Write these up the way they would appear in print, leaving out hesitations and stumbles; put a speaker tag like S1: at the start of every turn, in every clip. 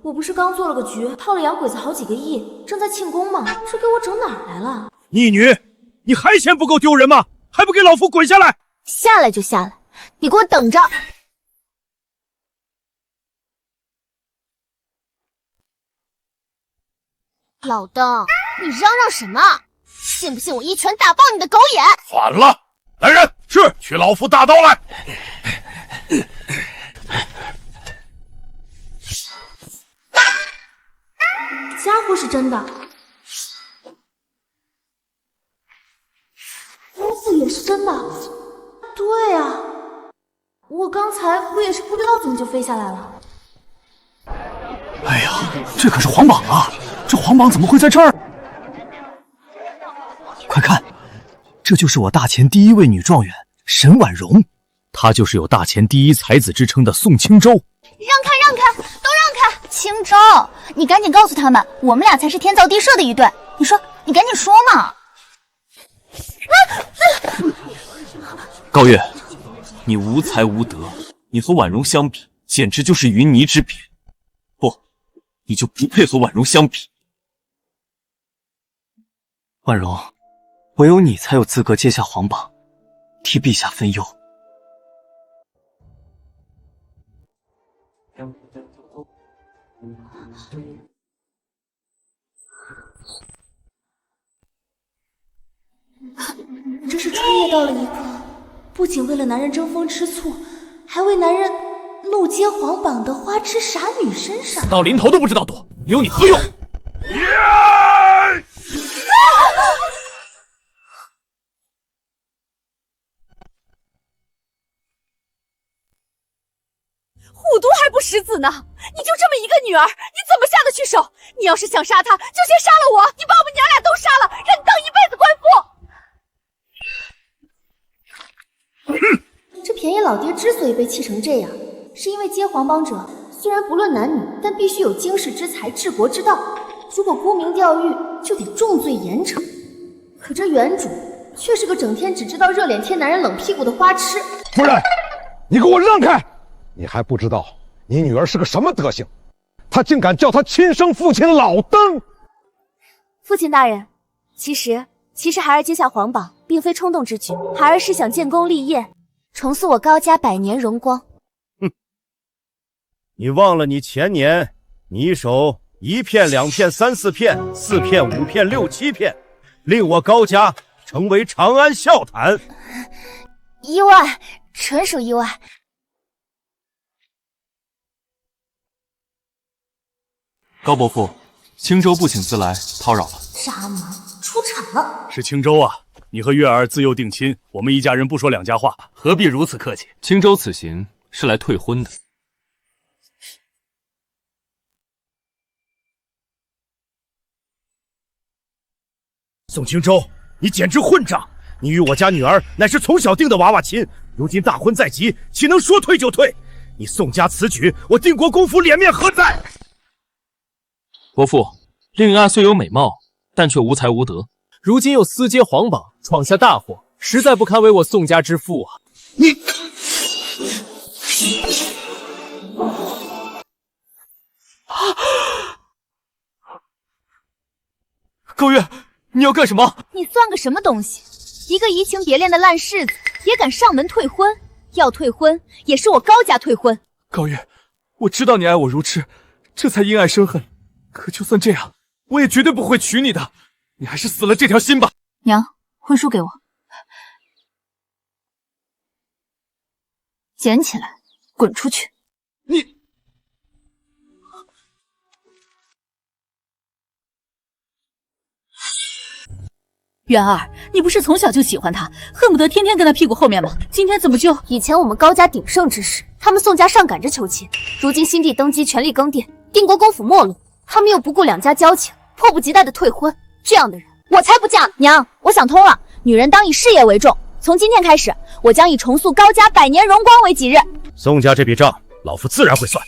S1: 我不是刚做了个局，套了洋鬼子好几个亿，正在庆功吗？这给我整哪儿来了？
S2: 逆女，你还嫌不够丢人吗？还不给老夫滚下来！
S1: 下来就下来，你给我等着！老邓，你嚷嚷什么？信不信我一拳打爆你的狗眼？
S2: 反了！来人，是取老夫大刀来！
S1: 家伙是真的，衣服也是真的。对啊，我刚才不也是不知道怎么就飞下来了？
S3: 哎呀，这可是皇榜啊！这皇榜怎么会在这儿？快看，这就是我大前第一位女状元沈婉容，她就是有大前第一才子之称的宋青州。
S4: 让开，让开，都让开！青州，你赶紧告诉他们，我们俩才是天造地设的一对。你说，你赶紧说嘛！
S5: 高月，你无才无德，你和婉容相比，简直就是云泥之别。不，你就不配和婉容相比。
S3: 婉容，唯有你才有资格接下皇榜，替陛下分忧。
S1: 这是穿越到了一个不仅为了男人争风吃醋，还为男人怒揭皇榜的花痴傻女身上。
S2: 到临头都不知道躲，有你何用？
S6: 虎毒还不食子呢！你就这么一个女儿，你怎么下得去手？你要是想杀她，就先杀了我！你把我们娘俩都杀了，让你当一辈子官
S1: 这便宜老爹之所以被气成这样，是因为接皇榜者虽然不论男女，但必须有经世之才、治国之道。如果沽名钓誉，就得重罪严惩。可这原主却是个整天只知道热脸贴男人冷屁股的花痴。
S7: 夫人，你给我让开！你还不知道你女儿是个什么德行，她竟敢叫她亲生父亲老登！
S6: 父亲大人，其实孩儿接下皇榜，并非冲动之举，孩儿是想建功立业，重塑我高家百年荣光。
S2: 哼，你忘了你前年你一手1片2片3 4片4片5片6 7片，令我高家成为长安笑谈。
S4: 意外，纯属意外。
S5: 高伯父，青州不请自来，叨扰了。
S1: 渣男出产了！
S2: 是青州啊，你和月儿自幼定亲，我们一家人不说两家话，何必如此客气？
S5: 青州此行是来退婚的。
S2: 宋青州，你简直混账！你与我家女儿乃是从小定的娃娃亲，如今大婚在即，岂能说退就退？你宋家此举，我定国公府脸面何在？
S5: 伯父，令爱虽有美貌，但却无才无德，
S8: 如今又私接皇榜，闯下大祸，实在不堪为我宋家之父啊！
S2: 你，
S5: 高月，你要干什么？
S4: 你算个什么东西？一个移情别恋的烂柿子，也敢上门退婚？要退婚，也是我高家退婚。
S5: 高月，我知道你爱我如痴，这才因爱生恨。可就算这样，我也绝对不会娶你的。你还是死了这条心吧。
S4: 娘，婚书给我，捡起来，滚出去！
S5: 你，
S6: 元儿，你不是从小就喜欢他，恨不得天天跟他屁股后面吗？今天怎么就……
S1: 以前我们高家鼎盛之时，他们宋家上赶着求亲，如今新帝登基，权力更迭，定国公府没落，他们又不顾两家交情，迫不及待的退婚。这样的人，我才不嫁！娘，我想通了，女人当以事业为重。从今天开始，我将以重塑高家百年荣光为己任。
S2: 宋家这笔账，老夫自然会算。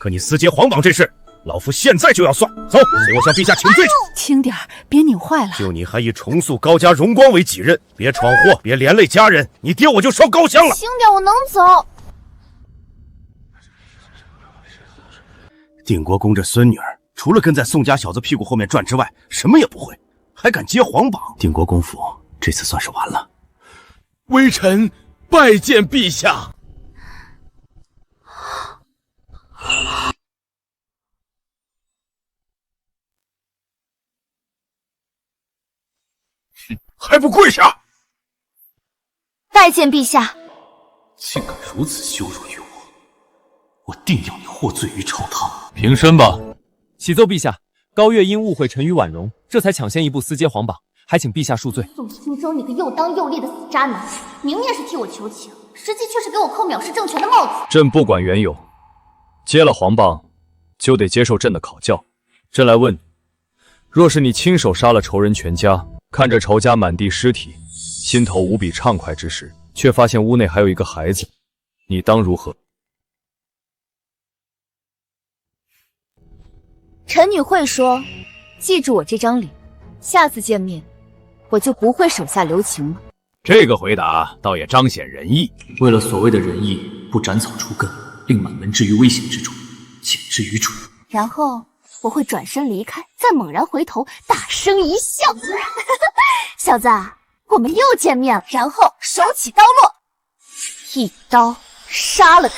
S2: 可你私接皇榜这事，老夫现在就要算。走，随我向陛下请罪。
S6: 轻点儿，别拧坏了。
S2: 就你还以重塑高家荣光为己任，别闯祸，别连累家人，你爹我就烧高香了。
S4: 轻点，我能走。
S2: 定国公这孙女儿，除了跟在宋家小子屁股后面转之外，什么也不会，还敢接皇榜。
S3: 定国公府这次算是完了。
S9: 微臣拜见陛下。还不跪下！
S1: 拜见陛下。
S5: 竟敢如此羞辱于我定要你获罪于朝堂。平身吧。
S8: 启奏陛下，高月因误会臣与婉容，这才抢先一步私接皇榜，还请陛下恕罪。
S1: 宋青州，你个又当又立的死渣男，明面是替我求情，实际却是给我扣藐视政权的帽子。
S3: 朕不管缘由，接了皇榜，就得接受朕的考教。朕来问你，若是你亲手杀了仇人全家，看着仇家满地尸体，心头无比畅快之时，却发现屋内还有一个孩子，你当如何？
S6: 臣女会说，记住我这张脸，下次见面我就不会手下留情了。
S3: 这个回答倒也彰显仁义。
S5: 为了所谓的仁义，不斩草除根，令满门置于危险之中，简直愚蠢。
S6: 然后我会转身离开，再猛然回头，大声一笑。小子，我们又见面了。然后手起刀落，一刀杀了他。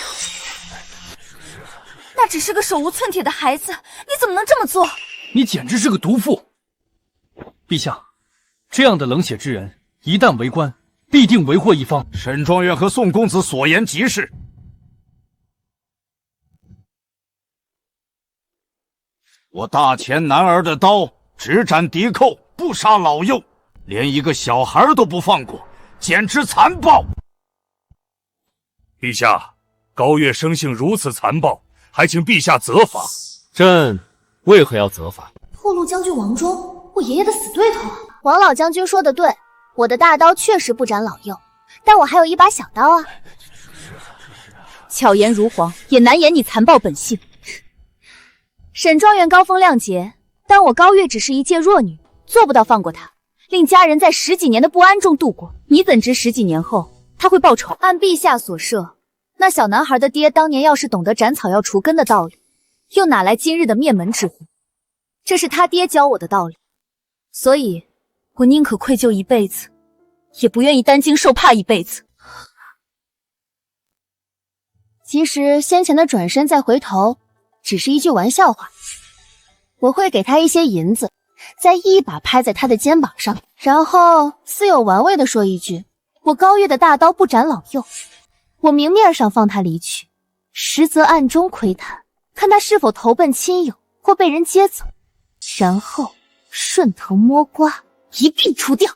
S6: 那只是个手无寸铁的孩子，你怎么能这么做？
S8: 你简直是个毒妇！陛下，这样的冷血之人，一旦为官，必定为祸一方。
S2: 沈状元和宋公子所言极是。我大前男儿的刀只斩敌寇，不杀老幼，连一个小孩都不放过，简直残暴。
S10: 陛下，高月生性如此残暴，还请陛下责罚。
S8: 朕为何要责罚？
S1: 破路将军王忠，我爷爷的死对头啊！
S6: 王老将军说的对，我的大刀确实不斩老幼，但我还有一把小刀啊。巧言如簧，也难掩你残暴本性。沈状元高风亮节，但我高月只是一介弱女，做不到放过他，令家人在10几年的不安中度过。你怎知10几年后他会报仇？按陛下所设，那小男孩的爹当年要是懂得斩草要除根的道理，又哪来今日的灭门之祸？这是他爹教我的道理，所以我宁可愧疚一辈子，也不愿意担惊受怕一辈子。其实先前的转身再回头只是一句玩笑话，我会给他一些银子，再一把拍在他的肩膀上，然后似有玩味地说一句：我高月的大刀不斩老幼。我明面上放他离去，实则暗中窥探，看他是否投奔亲友或被人接走，然后顺藤摸瓜，一并除掉。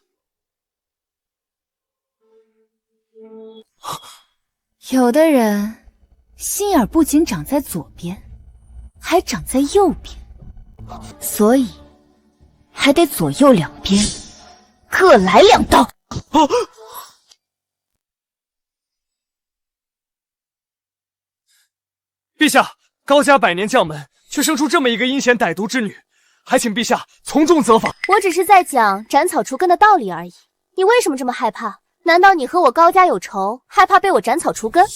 S6: 有的人心眼不仅长在左边，还长在右边，所以还得左右两边各来2刀。
S8: 陛下，高家百年将门，却生出这么一个阴险歹毒之女，还请陛下从重责罚。
S6: 我只是在讲斩草除根的道理而已，你为什么这么害怕？难道你和我高家有仇，害怕被我斩草除根？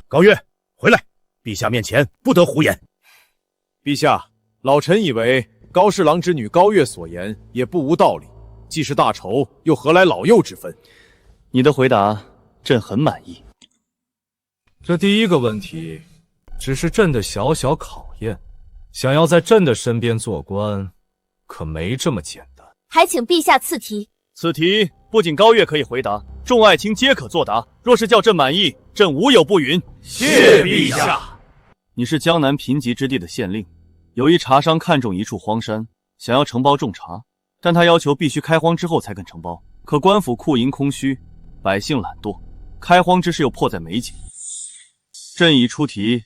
S2: 高月，回来！陛下面前不得胡言。
S9: 陛下，老臣以为高侍郎之女高月所言也不无道理，既是大仇，又何来老幼之分？
S3: 你的回答，朕很满意。
S10: 这第一个问题，只是朕的小小考验。想要在朕的身边做官，可没这么简单。
S6: 还请陛下赐题。
S3: 此题不仅高月可以回答，众爱卿皆可作答。若是叫朕满意，朕无有不允。
S10: 谢陛下。
S3: 你是江南贫瘠之地的县令，有一茶商看中一处荒山，想要承包种茶，但他要求必须开荒之后才肯承包。可官府库银空虚，百姓懒惰，开荒之事又迫在眉睫。朕已出题，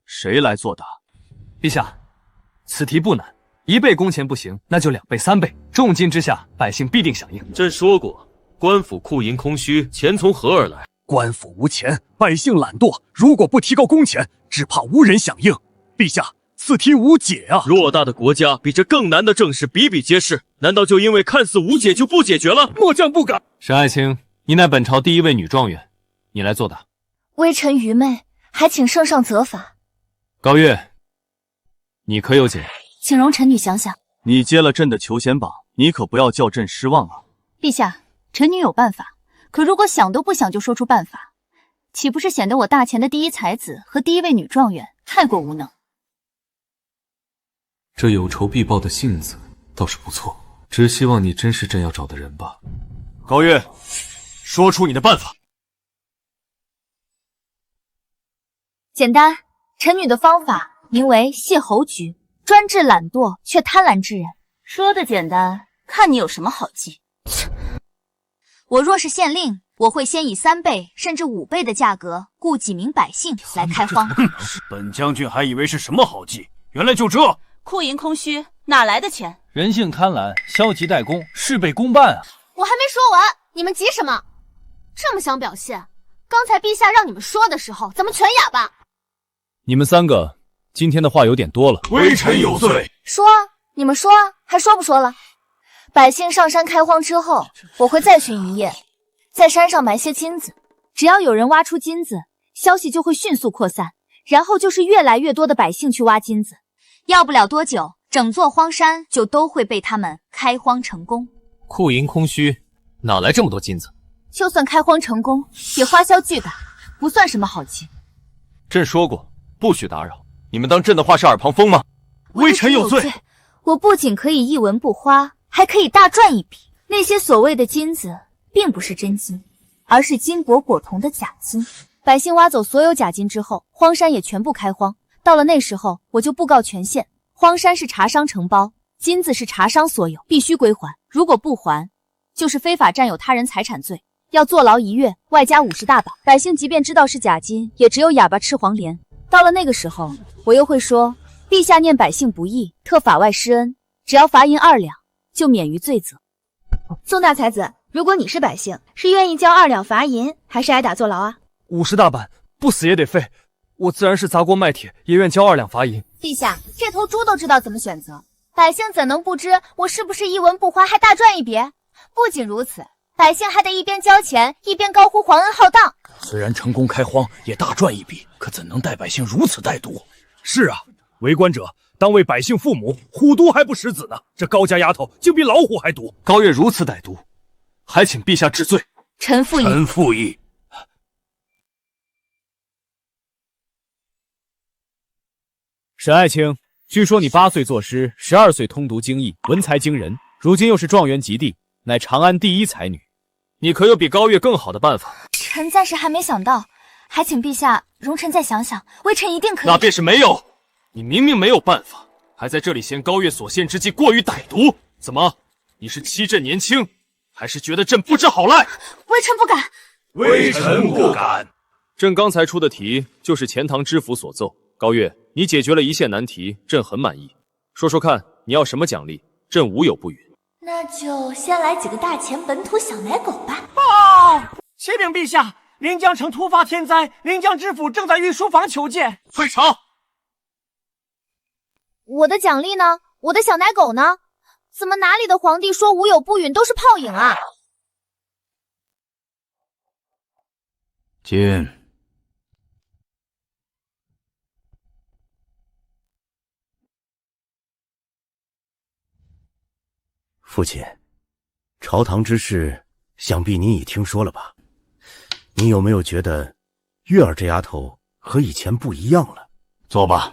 S3: 谁来作答？
S8: 陛下，此题不难，1倍工钱不行，那就2倍、3倍，重金之下，百姓必定响应。
S10: 朕说过，官府库银空虚，钱从何而来？
S3: 官府无钱，百姓懒惰，如果不提高工钱，只怕无人响应。陛下，此题无解啊！
S10: 偌大的国家，比这更难的政事比比皆是，难道就因为看似无解就不解决了？末将不敢。
S8: 沈爱卿，你乃本朝第1位女状元，你来作答。
S6: 微臣愚昧，还请圣上责罚。
S3: 高月，你可有解？
S6: 请容臣女想想。
S3: 你接了朕的求贤榜，你可不要叫朕失望啊！
S6: 陛下，臣女有办法，可如果想都不想就说出办法，岂不是显得我大前的第一才子和第一位女状元太过无能？
S10: 这有仇必报的性子倒是不错，只希望你真是朕要找的人吧。
S5: 高月，说出你的办法。
S6: 简单，臣女的方法名为谢侯局，专治懒惰却贪婪之人。说的简单，看你有什么好记。我若是县令，我会先以3倍甚至5倍的价格雇几名百姓来开荒。
S8: 本将军还以为是什么好计，原来就这。
S1: 库银空虚，哪来的钱？
S8: 人性贪婪，消极怠工，事倍功半啊！
S1: 我还没说完，你们急什么？这么想表现？刚才陛下让你们说的时候，怎么全哑巴？
S9: 你们3个今天的话有点多了。
S5: 微臣有罪。
S1: 说啊，你们说啊，还说不说了？百姓上山开荒之后，我会再巡一夜，在山上埋些金子。
S6: 只要有人挖出金子，消息就会迅速扩散，然后就是越来越多的百姓去挖金子。要不了多久，整座荒山就都会被他们开荒成功。
S10: 库银空虚，哪来这么多金子？
S6: 就算开荒成功，也花销巨大，不算什么好计。
S5: 朕说过，不许打扰。你们当朕的话是耳旁风吗？
S1: 微臣有罪。
S6: 我不仅可以一文不花，还可以大赚一笔。那些所谓的金子，并不是真金，而是金箔裹铜的假金。百姓挖走所有假金之后，荒山也全部开荒。到了那时候，我就布告全县，荒山是茶商承包，金子是茶商所有，必须归还。如果不还，就是非法占有他人财产罪，要坐牢1月，外加50大板。百姓即便知道是假金，也只有哑巴吃黄连。到了那个时候，我又会说，陛下念百姓不义，特法外施恩，只要罚银2两，就免于罪责。
S11: 宋大才子，如果你是百姓，是愿意交2两罚银，还是挨打坐牢啊
S8: ？50大板，不死也得废。我自然是砸锅卖铁，也愿交2两罚银。
S1: 陛下，这头猪都知道怎么选择，百姓怎能不知我是不是一文不花还大赚一笔？不仅如此，百姓还得一边交钱，一边高呼皇恩浩荡。
S8: 虽然成功开荒也大赚一笔，可怎能待百姓如此歹毒？
S2: 是啊，为官者当为百姓父母，虎毒还不食子呢。这高家丫头竟比老虎还毒。
S5: 高月如此歹毒，还请陛下治罪。
S6: 臣附议。
S8: 臣附议。
S9: 沈爱卿，据说你8岁作诗，12岁通读经义，文才惊人，如今又是状元及第，乃长安第一才女。你可有比高月更好的办法？
S6: 臣暂时还没想到，还请陛下容臣再想想，微臣一定可以。
S5: 那便是没有。你明明没有办法，还在这里嫌高月所献之计过于歹毒，怎么？你是欺朕年轻，还是觉得朕不知好赖？
S6: 微臣不敢。
S5: 微臣不敢。
S9: 朕刚才出的题就是钱塘知府所奏。高月，你解决了一线难题，朕很满意。说说看，你要什么奖励？朕无有不允。
S1: 那就先来几个大钱本土小奶狗吧。
S12: 启禀陛下，临江城突发天灾，临江知府正在御书房求见。
S5: 退朝。
S1: 我的奖励呢？我的小奶狗呢？怎么哪里的皇帝说无有不允都是泡影啊？
S8: 进。
S2: 父亲，朝堂之事，想必你已听说了吧？你有没有觉得月儿这丫头和以前不一样了？
S13: 坐吧。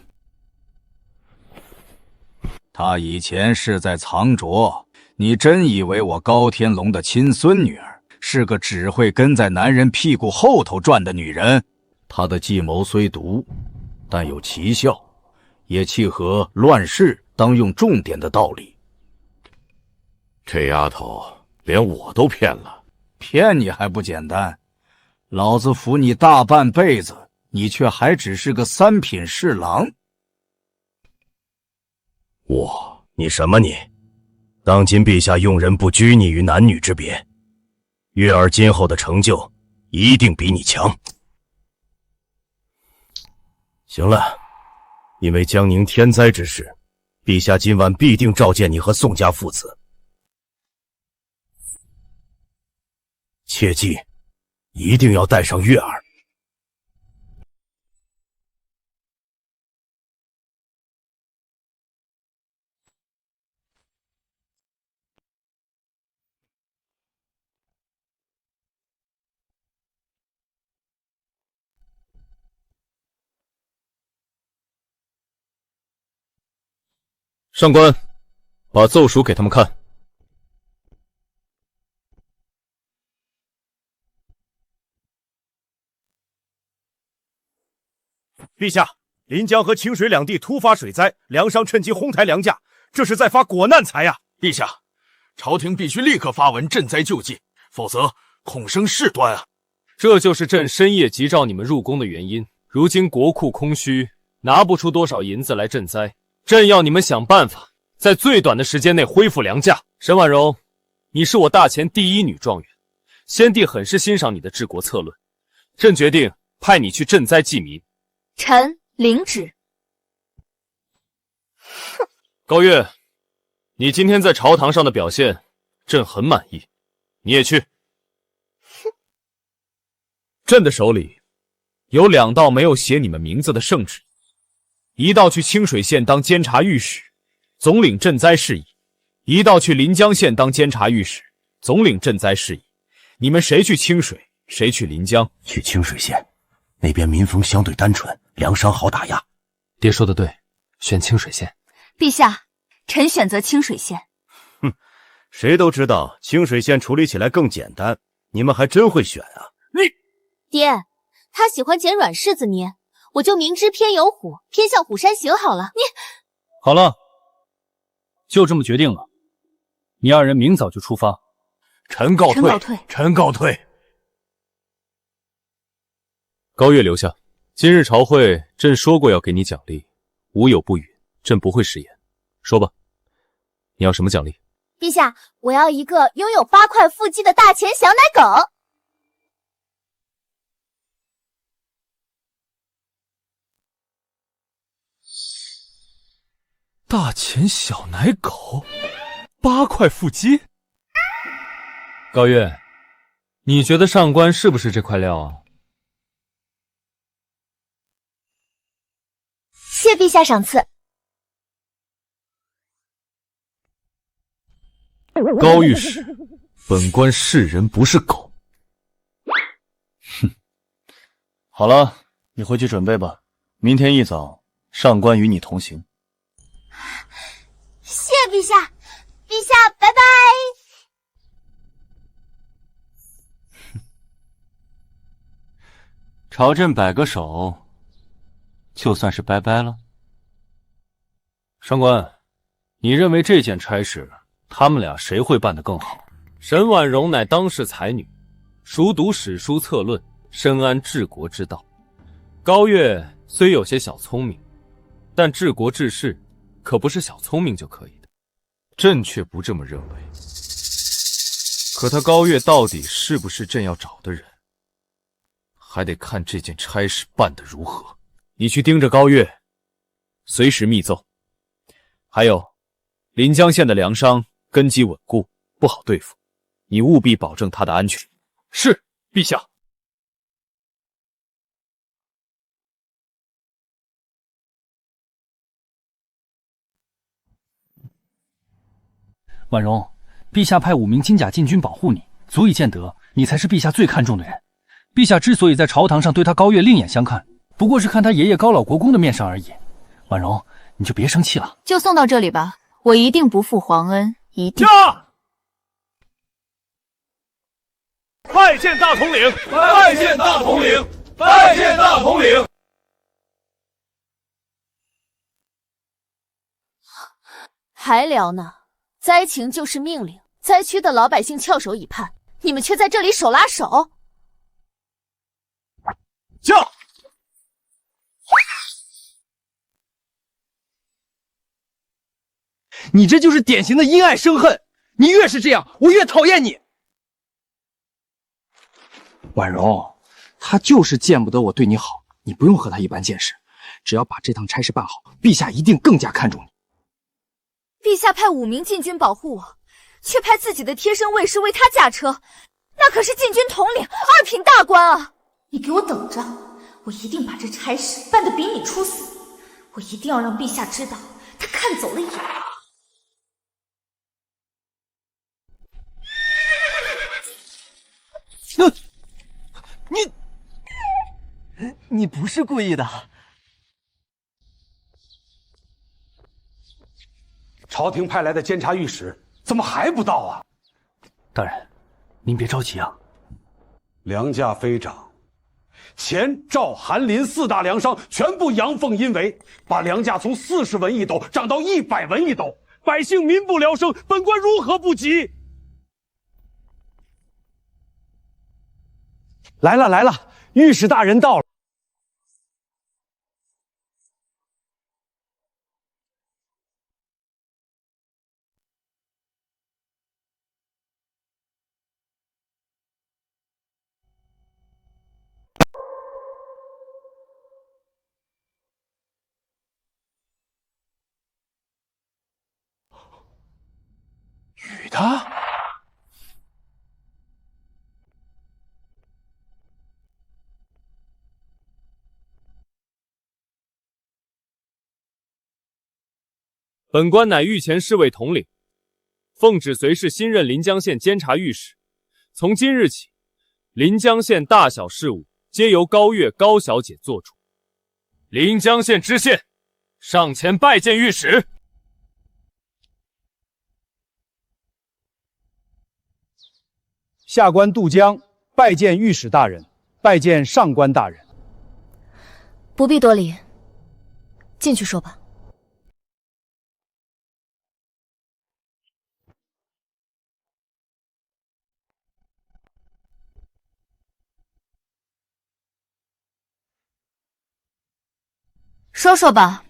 S13: 她以前是在藏拙，你真以为我高天龙的亲孙女儿是个只会跟在男人屁股后头转的女人？她的计谋虽毒，但有奇效，也契合乱世当用重点的道理。
S5: 这丫头连我都骗了。
S13: 骗你还不简单，老子服你大半辈子，你却还只是个3品侍郎。
S2: 你什么你？当今陛下用人不拘泥于男女之别，月儿今后的成就一定比你强。行了，因为江宁天灾之事，陛下今晚必定召见你和宋家父子。切记，一定要带上月儿。
S9: 上官，把奏书给他们看。
S2: 陛下，临江和清水两地突发水灾，粮商趁机哄抬粮价，这是在发国难财呀！
S14: 陛下，朝廷必须立刻发文赈灾救济，否则恐生事端啊！
S9: 这就是朕深夜急召你们入宫的原因。如今国库空虚，拿不出多少银子来赈灾，朕要你们想办法，在最短的时间内恢复粮价。沈婉容，你是我大前第一女状元，先帝很是欣赏你的治国策论，朕决定派你去赈灾济民。
S1: 臣领旨。
S9: 高月，你今天在朝堂上的表现，朕很满意，你也去。朕的手里有2道没有写你们名字的圣旨，一道去清水县当监察御史，总领赈灾事宜；一道去临江县当监察御史，总领赈灾事宜。你们谁去清水，谁去临江？
S15: 去清水县，那边民风相对单纯，粮商好打压。
S8: 爹说的对，选清水县。
S1: 陛下，臣选择清水县。
S2: 哼，谁都知道清水县处理起来更简单，你们还真会选啊！
S1: 爹，他喜欢捡软柿子捏，我就明知偏有虎，偏向虎山行好了。你
S8: 好了，就这么决定了。你二人明早就出发。
S14: 臣告退。臣告退。
S9: 高月留下，今日朝会朕说过要给你奖励，无有不允，朕不会食言。说吧，你要什么奖励？
S1: 陛下，我要一个拥有8块腹肌的大钱小奶狗。
S8: 大钱小奶狗，8块腹肌。高月，你觉得上官是不是这块料啊？
S4: 谢陛下赏赐。
S8: 高御史，本官是人不是狗。
S3: 哼，好了，你回去准备吧，明天一早上官与你同行。
S4: 谢陛下，陛下拜拜。
S3: 朝朕摆个手，就算是拜拜了。
S8: 上官，你认为这件差事，他们俩谁会办得更好？
S9: 沈婉容乃当世才女，熟读史书策论，深谙治国之道。高月虽有些小聪明，但治国治世可不是小聪明就可以的。朕却不这么认为。可他高月到底是不是朕要找的人，还得看这件差事办得如何。你去盯着高月，随时密奏。还有，临江县的粮商根基稳固，不好对付，你务必保证他的安全。是，陛下。
S8: 婉容，陛下派5名金甲禁军保护你，足以见得你才是陛下最看重的人。陛下之所以在朝堂上对他高月另眼相看，不过是看他爷爷高老国公的面上而已。婉容，你就别生气了。
S11: 就送到这里吧，我一定不负皇恩，一定。
S2: 拜见大统领！
S14: 拜见大统领！拜见大统领！
S1: 还聊呢？灾情就是命令，灾区的老百姓翘首以盼，你们却在这里手拉手。
S2: 驾！
S12: 你这就是典型的因爱生恨，你越是这样，我越讨厌你。
S16: 婉容，他就是见不得我对你好，你不用和他一般见识，只要把这趟差事办好，陛下一定更加看重你。
S1: 陛下派5名禁军保护我，却派自己的贴身卫士为他驾车，那可是禁军统领2品大官啊！你给我等着，我一定把这差事办得比你出色，我一定要让陛下知道，他看走了眼。
S12: 你不是故意的。
S7: 朝廷派来的监察御史怎么还不到啊？
S8: 大人，您别着急啊。
S7: 粮价飞涨，前赵、韩、林4大粮商全部阳奉阴违，把粮价从40文一斗涨到100文一斗，百姓民不聊生，本官如何不急？来了来了，御史大人到了。
S14: 女的？
S9: 本官乃御前侍卫统领，奉旨随侍新任临江县监察御史。从今日起，临江县大小事务皆由高月高小姐做主。临江县知县上前拜见御史。
S17: 下官杜江拜见御史大人，拜见上官大人。
S6: 不必多礼，进去说吧。说说吧，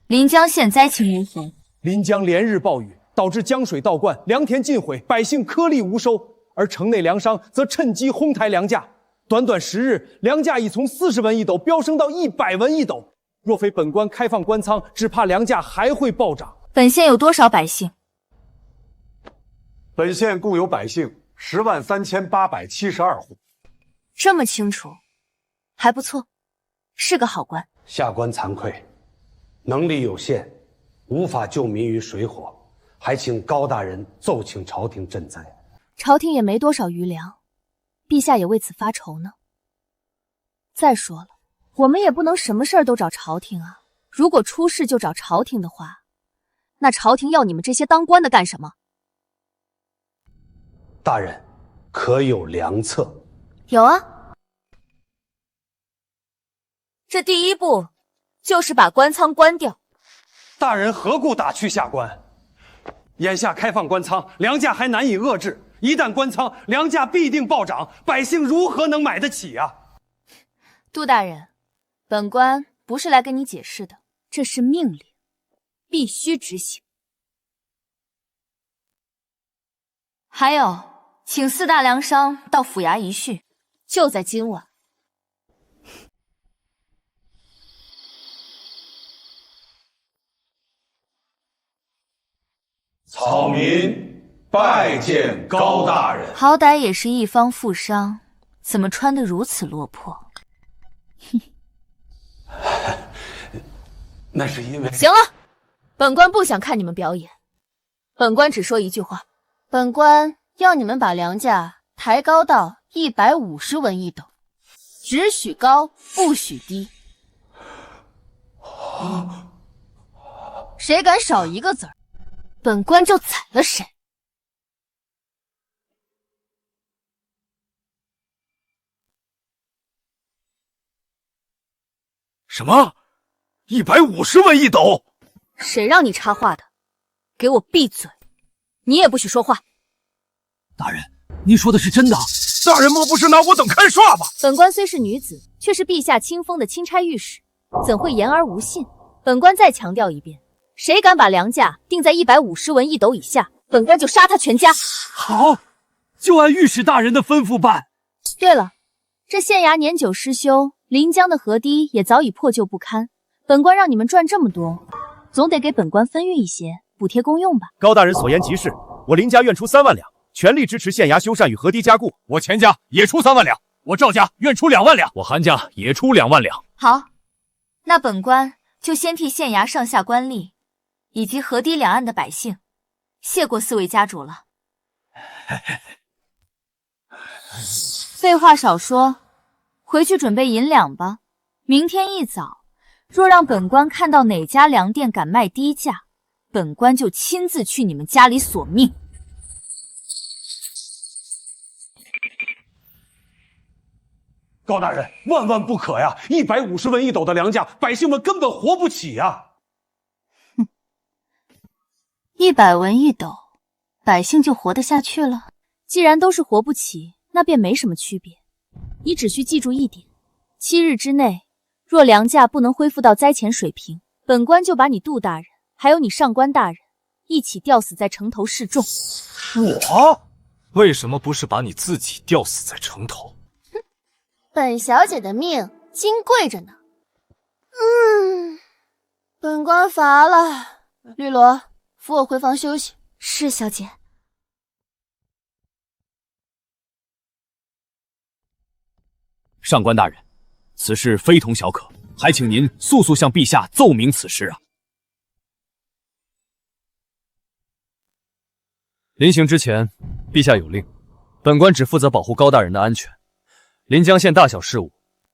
S6: 临江县灾情如何？
S17: 临江连日暴雨，导致江水倒灌，良田尽毁，百姓颗粒无收。而城内粮商则趁机哄抬粮价，短短10日，粮价已从40文一斗飙升到100文一斗。若非本官开放官仓，只怕粮价还会暴涨。
S6: 本县有多少百姓？
S7: 本县共有百姓103872户。
S6: 这么清楚，还不错，是个好官。
S7: 下官惭愧，能力有限，无法救民于水火，还请高大人奏请朝廷赈灾。
S6: 朝廷也没多少余粮，陛下也为此发愁呢。再说了，我们也不能什么事儿都找朝廷啊。如果出事就找朝廷的话，那朝廷要你们这些当官的干什么？
S7: 大人，可有良策？
S6: 有啊，这第一步就是把官仓关掉。
S17: 大人何故打趣下官？眼下开放官仓，粮价还难以遏制。一旦关仓，粮价必定暴涨，百姓如何能买得起啊？
S6: 杜大人，本官不是来跟你解释的，这是命令，必须执行。还有，请4大粮商到府衙一叙，就在今晚。
S7: 草民拜见高大人。
S6: 好歹也是一方富商，怎么穿得如此落魄？
S7: 那是因为……
S6: 行了，本官不想看你们表演。本官只说一句话，本官要你们把粮价抬高到150文一斗，只许高，不许低。谁敢少一个子儿，本官就宰了谁。
S14: 什么？150文一斗？
S6: 谁让你插话的？给我闭嘴！你也不许说话。
S8: 大人，您说的是真的？
S14: 大人莫不是拿我等看耍吧？
S6: 本官虽是女子，却是陛下亲封的钦差御史，怎会言而无信？本官再强调一遍，谁敢把粮价定在150文一斗以下，本官就杀他全家。
S8: 好，就按御史大人的吩咐办。
S6: 对了，这县衙年久失修，临江的河堤也早已破旧不堪。本官让你们赚这么多，总得给本官分运一些，补贴公用吧。
S2: 高大人所言极是，我林家愿出3万两，全力支持县衙修缮与河堤加固。
S14: 我钱家也出3万两，我赵家愿出2万两，我韩家也出2万两。
S6: 好，那本官就先替县衙上下官吏以及河堤两岸的百姓谢过4位家主了。废话少说，回去准备银两吧。明天一早，若让本官看到哪家粮店敢卖低价，本官就亲自去你们家里索命。
S7: 高大人，万万不可呀！150文一斗的粮价，百姓们根本活不起呀
S6: ！100文一斗，百姓就活得下去了？既然都是活不起，那便没什么区别。你只需记住一点：7日之内，若粮价不能恢复到灾前水平，本官就把你杜大人还有你上官大人一起吊死在城头示众。
S10: 我为什么不是把你自己吊死在城头？
S1: 本小姐的命金贵着呢。本官乏了，绿萝，扶我回房休息。
S6: 是，小姐。
S5: 上官大人，此事非同小可，还请您速速向陛下奏明此事啊！
S9: 临行之前，陛下有令，本官只负责保护高大人的安全。临江县大小事务，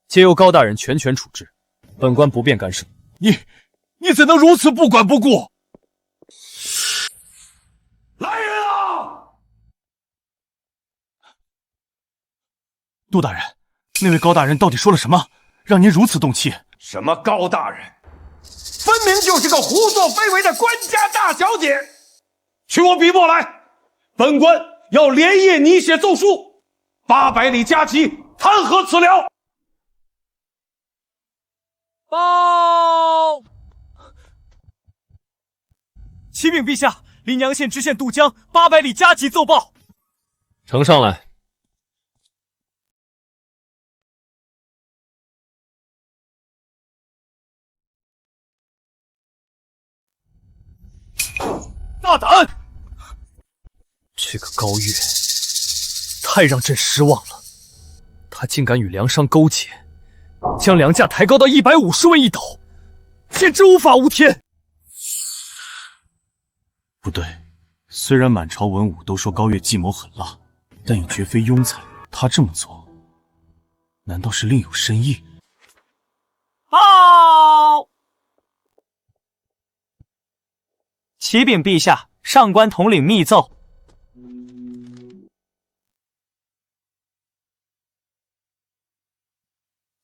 S9: 皆由高大人全权处置，本官不便干涉。
S14: 你怎能如此不管不顾？
S7: 来人啊！
S14: 杜大人，那位高大人到底说了什么，让您如此动气？
S7: 什么高大人？分明就是个胡作非为的官家大小姐！取我笔墨来，本官要连夜拟写奏书，800里加急弹劾此僚。
S10: 报！启禀陛下，临阳县知县杜江800里加急奏报。
S9: 呈上来。
S10: 大胆！这个高月太让朕失望了，他竟敢与粮商勾结，将粮价抬高到150文一斗，简直无法无天。
S3: 不对，虽然满朝文武都说高月计谋狠辣，但也绝非庸才。他这么做，难道是另有深意？
S12: 报！启禀陛下，上官统领密奏。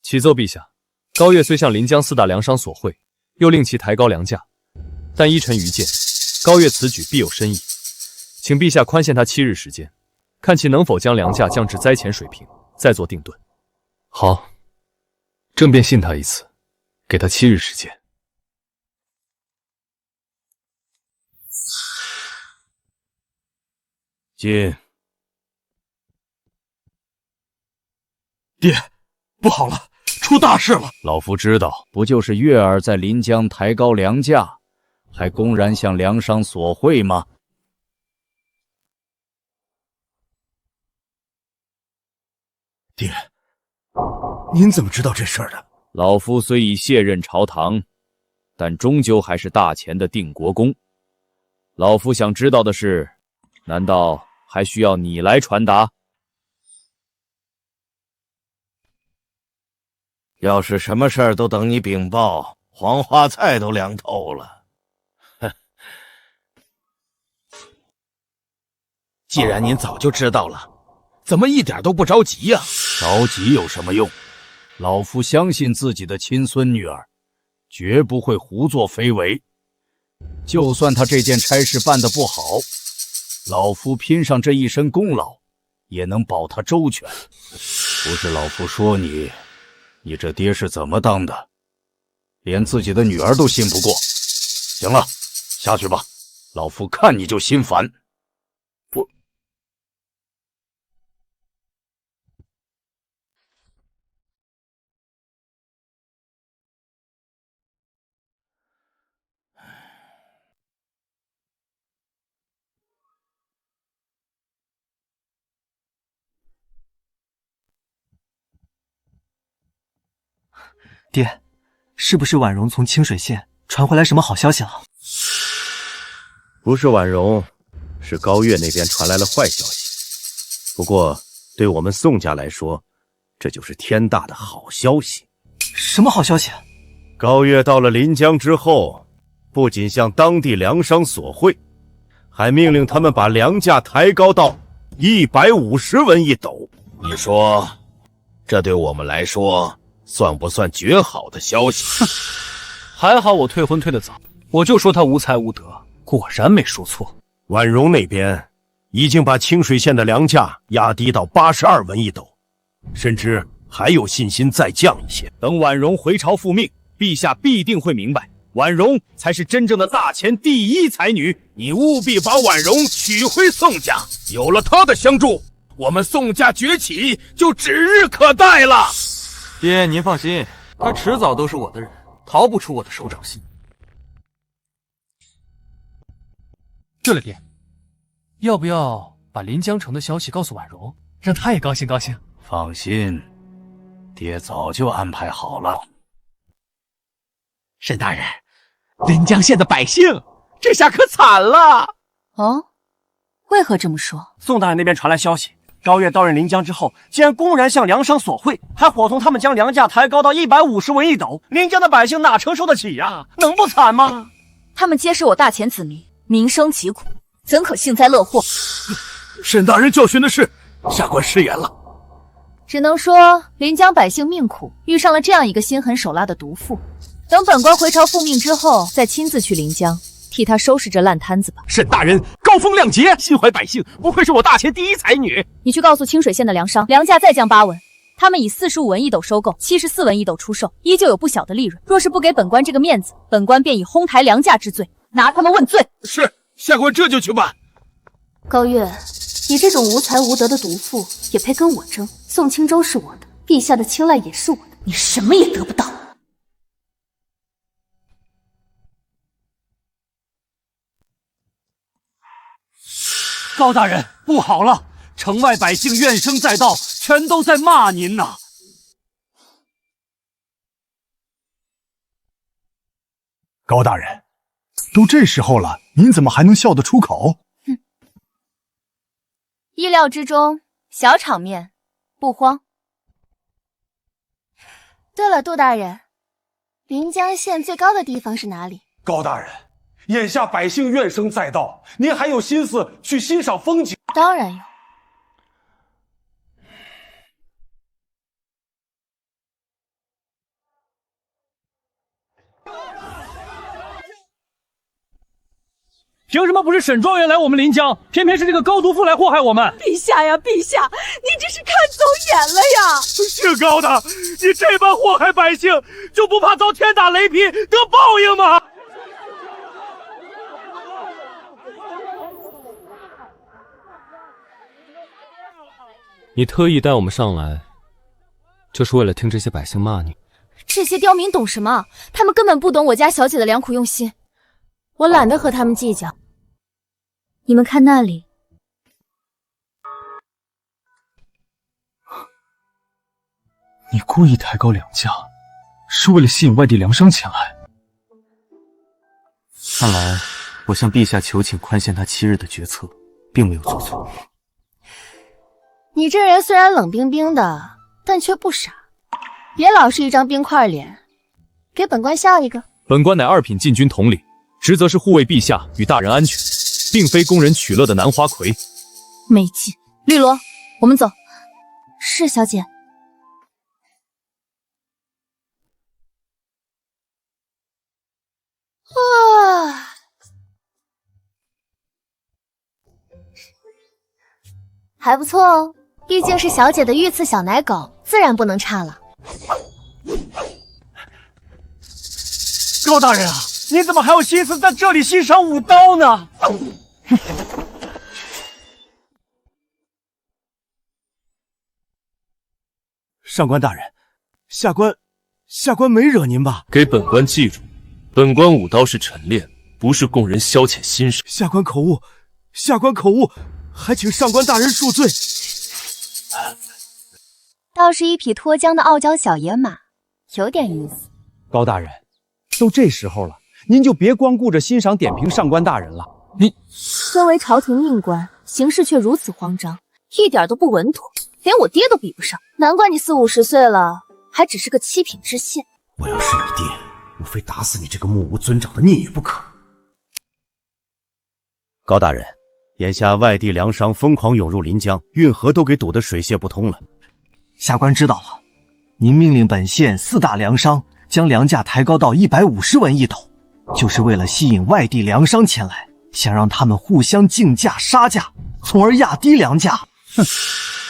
S9: 启奏陛下，高月虽向临江4大粮商索贿，又令其抬高粮价，但依臣愚见，高月此举必有深意，请陛下宽限他7日时间，看其能否将粮价降至灾前水平，再做定论。好，朕便信他一次，给他7日时间。
S14: 进。爹，不好了，出大事了！
S13: 老夫知道，不就是月儿在临江抬高粮价，还公然向粮商索贿吗？
S14: 爹，您怎么知道这事儿的？
S13: 老夫虽已卸任朝堂，但终究还是大前的定国公。老夫想知道的是，难道还需要你来传达？
S15: 要是什么事儿都等你禀报，黄花菜都凉透了。哼！
S14: 既然您早就知道了，怎么一点都不着急呀？
S13: 着急有什么用？老夫相信自己的亲孙女儿，绝不会胡作非为。就算她这件差事办得不好，老夫拼上这一身功劳，也能保她周全。不是老夫说你，你这爹是怎么当的？连自己的女儿都信不过。行了，下去吧，老夫看你就心烦。
S12: 爹，是不是婉容从清水县传回来什么好消息了？
S2: 不是婉容，是高月那边传来了坏消息。不过对我们宋家来说，这就是天大的好消息。
S12: 什么好消息？
S2: 高月到了临江之后，不仅向当地粮商索贿，还命令他们把粮价抬高到150文一斗。
S15: 你说，这对我们来说算不算绝好的消息？
S8: 还好我退婚退得早，我就说他无才无德，果然没说错。
S2: 婉容那边已经把清水县的粮价压低到82文一斗，甚至还有信心再降一些。
S3: 等婉容回朝复命，陛下必定会明白，婉容才是真正的大前第一才女。
S14: 你务必把婉容娶回宋家，有了她的相助，我们宋家崛起就指日可待了。
S5: 爹，您放心，她迟早都是我的人，逃不出我的手掌心。
S8: 对了，爹，要不要把临江城的消息告诉婉容，让她也高兴高兴？
S13: 放心，爹早就安排好了。
S12: 沈大人，临江县的百姓这下可惨了。
S6: 哦，为何这么说？
S12: 宋大人那边传来消息，高岳到任临江之后，竟然公然向粮商索贿，还伙同他们将粮价抬高到150文一斗。临江的百姓哪承受得起呀？能不惨吗？
S6: 他们皆是我大前子民，民生疾苦，怎可幸灾乐祸？
S14: 沈大人教训的是，下官失言了。
S1: 只能说临江百姓命苦，遇上了这样一个心狠手辣的毒妇。等本官回朝复命之后，再亲自去临江，替他收拾这烂摊子吧。
S12: 沈大人高风亮节，心怀百姓，不愧是我大前第一才女。
S1: 你去告诉清水县的粮商，粮价再降8文，他们以45文一斗收购，74文一斗出售，依旧有不小的利润。若是不给本官这个面子，本官便以哄抬粮价之罪拿他们问罪。
S14: 是，下官这就去办。
S1: 高月，你这种无才无德的毒妇也配跟我争？宋青州是我的，陛下的青睐也是我的，你什么也得不到。
S12: 高大人，不好了！城外百姓怨声载道，全都在骂您呐。
S18: 高大人，都这时候了，您怎么还能笑得出口？
S1: 意料之中，小场面，不慌。
S11: 对了，杜大人，临江县最高的地方是哪里？
S7: 高大人，眼下百姓怨声载道，您还有心思去欣赏风景？
S11: 当然有。
S8: 凭什么不是沈状元来我们临江，偏偏是这个高毒妇来祸害我们？
S19: 陛下呀，陛下，你这是看走眼了呀！
S12: 姓高的，你这般祸害百姓，就不怕遭天打雷劈得报应吗？
S9: 你特意带我们上来，就是为了听这些百姓骂你？
S1: 这些刁民懂什么？他们根本不懂我家小姐的良苦用心，我懒得和他们计较。你们看那里，
S8: 你故意抬高粮价，是为了吸引外地粮商前来。
S5: 看来我向陛下求请宽限他7日的决策，并没有做错。
S1: 你这人虽然冷冰冰的，但却不傻，别老是一张冰块脸，给本官笑一个。
S9: 本官乃2品禁军统领，职责是护卫陛下与大人安全，并非供人取乐的南花魁。
S1: 没劲，绿萝，我们走。是小姐。啊，还不错哦，毕竟是小姐的御赐小奶狗，自然不能差了。
S12: 高大人啊，你怎么还有心思在这里欣赏舞刀呢？
S2: 上官大人，下官没惹您吧？
S14: 给本官记住，本官舞刀是晨练，不是供人消遣心神。
S2: 下官口误，还请上官大人恕罪。
S11: 倒是一匹脱缰的傲娇小野马，有点意思。
S17: 高大人，都这时候了，您就别光顾着欣赏点评上官大人了。你
S1: 身为朝廷命官，行事却如此慌张，一点都不稳妥，连我爹都比不上。难怪你40、50岁了，还只是个7品知县。
S2: 我要是你爹，我非打死你这个目无尊长的逆女不可。高大人，眼下外地粮商疯狂涌入临江，运河都给堵得水泄不通了。
S12: 下官知道了，您命令本县4大粮商将粮价抬高到150文一斗，就是为了吸引外地粮商前来，想让他们互相竞价杀价，从而压低粮价。
S8: 哼，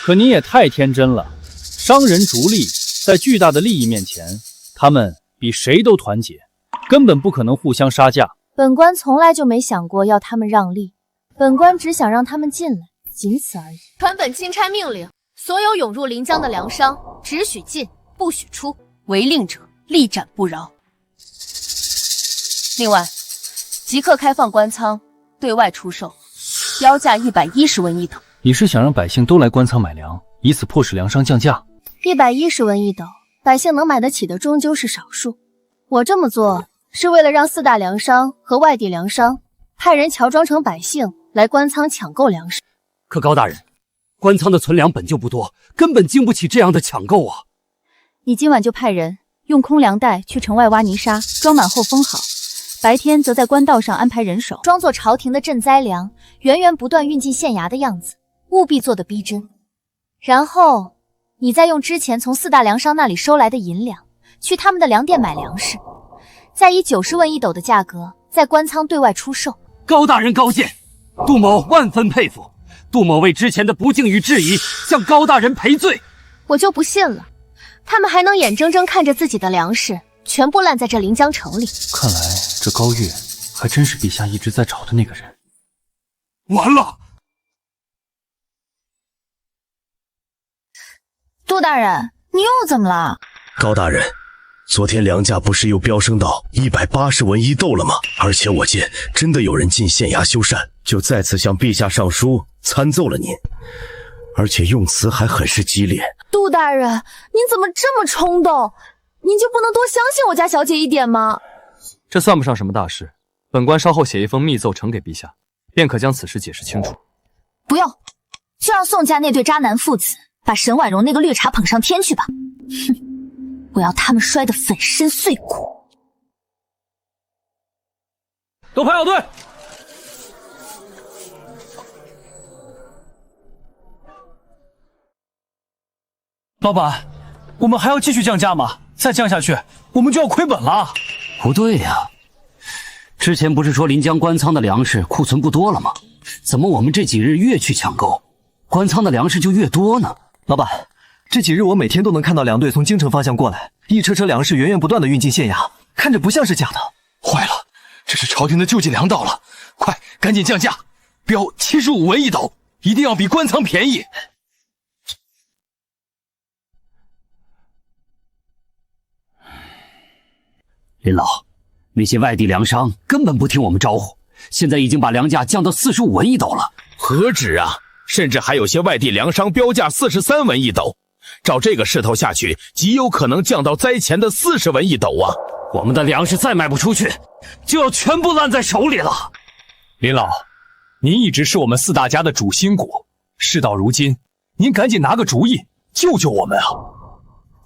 S8: 可你也太天真了。商人逐利，在巨大的利益面前，他们比谁都团结，根本不可能互相杀价。
S6: 本官从来就没想过要他们让利，本官只想让他们进来，仅此而已。
S1: 传本钦差命令，所有涌入临江的粮商，只许进，不许出，违令者立斩不饶。另外，即刻开放官仓，对外出售，标价110文一斗。
S8: 你是想让百姓都来官仓买粮，以此迫使粮商降价
S6: ？110文一斗，百姓能买得起的终究是少数。我这么做是为了让4大粮商和外地粮商派人乔装成百姓来官仓抢购粮食。
S20: 可高大人，官仓的存粮本就不多，根本经不起这样的抢购啊！
S11: 你今晚就派人用空粮袋去城外挖泥沙，装满后封好，白天则在官道上安排人手，
S6: 装作朝廷的赈灾粮，源源不断运进县衙的样子，务必做得逼真。然后你再用之前从4大粮商那里收来的银两，去他们的粮店买粮食，再以90文一斗的价格在官仓对外出售。
S20: 高大人高见，杜某万分佩服。杜某为之前的不敬与质疑，向高大人赔罪。
S1: 我就不信了，他们还能眼睁睁看着自己的粮食全部烂在这临江城里。
S8: 看来这高月还真是陛下一直在找的那个人。
S20: 完了！
S4: 杜大人，你又怎么了？
S2: 高大人，昨天粮价不是又飙升到180文一斗了吗？而且我见真的有人进县衙修缮，就再次向陛下上书参奏了您，而且用词还很是激烈。
S1: 杜大人，您怎么这么冲动？您就不能多相信我家小姐一点吗？
S9: 这算不上什么大事，本官稍后写一封密奏呈给陛下，便可将此事解释清楚。
S4: 不用，就让宋家那对渣男父子把沈婉容那个绿茶捧上天去吧。哼，我要他们摔得粉身碎骨。
S20: 都排好队。
S8: 老板，我们还要继续降价吗？再降下去，我们就要亏本了。
S20: 不对呀，之前不是说临江官仓的粮食库存不多了吗？怎么我们这几日越去抢购，官仓的粮食就越多呢？
S12: 老板，这几日我每天都能看到粮队从京城方向过来，一车车粮食源源不断的运进县衙，看着不像是假的。
S10: 坏了，这是朝廷的救济粮到了，快赶紧降价，标75文一斗，一定要比官仓便宜。
S20: 林老，那些外地粮商根本不听我们招呼，现在已经把粮价降到45文一斗了。
S14: 何止啊，甚至还有些外地粮商标价43文一斗，照这个势头下去，极有可能降到灾前的40文一斗啊！
S20: 我们的粮食再卖不出去，就要全部烂在手里了。
S10: 林老，您一直是我们4大家的主心骨，事到如今，您赶紧拿个主意，救救我们啊！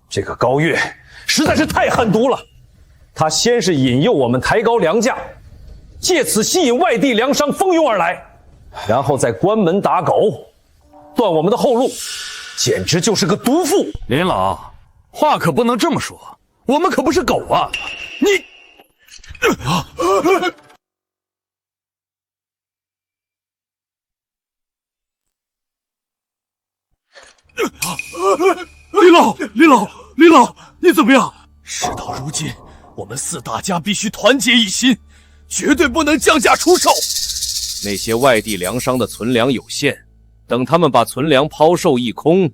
S17: 这个高月实在是太狠毒了。他先是引诱我们抬高粮价，借此吸引外地粮商蜂拥而来，然后再关门打狗，断我们的后路，简直就是个毒妇。
S14: 林老，话可不能这么说，我们可不是狗啊！你，
S10: 林老，你怎么样？事到如今，我们4大家必须团结一心，绝对不能降价出售。
S9: 那些外地粮商的存粮有限，等他们把存粮抛售一空，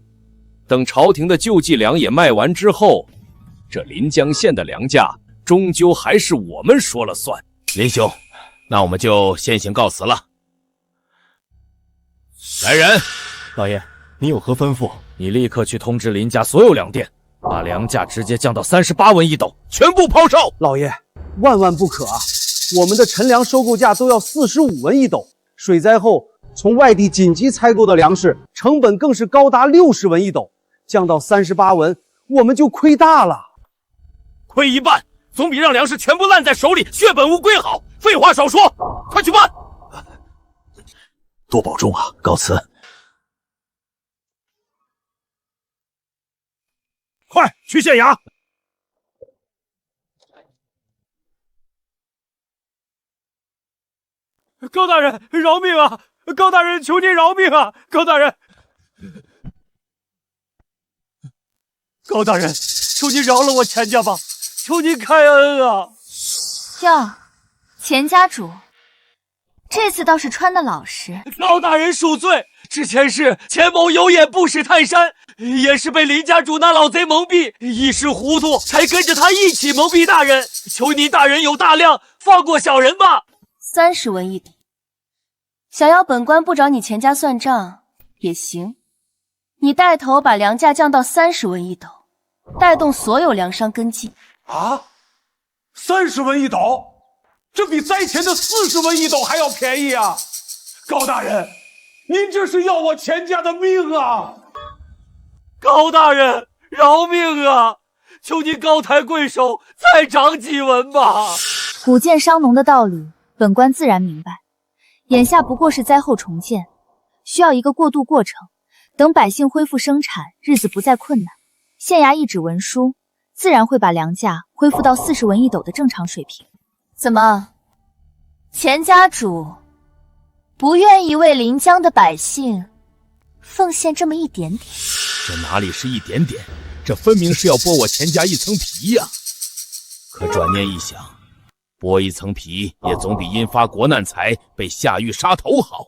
S9: 等朝廷的救济粮也卖完之后，这临江县的粮价终究还是我们说了算。
S14: 林兄，那我们就先行告辞了。来人，
S9: 老爷，你有何吩咐？你立刻去通知林家所有粮店，把粮价直接降到38文一斗，全部抛售。
S17: 老爷，万万不可啊！我们的陈粮收购价都要45文一斗，水灾后从外地紧急采购的粮食成本更是高达60文一斗，降到38文，我们就亏大了。
S14: 亏一半，总比让粮食全部烂在手里血本无归好。废话少说，快去办！
S2: 多保重啊，告辞。快去县衙！
S10: 高大人，饶命啊！高大人，求您饶命啊！高大人，高大人，求您饶了我钱家吧！求您开恩啊！
S1: 哟，钱家主，这次倒是穿的老实。
S10: 高大人恕罪，之前是钱某有眼不识泰山，也是被林家主那老贼蒙蔽，一时糊涂，才跟着他一起蒙蔽大人。求您大人有大量，放过小人吧
S1: ！30文一斗，想要本官不找你钱家算账也行。你带头把粮价降到30文一斗，带动所有粮商跟进。
S7: 啊，30文一斗，这比灾前的40文一斗还要便宜啊！高大人，您这是要我钱家的命啊！
S10: 高大人，饶命啊！求您高抬贵手，再涨几文吧。
S11: 古建商农的道理，本官自然明白。眼下不过是灾后重建，需要一个过渡过程，等百姓恢复生产，日子不再困难。县衙一纸文书，自然会把粮价恢复到40文一斗的正常水平。
S1: 怎么，钱家主不愿意为临江的百姓奉献这么一点点？
S14: 这哪里是一点点，这分明是要剥我钱家一层皮呀！可转念一想，剥一层皮也总比因发国难财被下狱杀头好。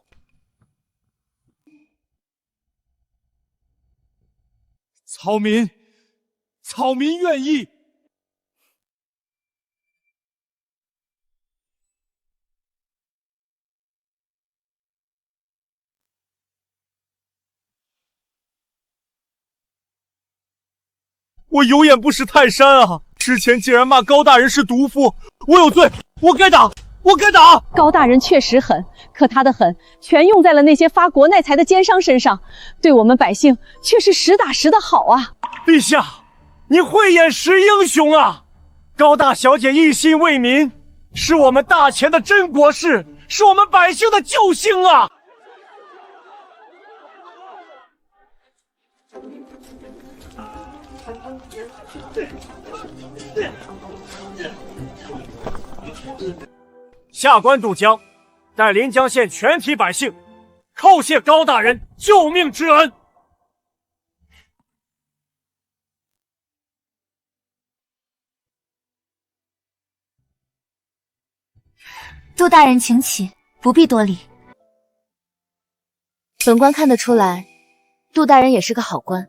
S10: 草民愿意。我有眼不识泰山啊！之前竟然骂高大人是毒妇，我有罪，我该打，我该打！
S19: 高大人确实狠，可他的狠全用在了那些发国难财的奸商身上，对我们百姓却是实打实的好啊！
S10: 陛下，你慧眼识英雄啊！高大小姐一心为民，是我们大钱的真国士，是我们百姓的救星啊！下官渡江，代临江县全体百姓叩谢高大人救命之恩。
S1: 杜大人请起，不必多礼。本官看得出来，杜大人也是个好官。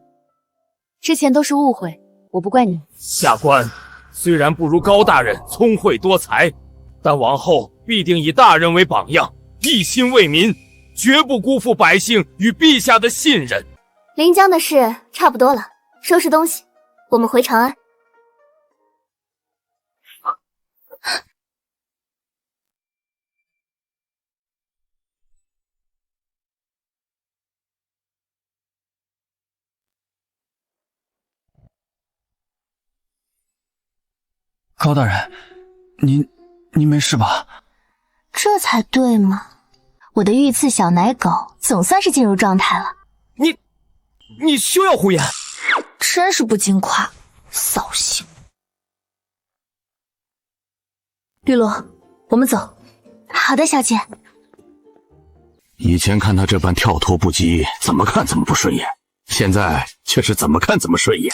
S1: 之前都是误会，我不怪你。
S14: 下官虽然不如高大人聪慧多才，但往后必定以大人为榜样，一心为民，绝不辜负百姓与陛下的信任。
S1: 临江的事差不多了，收拾东西，我们回长安。
S8: 高大人，您没事吧？
S1: 这才对嘛！我的御赐小奶狗总算是进入状态了。
S14: 你休要胡言！
S1: 真是不经夸，扫兴。绿萝，我们走。好的，小姐。
S5: 以前看他这般跳脱不羁，怎么看怎么不顺眼，现在却是怎么看怎么顺眼。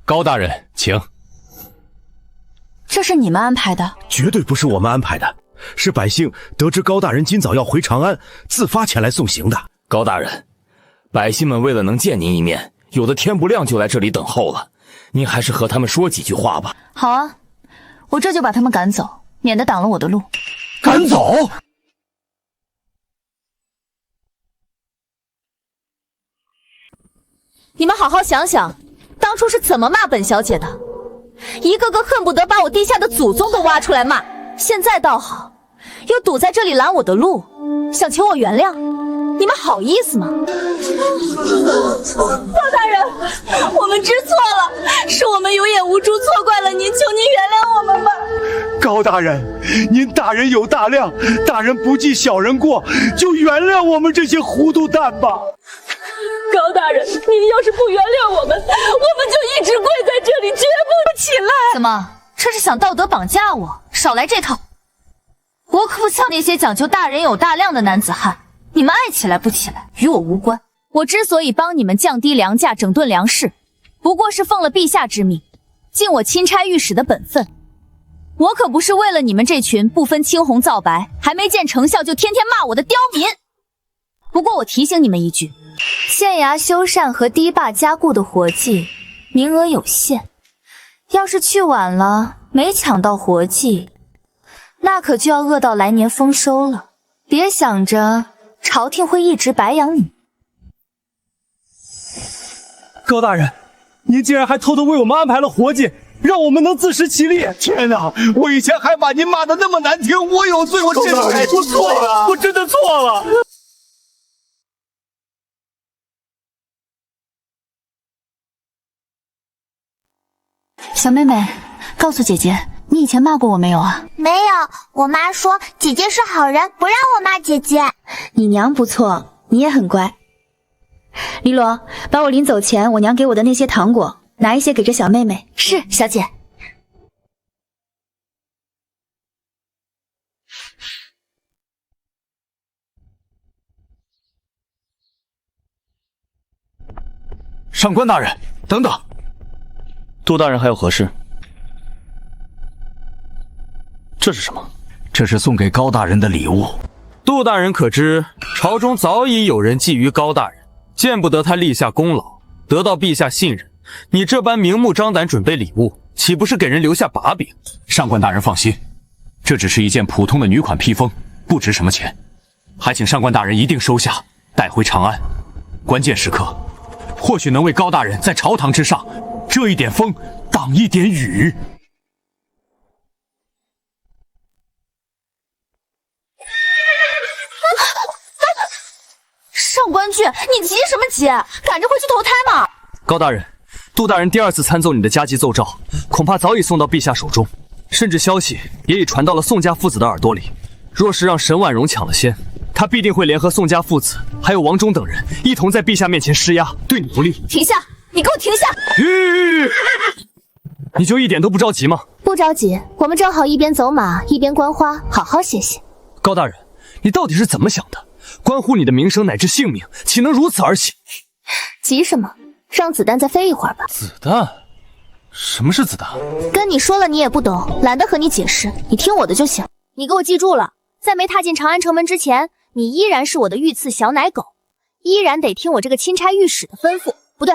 S14: 高大人，请。
S11: 这是你们安排的？
S2: 绝对不是我们安排的，是百姓得知高大人今早要回长安，自发前来送行的。
S14: 高大人，百姓们为了能见您一面，有的天不亮就来这里等候了，您还是和他们说几句话吧。
S4: 好啊，我这就把他们赶走，免得挡了我的路。
S14: 赶走？
S1: 你们好好想想，当初是怎么骂本小姐的？一个个恨不得把我地下的祖宗都挖出来骂，现在倒好，又堵在这里拦我的路，想求我原谅。
S4: 你们好意思吗？
S19: 高大人，我们知错了，是我们有眼无珠，错怪了您，求您原谅我们吧。
S18: 高大人，您大人有大量，大人不计小人过，就原谅我们这些糊涂蛋吧。
S19: 高大人，您要是不原谅我们，我们就一直跪在这里，绝不起来。
S4: 怎么，这是想道德绑架我？少来这套！我可不像那些讲究大人有大量的男子汉，你们爱起来不起来，与我无关。我之所以帮你们降低粮价、整顿粮食，不过是奉了陛下之命，尽我钦差御史的本分。我可不是为了你们这群不分青红皂白，还没见成效就天天骂我的刁民。不过我提醒你们一句，县衙修缮和堤坝加固的活计名额有限，要是去晚了，没抢到活计，那可就要饿到来年丰收了。别想着朝廷会一直白养你。
S17: 高大人，您竟然还偷偷为我们安排了活计，让我们能自食其力。
S18: 天哪，我以前还把您骂得那么难听，我有罪，我真的
S17: 我错了，我真的错了。
S4: 小妹妹，告诉姐姐，你以前骂过我没有啊？
S21: 没有，我妈说姐姐是好人，不让我骂姐姐。
S11: 你娘不错，你也很乖。黎罗，把我临走前我娘给我的那些糖果拿一些给这小妹妹。
S4: 是，小姐。
S5: 上官大人，等等。
S3: 杜大人还有何事？这是什么？
S13: 这是送给高大人的礼物。
S9: 杜大人可知，朝中早已有人觊觎高大人，见不得他立下功劳，得到陛下信任。你这般明目张胆准备礼物，岂不是给人留下把柄？
S5: 上官大人放心，这只是一件普通的女款披风，不值什么钱，还请上官大人一定收下，带回长安。关键时刻，或许能为高大人在朝堂之上遮一点风，挡一点雨。
S4: 上官俊，你急什么急？赶着回去投胎嘛！
S3: 高大人，杜大人第二次参奏你的加急奏诏，恐怕早已送到陛下手中，甚至消息也已传到了宋家父子的耳朵里。若是让沈婉容抢了先，他必定会联合宋家父子还有王忠等人，一同在陛下面前施压，对你不利。
S4: 停下！你给我停下！
S3: 你就一点都不着急吗？
S1: 不着急，我们正好一边走马一边观花，好好歇歇。
S3: 高大人，你到底是怎么想的？关乎你的名声乃至性命，岂能如此而行？
S1: 急什么？让子弹再飞一会儿吧。
S3: 子弹？什么是子弹？
S1: 跟你说了你也不懂，懒得和你解释，你听我的就行。你给我记住了，在没踏进长安城门之前，你依然是我的御赐小奶狗，依然得听我这个钦差御史的吩咐。不对，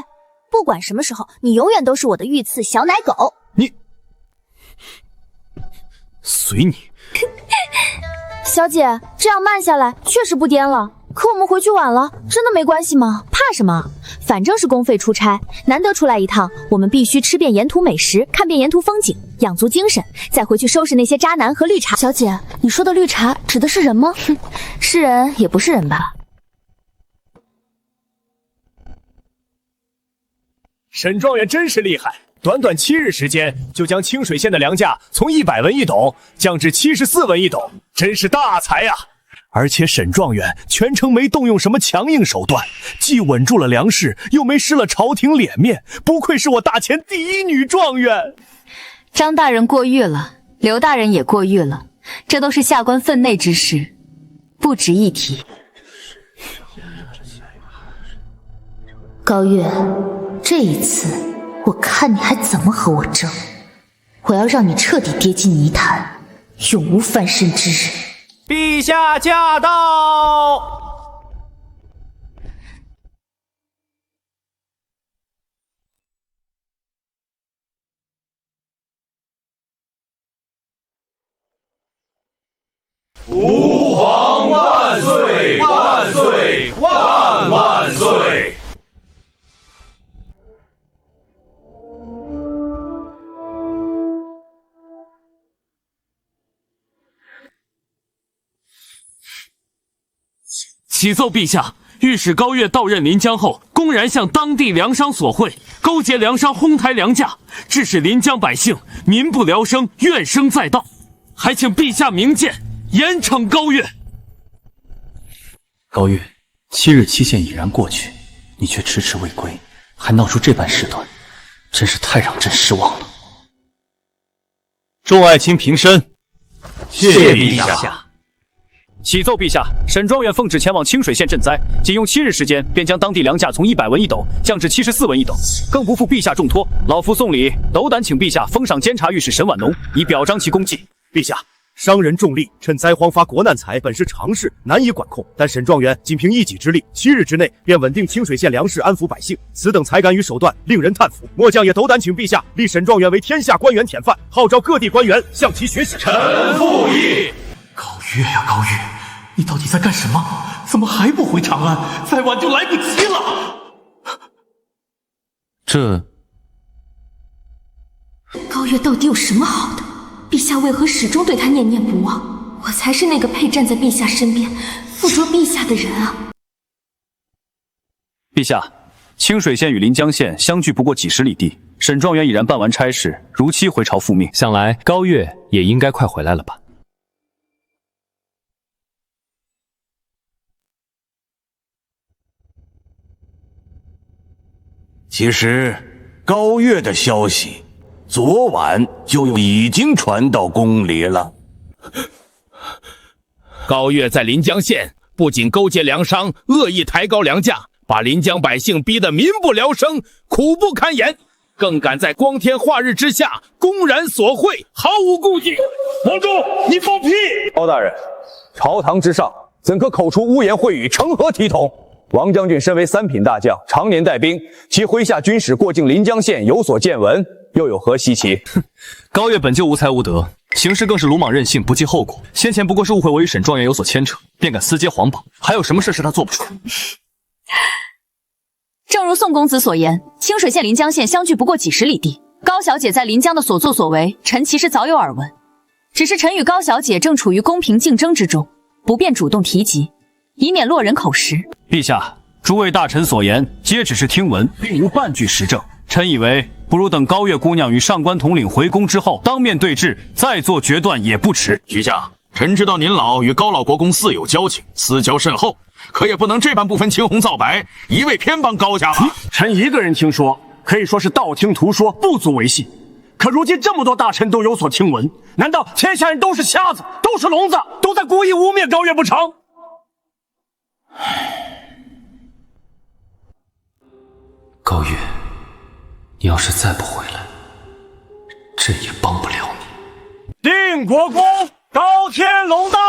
S1: 不管什么时候，你永远都是我的御赐小奶狗。
S3: 你随你。
S11: 小姐，这样慢下来确实不颠了。可我们回去晚了，真的没关系吗？
S1: 怕什么？反正是公费出差，难得出来一趟，我们必须吃遍沿途美食，看遍沿途风景，养足精神，再回去收拾那些渣男和绿茶。
S11: 小姐，你说的绿茶指的是人吗？
S1: 是人也不是人吧。
S2: 沈状元真是厉害，短短7日时间就将清水县的粮价从100文一斗降至74文一斗，真是大才呀！而且沈状元全程没动用什么强硬手段，既稳住了粮食，又没失了朝廷脸面，不愧是我大前第一女状元。
S4: 张大人过誉了，刘大人也过誉了，这都是下官分内之事，不值一提。
S11: 高月，这一次我看你还怎么和我争！我要让你彻底跌进泥潭，永无翻身之日。
S22: 陛下驾到！
S7: 吾皇万岁！万岁！万万岁！
S5: 启奏陛下，御史高岳到任临江后，公然向当地粮商索贿，勾结粮商哄抬粮价，致使临江百姓民不聊生，怨声载道，还请陛下明鉴，严惩高岳。
S8: 高岳，7日期限已然过去，你却迟迟未归，还闹出这般事端，真是太让朕失望了。
S3: 众爱卿平身。
S8: 谢陛下。启奏陛下，沈庄园奉旨前往清水县赈灾，仅用7日时间，便将当地粮价从100文一斗降至74文一斗，更不负陛下重托。老夫送礼，斗胆请陛下封赏监察御史沈婉农，以表彰其功绩。
S2: 陛下，商人重利，趁灾荒发国难财，本是常事，难以管控。但沈状元仅凭一己之力，7日之内便稳定清水县粮食，安抚百姓，此等才干与手段，令人叹服。末将也斗胆请陛下立沈状元为天下官员典范，号召各地官员向其学习。
S14: 臣附议。
S10: 高岳呀，高岳，你到底在干什么？怎么还不回长安？再晚就来不及了。
S8: 这
S1: 高岳到底有什么好的？陛下为何始终对他念念不忘？我才是那个配站在陛下身边，辅助陛下的人啊！
S8: 陛下，清水县与临江县相距不过几十里地，沈状元已然办完差事，如期回朝复命。
S9: 想来高岳也应该快回来了吧？
S14: 其实高岳的消息昨晚就已经传到宫里了。高岳在临江县不仅勾结粮商，恶意抬高粮价，把临江百姓逼得民不聊生，苦不堪言，更敢在光天化日之下公然索贿，毫无顾忌。
S17: 王忠，你放屁！高大人，朝堂之上怎可口出污言秽语，成何体统？王将军身为3品大将，常年带兵，其麾下军使过境临江县有所见闻，又有何稀奇？
S8: 高岳本就无才无德，行事更是鲁莽任性，不计后果。先前不过是误会我与沈状元有所牵扯，便敢私揭皇榜，还有什么事是他做不出？
S4: 正如宋公子所言，清水县临江县相距不过几十里地，高小姐在临江的所作所为，臣其实早有耳闻。只是臣与高小姐正处于公平竞争之中，不便主动提及，以免落人口实。
S8: 陛下，诸位大臣所言皆只是听闻，并无半句实证。臣以为，不如等高岳姑娘与上官统领回宫之后，当面对质，再做决断也不迟。
S14: 陛下，臣知道您老与高老国公似有交情，私交甚厚，可也不能这般不分青红皂白，一味偏帮高家吧？
S15: 臣一个人听说，可以说是道听途说，不足为信。可如今这么多大臣都有所听闻，难道天下人都是瞎子，都是聋子，都在故意污蔑高岳不成？
S8: 高岳，你要是再不回来，朕也帮不了你。
S15: 定国公高天龙到！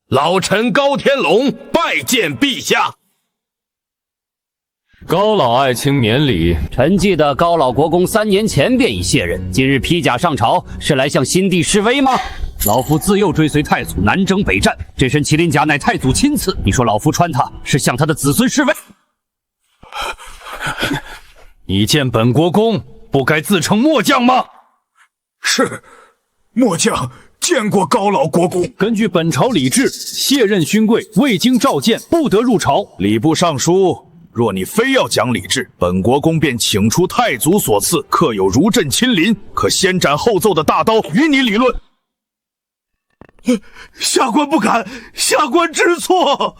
S14: 老臣高天龙拜见陛下。
S9: 高老爱卿免礼。
S20: 臣记得高老国公3年前便已卸任，今日披甲上朝，是来向新帝示威吗？老夫自幼追随太祖南征北战，这身麒麟甲乃太祖亲赐，你说老夫穿它是向他的子孙示威？
S10: 你见本国公不该自称末将吗？
S18: 是，末将见过高老国公。
S8: 根据本朝礼制，卸任勋贵未经召见，不得入朝。
S18: 礼部尚书，若你非要讲礼制，本国公便请出太祖所赐刻有如朕亲临，可先斩后奏的大刀与你理论。下官不敢，下官知错。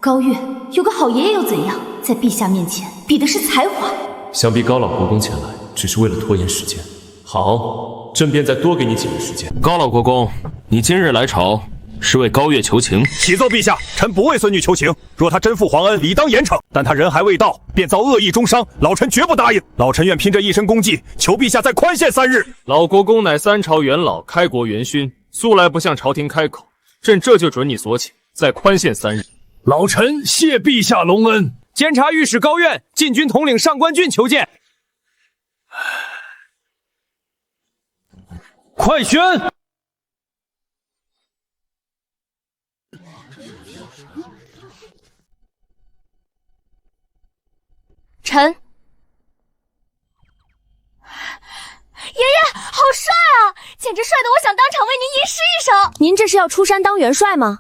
S1: 高岳有个好爷爷又怎样？在陛下面前比的是才华。
S9: 想必高老国公前来只是为了拖延时间。好，朕便再多给你几日时间。高老国公，你今日来朝是为高岳求情？
S2: 启奏陛下，臣不为孙女求情。若他真负皇恩，理当严惩。但他人还未到，便遭恶意中伤，老臣绝不答应。老臣愿拼这一身功绩，求陛下再宽限3日。
S9: 老国公乃3朝元老，开国元勋，素来不向朝廷开口，朕这就准你所请，再宽限3日。
S10: 老臣谢陛下隆恩。
S17: 监察御史高苑、禁军统领上官俊求见。
S8: 快宣！
S1: 臣。爷爷，好帅啊！简直帅得我想当场为您吟诗一首。
S6: 您这是要出山当元帅吗？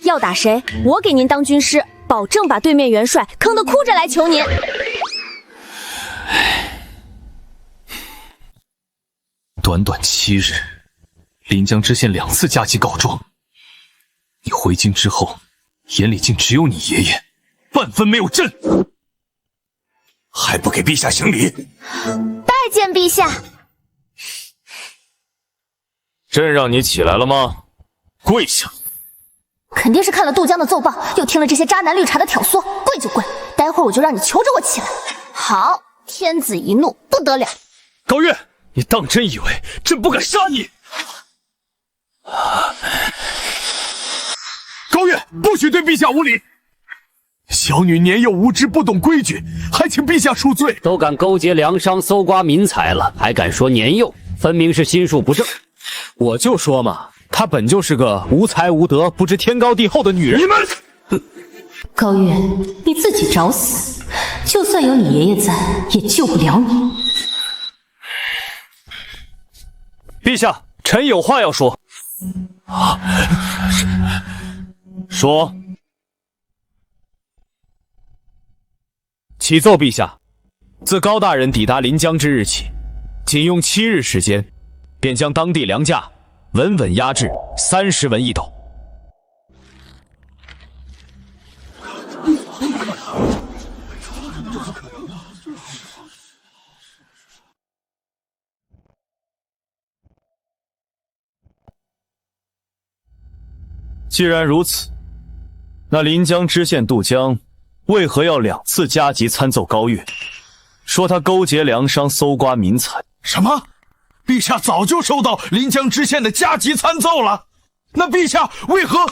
S6: 要打谁，我给您当军师，保证把对面元帅坑得哭着来求您。
S5: 短短7日，临江知县2次加急告状。你回京之后，眼里竟只有你爷爷，半分没有朕，还不给陛下行礼？
S1: 拜见陛下。
S9: 朕让你起来了吗？跪下！
S1: 肯定是看了杜江的奏报，又听了这些渣男绿茶的挑唆，跪就跪。待会儿我就让你求着我起来。好，天子一怒不得了。
S10: 高月，你当真以为朕不敢杀你？
S18: 高月，不许对陛下无礼！小女年幼无知，不懂规矩，还请陛下恕罪。
S20: 都敢勾结粮商，搜刮民财了，还敢说年幼，分明是心术不正。
S10: 我就说嘛，她本就是个无才无德、不知天高地厚的女人。
S18: 你们，
S4: 高月，你自己找死！就算有你爷爷在，也救不了你。
S10: 陛下，臣有话要说。
S9: 说。
S10: 启奏陛下，自高大人抵达临江之日起，仅用7日时间，便将当地粮价稳稳压制30文1斗。
S3: 既然如此，那临江知县杜江为何要2次加急参奏高月，说他勾结粮商搜刮民财？
S18: 什么？陛下早就收到临江知县的加急参奏了，那陛下为何？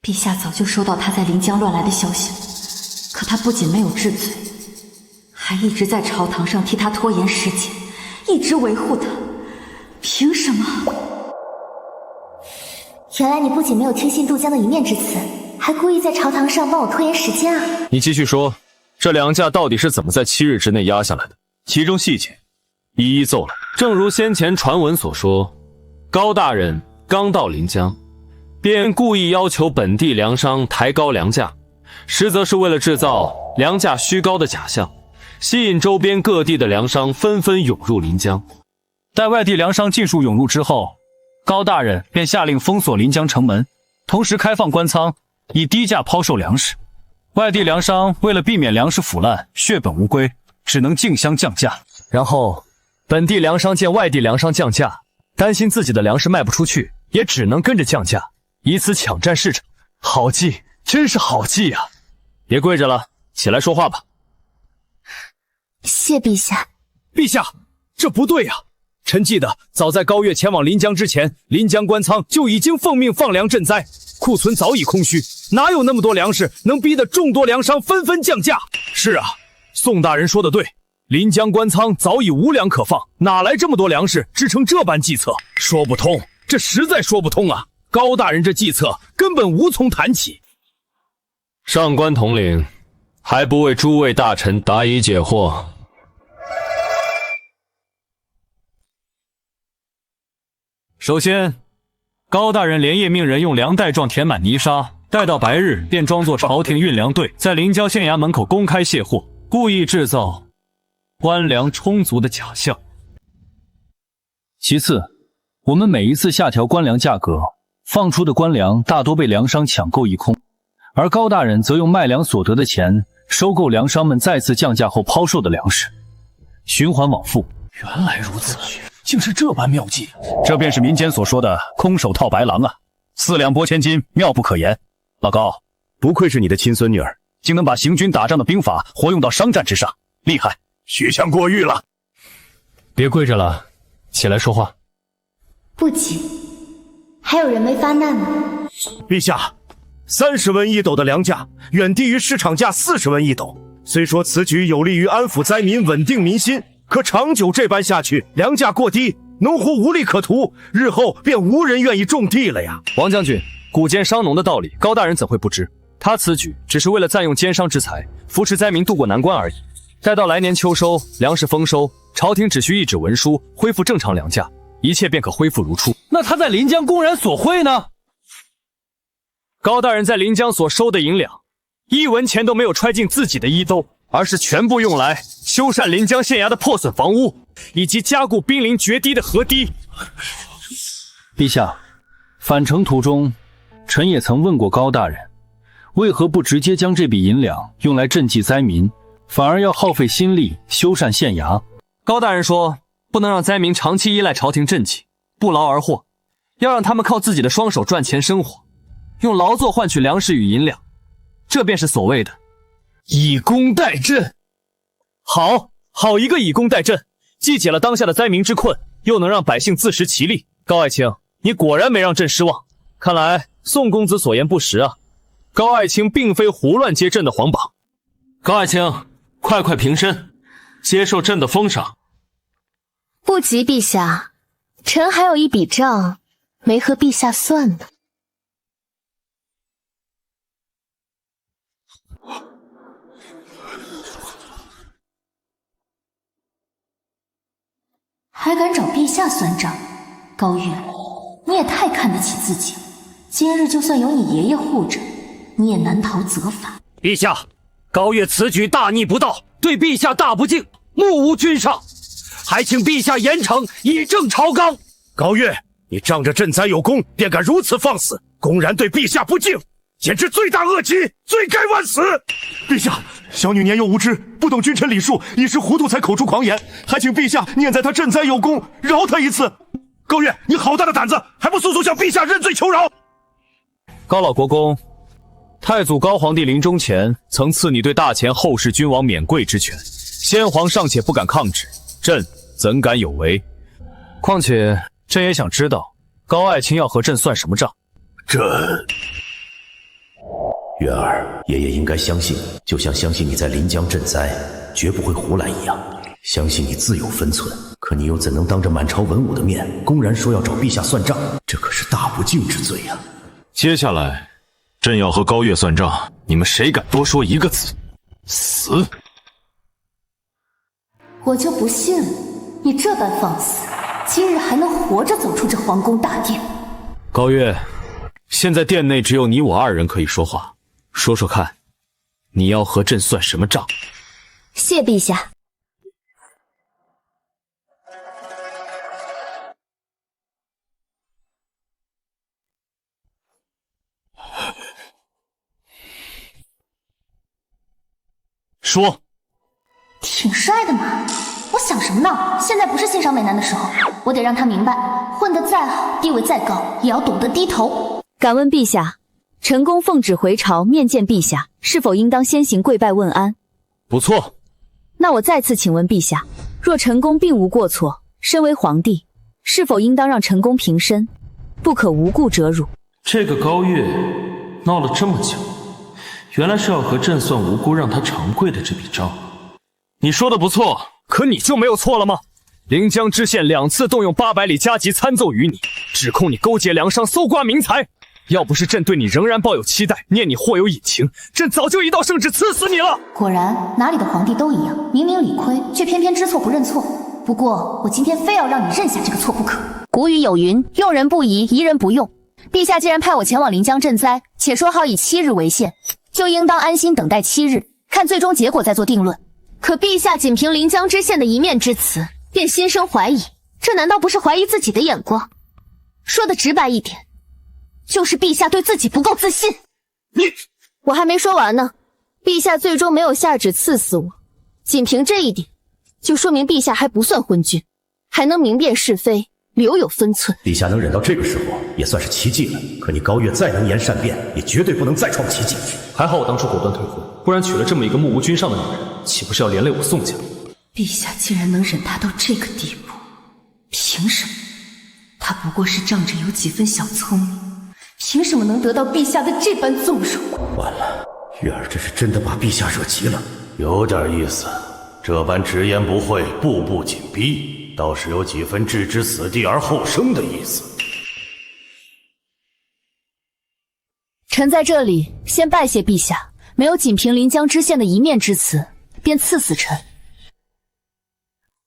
S4: 陛下早就收到他在临江乱来的消息了，可他不仅没有治罪，还一直在朝堂上替他拖延时间，一直维护他。凭什么？
S1: 原来你不仅没有听信杜江的一面之词，还故意在朝堂上帮我拖延时间啊！
S9: 你继续说，这粮价到底是怎么在7日之内压下来的？
S3: 其中细节一一奏来。
S9: 正如先前传闻所说，高大人刚到临江，便故意要求本地粮商抬高粮价，实则是为了制造粮价虚高的假象，吸引周边各地的粮商纷纷涌入临江。
S8: 待外地粮商尽数涌入之后，高大人便下令封锁临江城门，同时开放官仓，以低价抛售粮食。外地粮商为了避免粮食腐烂、血本无归，只能竞相降价。
S10: 然后，本地粮商见外地粮商降价，担心自己的粮食卖不出去，也只能跟着降价，以此抢占市场。好计，真是好计呀！
S9: 别跪着了，起来说话吧。
S1: 谢陛下。
S10: 陛下，这不对呀！臣记得，早在高月前往临江之前，临江官仓就已经奉命放粮赈灾，库存早已空虚，哪有那么多粮食能逼得众多粮商纷纷降价？是啊，宋大人说的对，临江官仓早已无粮可放，哪来这么多粮食支撑这般计策？说不通，这实在说不通啊！高大人这计策根本无从谈起。
S9: 上官统领，还不为诸位大臣答疑解惑？
S8: 首先，高大人连夜命人用粮袋状填满泥沙，待到白日便装作朝廷运粮队在临江县衙门口公开卸货，故意制造官粮充足的假象。其次，我们每一次下调官粮价格，放出的官粮大多被粮商抢购一空，而高大人则用卖粮所得的钱收购粮商们再次降价后抛售的粮食，循环往复。
S15: 原来如此，竟是这般妙计。
S8: 这便是民间所说的空手套白狼啊，4两拨千斤，妙不可言。老高，
S2: 不愧是你的亲孙女儿，
S8: 竟能把行军打仗的兵法活用到商战之上，厉害！
S18: 许相过誉了。
S10: 别跪着了，起来说话。
S1: 不急，还有人没发难呢。
S2: 陛下，30文1斗的粮价远低于市场价40文1斗。虽说此举有利于安抚灾民、稳定民心，可长久这般下去，粮价过低，农户无利可图，日后便无人愿意种地了呀。
S10: 王将军，古奸商农的道理，高大人怎会不知？他此举只是为了暂用奸商之财，扶持灾民渡过难关而已。待到来年秋收，粮食丰收，朝廷只需一纸文书，恢复正常粮价，一切便可恢复如初。
S8: 那他在临江公然索贿呢？
S10: 高大人在临江所收的银两，1文钱都没有揣进自己的衣兜，而是全部用来修缮临江县衙的破损房屋，以及加固濒临决堤的河堤。
S8: 陛下，返程途中，臣也曾问过高大人，为何不直接将这笔银两用来赈济灾民，反而要耗费心力修缮县衙？
S10: 高大人说，不能让灾民长期依赖朝廷赈济，不劳而获，要让他们靠自己的双手赚钱生活，用劳作换取粮食与银两，这便是所谓的以工代赈。好一个以工代赈，既解了当下的灾民之困，又能让百姓自食其力。高爱卿，你果然没让朕失望，看来宋公子所言不实啊。高爱卿并非胡乱接朕的皇榜。
S9: 高爱卿，快平身，接受朕的封赏。
S1: 不急，陛下，臣还有一笔账没和陛下算呢。
S4: 还敢找陛下算账？高月，你也太看得起自己了。今日就算有你爷爷护着，你也难逃责罚。
S20: 陛下，高月此举大逆不道，对陛下大不敬，目无君上，还请陛下严惩，以正朝纲。
S2: 高月，你仗着赈灾有功，便敢如此放肆，公然对陛下不敬，简直罪大恶极，罪该万死！
S12: 陛下，小女年幼无知，不懂君臣礼数，一时糊涂才口出狂言，还请陛下念在她赈灾有功，饶她一次。
S2: 高月，你好大的胆子，还不速速向陛下认罪求饶！
S10: 高老国公，太祖高皇帝临终前曾赐你对大前后世君王免贵之权，先皇尚且不敢抗旨，朕怎敢有违？况且朕也想知道，高爱卿要和朕算什么账？
S16: 月儿，爷爷应该相信你，就像相信你在临江赈灾绝不会胡来一样，相信你自有分寸。可你又怎能当着满朝文武的面，公然说要找陛下算账？这可是大不敬之罪呀！
S18: 接下来，朕要和高月算账，你们谁敢多说一个字，死！
S4: 我就不信了，你这般放肆，今日还能活着走出这皇宫大殿？
S10: 高月，现在殿内只有你我2人可以说话，说说看，你要和朕算什么账？
S1: 谢陛下。
S10: 说。
S4: 挺帅的嘛，我想什么呢？现在不是欣赏美男的时候，我得让他明白，混得再好，地位再高，也要懂得低头。
S6: 敢问陛下，臣公奉旨回朝面见陛下，是否应当先行跪拜问安？
S10: 不错。
S6: 那我再次请问陛下，若臣公并无过错，身为皇帝，是否应当让臣公平身，不可无故折辱？
S9: 这个高月闹了这么久，原来是要和朕算无辜让他长跪的这笔账。
S10: 你说的不错，可你就没有错了吗？临江知县2次动用800里加急参奏于你，指控你勾结粮商搜刮民财。要不是朕对你仍然抱有期待，念你或有隐情，朕早就一道圣旨赐死你了。
S4: 果然，哪里的皇帝都一样，明明理亏，却偏偏知错不认错。不过，我今天非要让你认下这个错不可。
S1: 古语有云，用人不疑，疑人不用。陛下既然派我前往临江赈灾，且说好以7日为限，就应当安心等待7日，看最终结果再做定论。可陛下仅凭临江知县的一面之词，便心生怀疑，这难道不是怀疑自己的眼光？说的直白一点，就是陛下对自己不够自信。我还没说完呢，陛下最终没有下旨赐死我，仅凭这一点，就说明陛下还不算昏君，还能明辨是非，留有分寸。
S16: 陛下能忍到这个时候，也算是奇迹了。可你高月再能言善辩，也绝对不能再创奇迹。
S9: 还好我当初果断退婚，不然娶了这么一个目无君上的女人，岂不是要连累我宋家？
S4: 陛下竟然能忍他到这个地步，凭什么？他不过是仗着有几分小聪明，凭什么能得到陛下的这般纵容？
S16: 完了，月儿这是真的把陛下惹急了。
S14: 有点意思，这般直言不讳，步步紧逼，倒是有几分置之死地而后生的意思。
S6: 臣在这里先拜谢陛下，没有仅凭临江知县的一面之词，便赐死臣。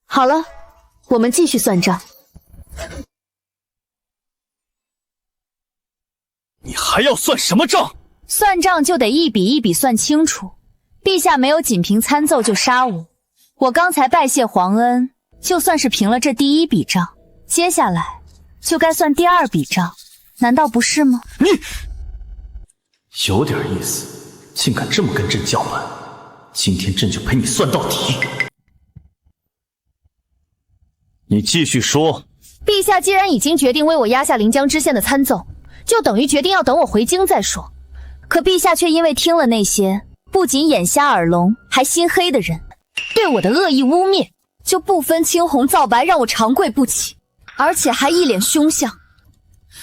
S6: 好了，我们继续算账。
S10: 你还要算什么账？
S6: 算账就得一笔一笔算清楚。陛下没有仅凭参奏就杀我，我刚才拜谢皇恩，就算是平了这第一笔账，接下来就该算第二笔账，难道不是吗？
S10: 你
S16: 有点意思，竟敢这么跟朕叫板，今天朕就陪你算到底。
S3: 你继续说。
S6: 陛下既然已经决定为我压下临江知县的参奏，就等于决定要等我回京再说。可陛下却因为听了那些不仅眼瞎耳聋还心黑的人对我的恶意污蔑，就不分青红皂白让我长跪不起，而且还一脸凶相，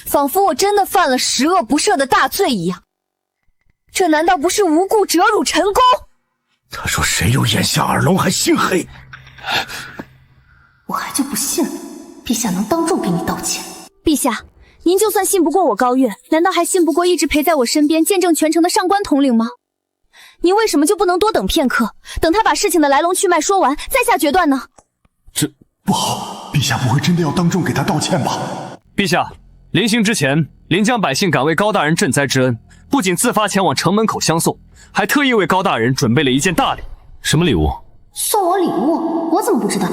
S6: 仿佛我真的犯了十恶不赦的大罪一样。这难道不是无故折辱陈宫？
S2: 他说谁有眼瞎耳聋还心黑？
S1: 我还就不信了，陛下能当众给你道歉。
S6: 陛下，您就算信不过我高月，难道还信不过一直陪在我身边见证全程的上官统领吗？您为什么就不能多等片刻，等他把事情的来龙去脉说完再下决断呢？
S12: 这不好，陛下不会真的要当众给他道歉吧？
S10: 陛下，临行之前，临江百姓感为高大人赈灾之恩，不仅自发前往城门口相送，还特意为高大人准备了一件大礼。
S3: 什么礼物？
S1: 送我礼物？我怎么不知道？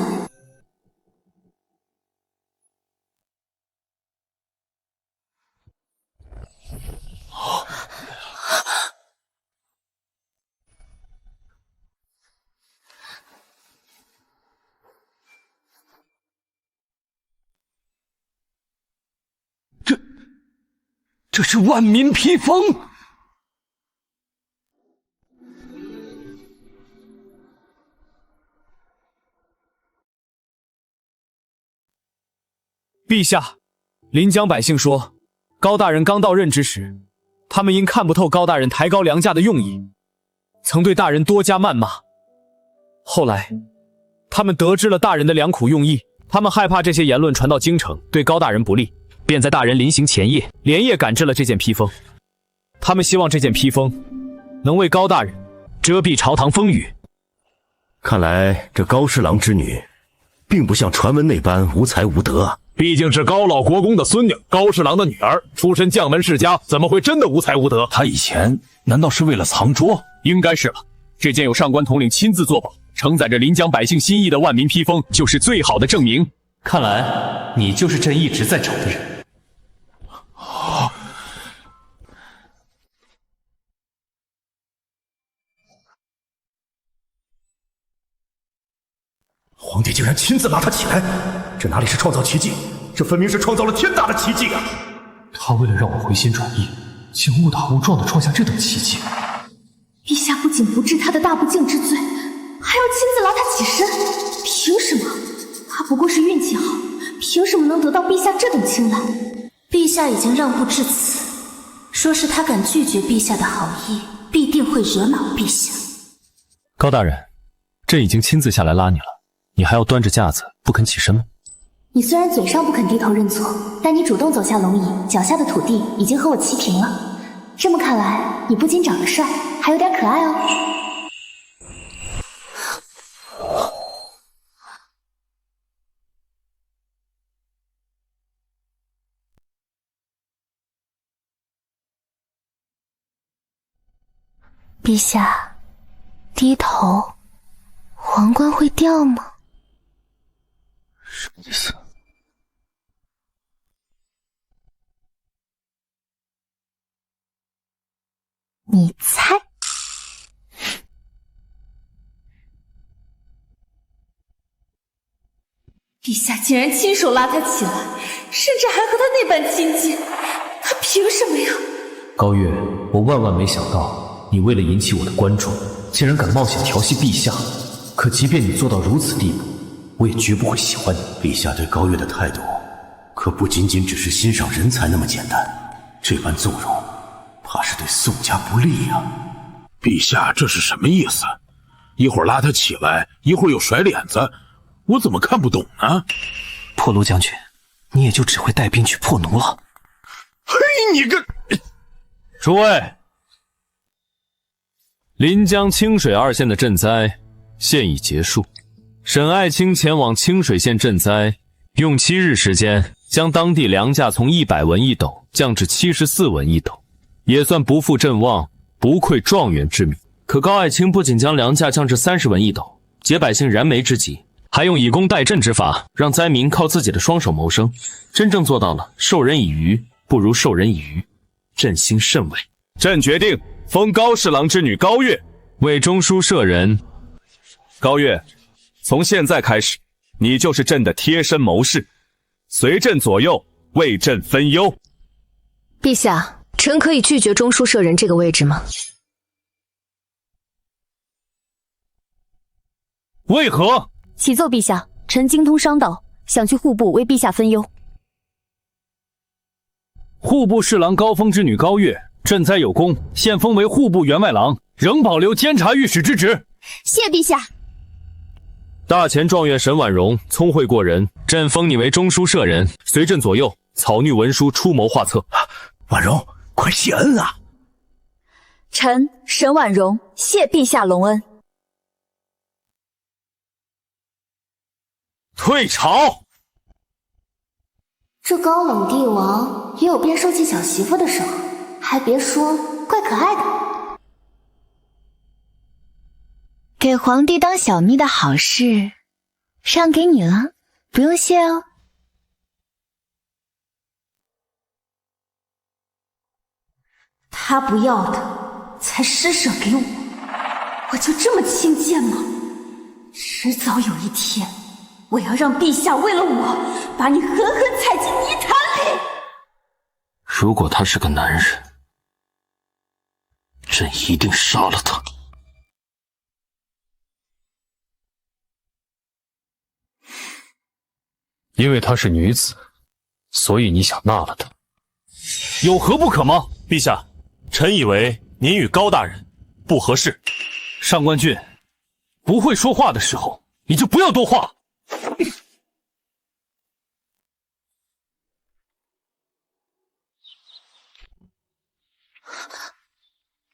S10: 这是万民披风。陛下，临江百姓说，高大人刚到任之时，他们因看不透高大人抬高粮价的用意，曾对大人多加谩骂。后来，他们得知了大人的良苦用意，他们害怕这些言论传到京城，对高大人不利，便在大人临行前夜连夜赶制了这件披风。他们希望这件披风能为高大人遮蔽朝堂风雨。
S2: 看来这高侍郎之女并不像传闻那般无才无德啊。
S18: 毕竟是高老国公的孙女，高侍郎的女儿，出身将门世家，怎么会真的无才无德？
S10: 他以前难道是为了藏拙？应该是了。这件有上官统领亲自作保，承载着临江百姓心意的万民披风，就是最好的证明。
S5: 看来你就是朕一直在找的人。
S2: 皇帝竟然亲自拉他起来，这哪里是创造奇迹，这分明是创造了天大的奇迹啊！
S5: 他为了让我回心转意，竟误打误撞地创下这等奇迹。
S1: 陛下不仅不治他的大不敬之罪，还要亲自拉他起身，凭什么？他不过是运气好，凭什么能得到陛下这等青睐？陛下已经让步至此，说是他敢拒绝陛下的好意，必定会惹恼陛下。
S3: 高大人，朕已经亲自下来拉你了，你还要端着架子不肯起身吗？
S1: 你虽然嘴上不肯低头认错，但你主动走下龙椅，脚下的土地已经和我齐平了。这么看来，你不仅长得帅，还有点可爱哦。陛下，低头，皇冠会掉吗？
S5: 什么意思？
S1: 你猜？陛下竟然亲手拉他起来，甚至还和他那般亲近，他凭什么呀？
S5: 高月，我万万没想到，你为了引起我的关注，竟然敢冒险调戏陛下。可即便你做到如此地步，我也绝不会喜欢你。
S16: 陛下对高月的态度，可不仅仅只是欣赏人才那么简单，这般纵容，怕是对宋家不利呀。
S18: 陛下这是什么意思？一会儿拉他起来，一会儿又甩脸子，我怎么看不懂呢？
S5: 破卢将军，你也就只会带兵去破奴了。
S18: 嘿，你个！
S9: 诸位，临江清水2县的赈灾现已结束。沈爱卿前往清水县赈灾，用7日时间将当地粮价从100文1斗降至74文1斗，也算不负阵望，不愧状元之名。可高爱卿不仅将粮价降至30文1斗，解百姓燃眉之急，还用以工代赈之法，让灾民靠自己的双手谋生，真正做到了授人以鱼不如授人以渔，朕心甚慰。
S18: 朕决定封高侍郎之女高月
S9: 为中书舍人。
S18: 高月，从现在开始，你就是朕的贴身谋士，随朕左右，为朕分忧。
S6: 陛下，臣可以拒绝中书舍人这个位置吗？
S9: 为何？
S11: 启奏陛下，臣精通商道，想去户部为陛下分忧。
S8: 户部侍郎高峰之女高月，赈灾有功，现封为户部员外郎，仍保留监察御史之职。
S1: 谢陛下。
S9: 大前状元沈婉容聪慧过人，朕封你为中书舍人，随朕左右草拟文书，出谋划策。
S2: 婉容，快谢恩啊！
S6: 臣沈婉容谢陛下隆恩。
S9: 退朝。
S1: 这高冷帝王也有变受气小媳妇的时候，还别说，怪可爱的。
S6: 给皇帝当小蜜的好事让给你了，不用谢哦。
S1: 他不要的才施舍给我，我就这么轻贱吗？迟早有一天，我要让陛下为了我把你狠狠踩进泥潭里。
S5: 如果他是个男人，朕一定杀了他。
S10: 因为她是女子，所以你想纳了她，
S3: 有何不可吗？陛下，臣以为您与高大人不合适。
S8: 上官俊，不会说话的时候，你就不要多话。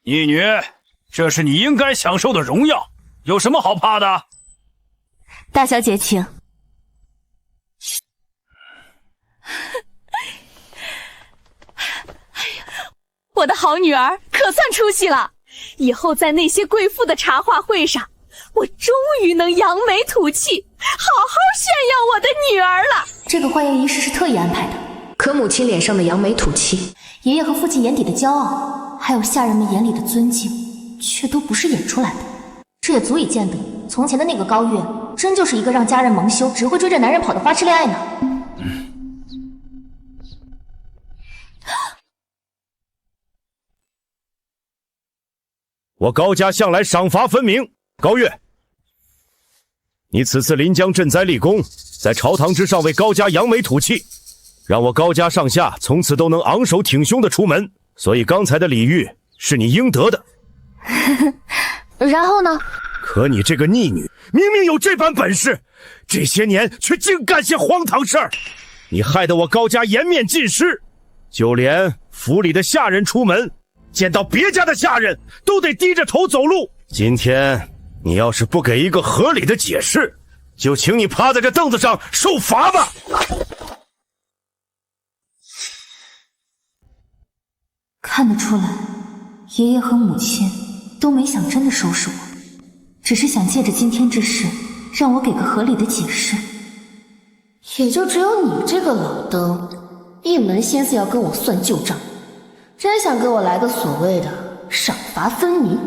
S18: 义女，这是你应该享受的荣耀，有什么好怕的？
S6: 大小姐请。
S4: 我的好女儿可算出息了，以后在那些贵妇的茶话会上，我终于能扬眉吐气，好好炫耀我的女儿了。
S1: 这个欢迎仪式是特意安排的，
S6: 可母亲脸上的扬眉吐气，
S1: 爷爷和父亲眼底的骄傲，还有下人们眼里的尊敬，却都不是演出来的。这也足以见得，从前的那个高月，真就是一个让家人蒙羞，只会追着男人跑的花痴恋爱呢。
S2: 我高家向来赏罚分明，高月，你此次临江赈灾立功，在朝堂之上为高家扬眉吐气，让我高家上下从此都能昂首挺胸的出门，所以刚才的礼遇是你应得的。
S6: 然后呢？
S2: 可你这个逆女，明明有这般本事，这些年却净干些荒唐事儿，你害得我高家颜面尽失，就连府里的下人出门见到别家的下人都得低着头走路。今天你要是不给一个合理的解释，就请你趴在这凳子上受罚吧。
S1: 看得出来，爷爷和母亲都没想真的收拾我，只是想借着今天之事让我给个合理的解释。也就只有你这个老登一门心思要跟我算旧账，真想给我来个所谓的赏罚分明。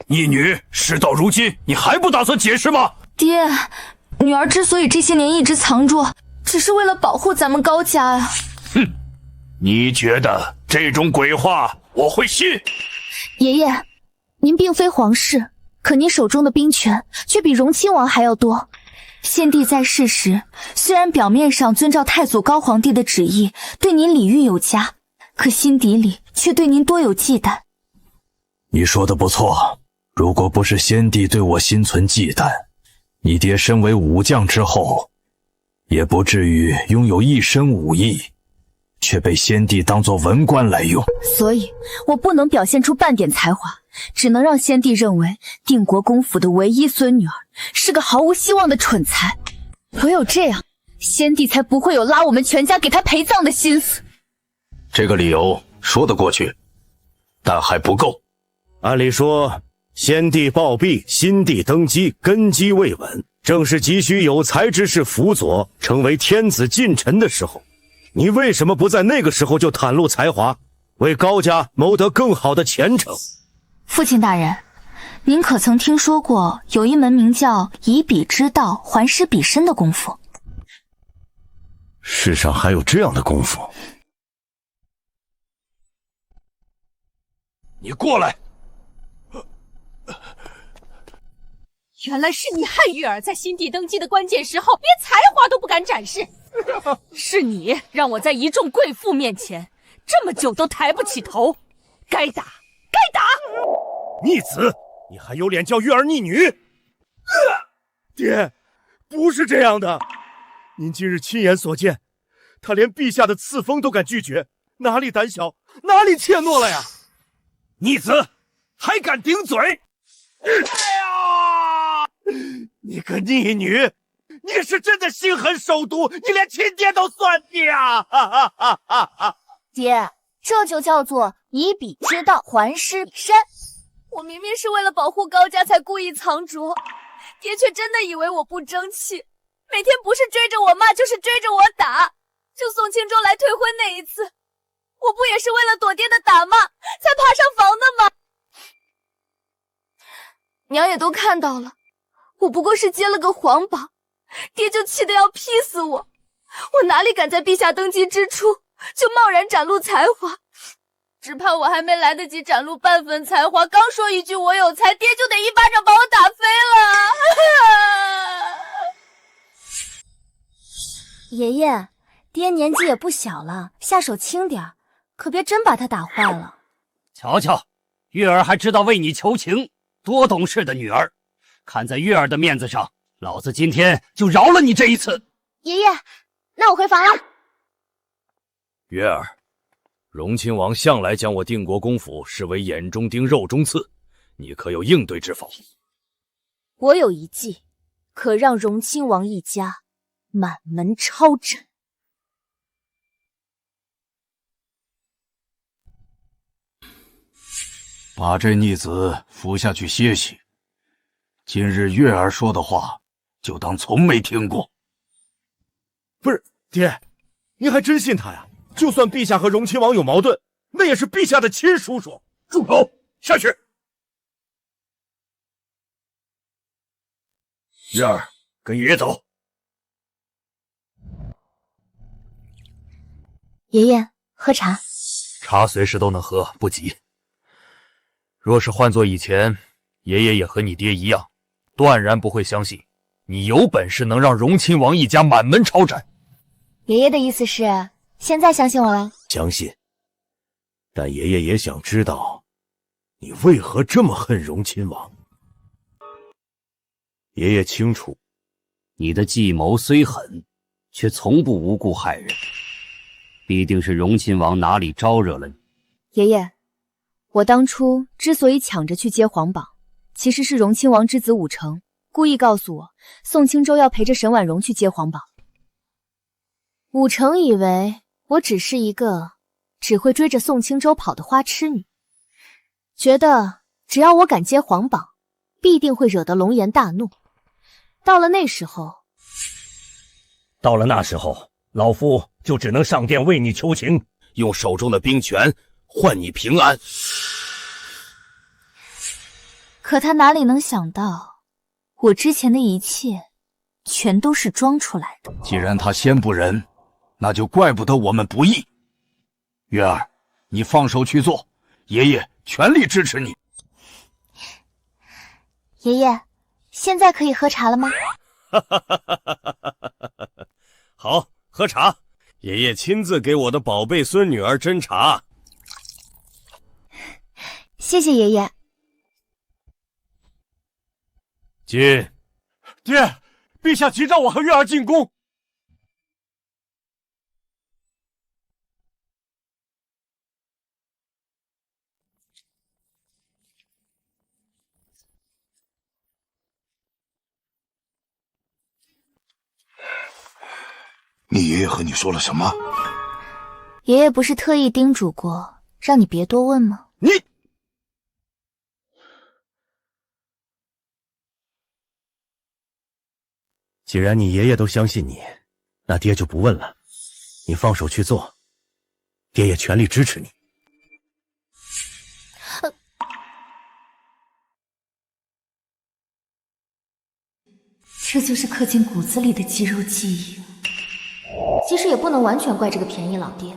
S18: 义女，事到如今，你还不打算解释吗？
S6: 爹，女儿之所以这些年一直藏住，只是为了保护咱们高家呀。
S18: 哼，你觉得这种鬼话我会信？
S6: 爷爷，您并非皇室，可您手中的兵权却比荣亲王还要多。先帝在世时，虽然表面上遵照太祖高皇帝的旨意，对您礼遇有加，可心底里却对您多有忌惮。
S13: 你说的不错，
S5: 如果不是先帝对我心存忌惮，你爹身为武将之后，也不至于拥有一身武艺，却被先帝当作文官来用。
S6: 所以我不能表现出半点才华，只能让先帝认为定国公府的唯一孙女儿是个毫无希望的蠢材。唯有这样，先帝才不会有拉我们全家给他陪葬的心思。
S5: 这个理由说得过去，但还不够。
S2: 按理说，先帝暴毙，新帝登基，根基未稳，正是急需有才之士辅佐，成为天子近臣的时候。你为什么不在那个时候就袒露才华，为高家谋得更好的前程？
S6: 父亲大人，您可曾听说过有一门名叫以彼之道还施彼身的功夫？
S2: 世上还有这样的功夫？
S18: 你过来！
S1: 原来是你害玉儿在新帝登基的关键时候，连才华都不敢展示。是你让我在一众贵妇面前这么久都抬不起头，该打，该打！
S2: 逆子，你还有脸叫玉儿逆女？爹，不是这样的。您今日亲眼所见，他连陛下的赐封都敢拒绝，哪里胆小，哪里怯懦了呀？逆子，还敢顶嘴！哎呀，你个逆女，你是真的心狠手毒，你连亲爹都算计啊！
S11: 爹，这就叫做以彼之道还施彼身。
S1: 我明明是为了保护高家才故意藏拙，爹却真的以为我不争气，每天不是追着我骂就是追着我打。就宋清舟来退婚那一次，我不也是为了躲爹的打骂才爬上房的吗？娘也都看到了，我不过是接了个皇榜，爹就气得要劈死我。我哪里敢在陛下登基之初就贸然展露才华，只怕我还没来得及展露半分才华，刚说一句我有才，爹就得一巴掌把我打飞了。
S11: 爷爷，爹年纪也不小了，下手轻点，可别真把他打坏了。
S20: 瞧瞧，月儿还知道为你求情，多懂事的女儿！看在月儿的面子上，老子今天就饶了你这一次。
S11: 爷爷，那我回房了。
S14: 月儿，荣亲王向来将我定国公府视为眼中钉、肉中刺，你可有应对之法？
S1: 我有一计，可让荣亲王一家满门抄斩。
S5: 把这逆子扶下去歇息。今日月儿说的话，就当从没听过。
S2: 不是，爹，您还真信他呀？就算陛下和荣亲王有矛盾，那也是陛下的亲叔叔。
S18: 住口！下去。月儿，跟爷爷走。
S11: 爷爷，喝茶。
S10: 茶随时都能喝，不急。若是换做以前，爷爷也和你爹一样，断然不会相信你有本事能让荣亲王一家满门抄斩。
S11: 爷爷的意思是，现在相信我了？
S2: 相信，但爷爷也想知道，你为何这么恨荣亲王？爷爷清楚，
S20: 你的计谋虽狠，却从不无故害人，必定是荣亲王哪里招惹了你。
S11: 爷爷，我当初之所以抢着去接皇榜，其实是荣亲王之子武成故意告诉我，宋清舟要陪着沈婉容去接皇榜。武成以为我只是一个只会追着宋清舟跑的花痴女，觉得只要我敢接皇榜，必定会惹得龙颜大怒。到了那时候，
S14: 老夫就只能上殿为你求情，用手中的兵权换你平安。
S11: 可他哪里能想到，我之前的一切全都是装出来的。
S5: 既然他先不仁，那就怪不得我们不义。月儿，你放手去做，爷爷全力支持你。
S11: 爷爷，现在可以喝茶了吗？
S14: 好，喝茶。爷爷亲自给我的宝贝孙女儿斟茶。
S11: 谢谢爷爷。
S14: 进。
S15: 爹，陛下急召我和月儿进宫。
S12: 你爷爷和你说了什么？
S11: 爷爷不是特意叮嘱过，让你别多问吗？
S12: 你，
S2: 既然你爷爷都相信你，那爹就不问了。你放手去做，爹也全力支持你。
S11: 这就是刻进骨子里的肌肉记忆。其实也不能完全怪这个便宜老爹。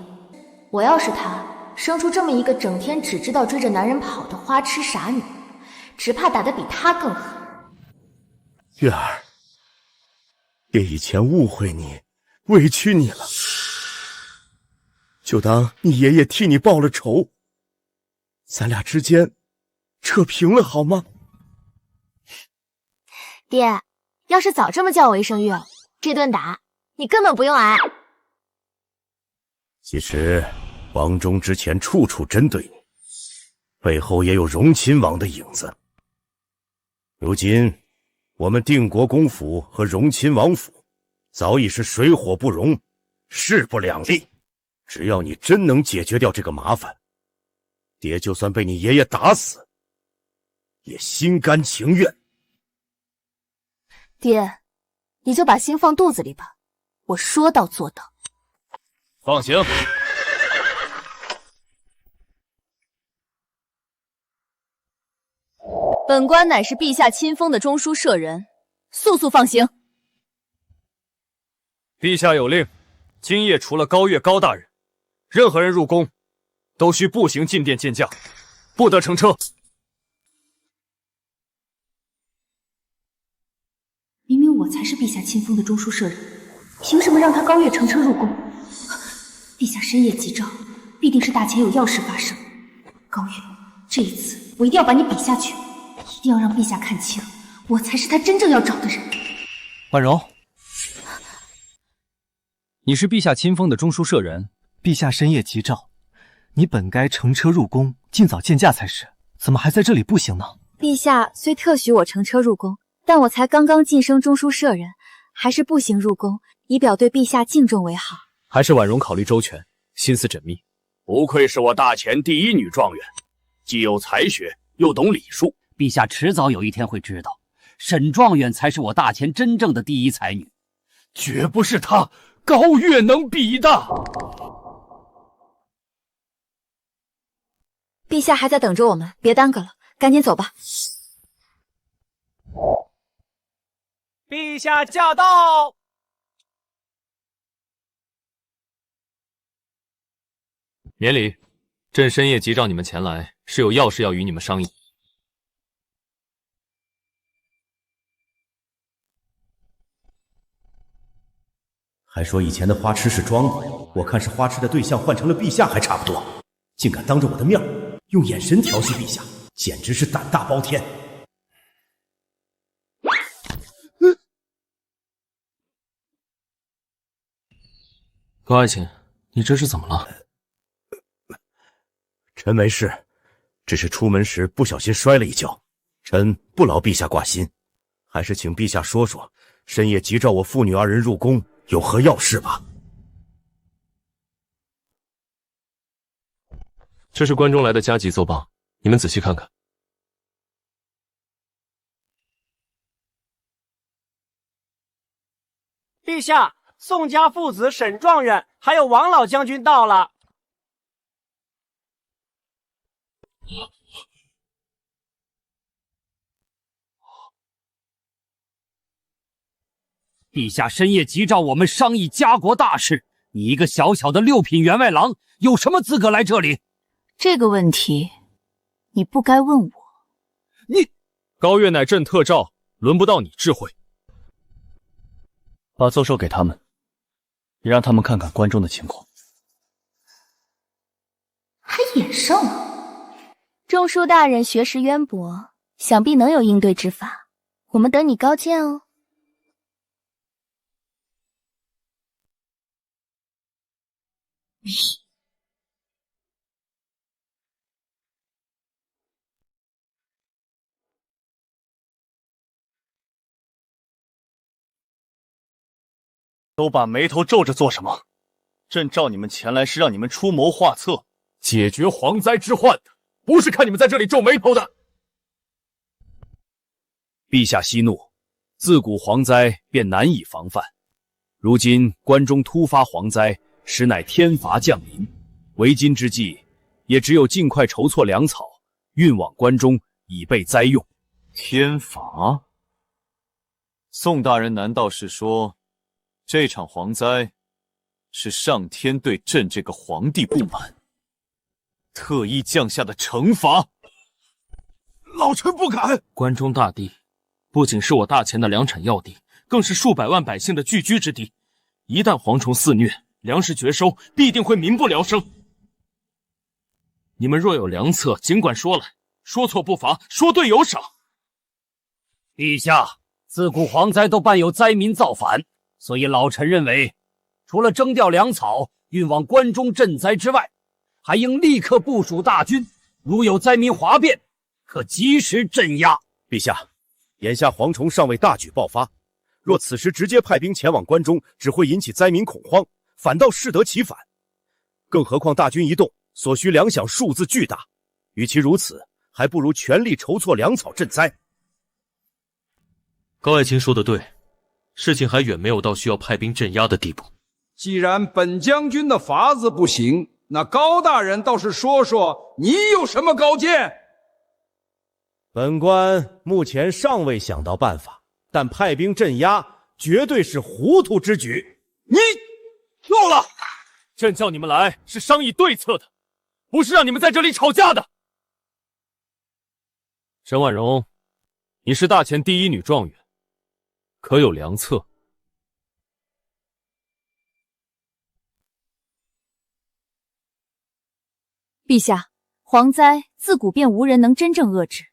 S11: 我要是他，生出这么一个整天只知道追着男人跑的花痴傻女，只怕打得比他更狠。
S2: 月儿，爹以前误会你，委屈你了，就当你爷爷替你报了仇，咱俩之间扯平了好吗？
S1: 爹，要是早这么叫我一声月儿，这顿打你根本不用挨。
S2: 其实王忠之前处处针对你，背后也有荣亲王的影子。如今我们定国公府和荣亲王府早已是水火不容，势不两立。只要你真能解决掉这个麻烦，爹就算被你爷爷打死，也心甘情愿。
S1: 爹，你就把心放肚子里吧，我说到做到。
S9: 放行。
S4: 本官乃是陛下亲封的中书舍人，速速放行。
S10: 陛下有令，今夜除了高月高大人，任何人入宫都需步行进殿见驾，不得乘车。
S11: 明明我才是陛下亲封的中书舍人，凭什么让他高月乘车入宫？陛下深夜急召，必定是大前有要事发生。高月，这一次我一定要把你比下去，一定要让陛下看清，我才是他真正要找的人。
S8: 婉容，你是陛下亲封的中书舍人，陛下深夜急召，你本该乘车入宫，尽早见驾才是，怎么还在这里步行呢？
S11: 陛下虽特许我乘车入宫，但我才刚刚晋升中书舍人，还是步行入宫，以表对陛下敬重为好。
S10: 还是婉容考虑周全，心思缜密。
S14: 不愧是我大前第一女状元，既有才学，又懂礼数。
S20: 陛下迟早有一天会知道，沈状元才是我大前真正的第一才女，
S10: 绝不是她高月能比的。
S11: 陛下还在等着我们，别耽搁了，赶紧走吧。
S22: 陛下驾到！
S9: 免礼，朕深夜急召你们前来，是有要事要与你们商议。
S2: 还说以前的花痴是装的，我看是花痴的对象换成了陛下还差不多，竟敢当着我的面用眼神调戏陛下，简直是胆大包天。
S9: 高爱卿，你这是怎么了？
S2: 臣没事，只是出门时不小心摔了一跤，臣不劳陛下挂心，还是请陛下说说，深夜急召我父女二人入宫，有何要事吧？
S9: 这是关中来的加急奏报，你们仔细看看。
S22: 陛下，宋家父子沈状元还有王老将军到了。
S20: 陛下深夜急召我们商议家国大事，你一个小小的6品员外郎，有什么资格来这里？
S4: 这个问题，你不该问我。
S10: 你高月乃朕特召，轮不到你智慧。
S3: 把奏授给他们，也让他们看看关中的情况。
S11: 还演上了？
S1: 中书大人学识渊博，想必能有应对之法。
S11: 我们等你高见哦。
S3: 都把眉头皱着做什么？朕召你们前来是让你们出谋划策，
S10: 解决蝗灾之患的，不是看你们在这里皱眉头的。
S3: 陛下息怒，自古蝗灾便难以防范，如今关中突发蝗灾，实乃天罚降临。为今之计，也只有尽快筹措粮草，运往关中，以备灾用。天罚？宋大人难道是说，这场蝗灾是上天对朕这个皇帝不满，特意降下的惩罚？
S10: 老臣不敢。
S9: 关中大地不仅是我大前的粮产要地，更是数百万百姓的聚居之地。一旦蝗虫肆虐，粮食绝收，必定会民不聊生。你们若有良策，尽管说来，说错不罚，说对有赏。
S20: 陛下，自古蝗灾都伴有灾民造反，所以老臣认为，除了征调粮草运往关中赈灾之外，还应立刻部署大军，如有灾民哗变，可及时镇压。
S2: 陛下，眼下蝗虫尚未大举爆发，若此时直接派兵前往关中，只会引起灾民恐慌，反倒适得其反。更何况大军一动，所需粮饷数字巨大，与其如此，还不如全力筹措粮草赈灾。
S9: 高爱卿说的对，事情还远没有到需要派兵镇压的地步。
S19: 既然本将军的法子不行，那高大人倒是说说你有什么高见？
S2: 本官目前尚未想到办法，但派兵镇压绝对是糊涂之举。
S10: 你够了！朕叫你们来是商议对策的，不是让你们在这里吵架的。
S9: 沈婉容，你是大前第一女状元，可有良策？
S11: 陛下，蝗灾自古便无人能真正遏制，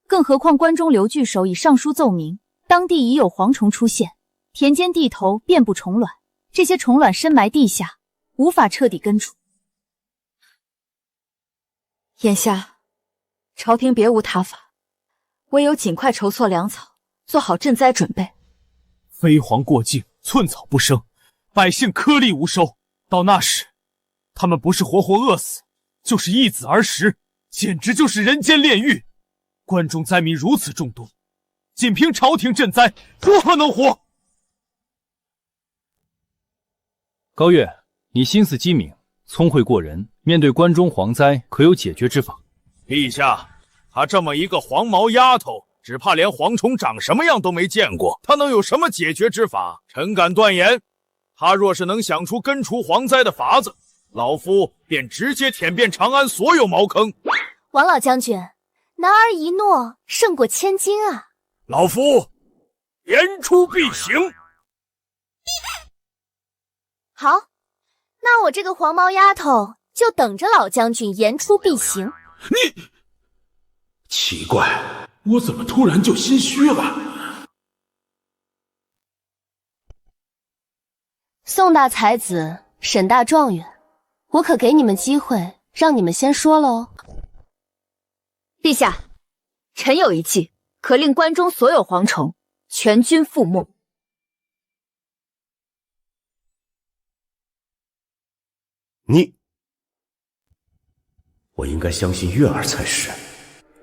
S11: 更何况关中刘据守已上书奏明，当地已有蝗虫出现，田间地头遍布虫卵，这些虫卵深埋地下，无法彻底根除。
S6: 眼下，朝廷别无他法，唯有尽快筹措粮草，做好赈灾准备。
S10: 飞蝗过境，寸草不生，百姓颗粒无收。到那时，他们不是活活饿死，就是一子而食，简直就是人间炼狱。关中灾民如此众多，仅凭朝廷赈灾，如何能活？
S8: 高月，你心思机敏，聪慧过人，面对关中蝗灾，可有解决之法？
S18: 陛下，她这么一个黄毛丫头，只怕连蝗虫长什么样都没见过，她能有什么解决之法？臣敢断言，她若是能想出根除蝗灾的法子，老夫便直接舔遍长安所有茅坑。
S1: 王老将军，男儿一诺胜过千金啊！
S18: 老夫言出必行。
S1: 好，那我这个黄毛丫头就等着老将军言出必行。
S18: 你奇怪，我怎么突然就心虚了？
S1: 宋大才子，沈大状元，我可给你们机会，让你们先说了哦。
S6: 陛下，臣有一计，可令关中所有蝗虫全军覆没。
S16: 我应该相信月儿才是，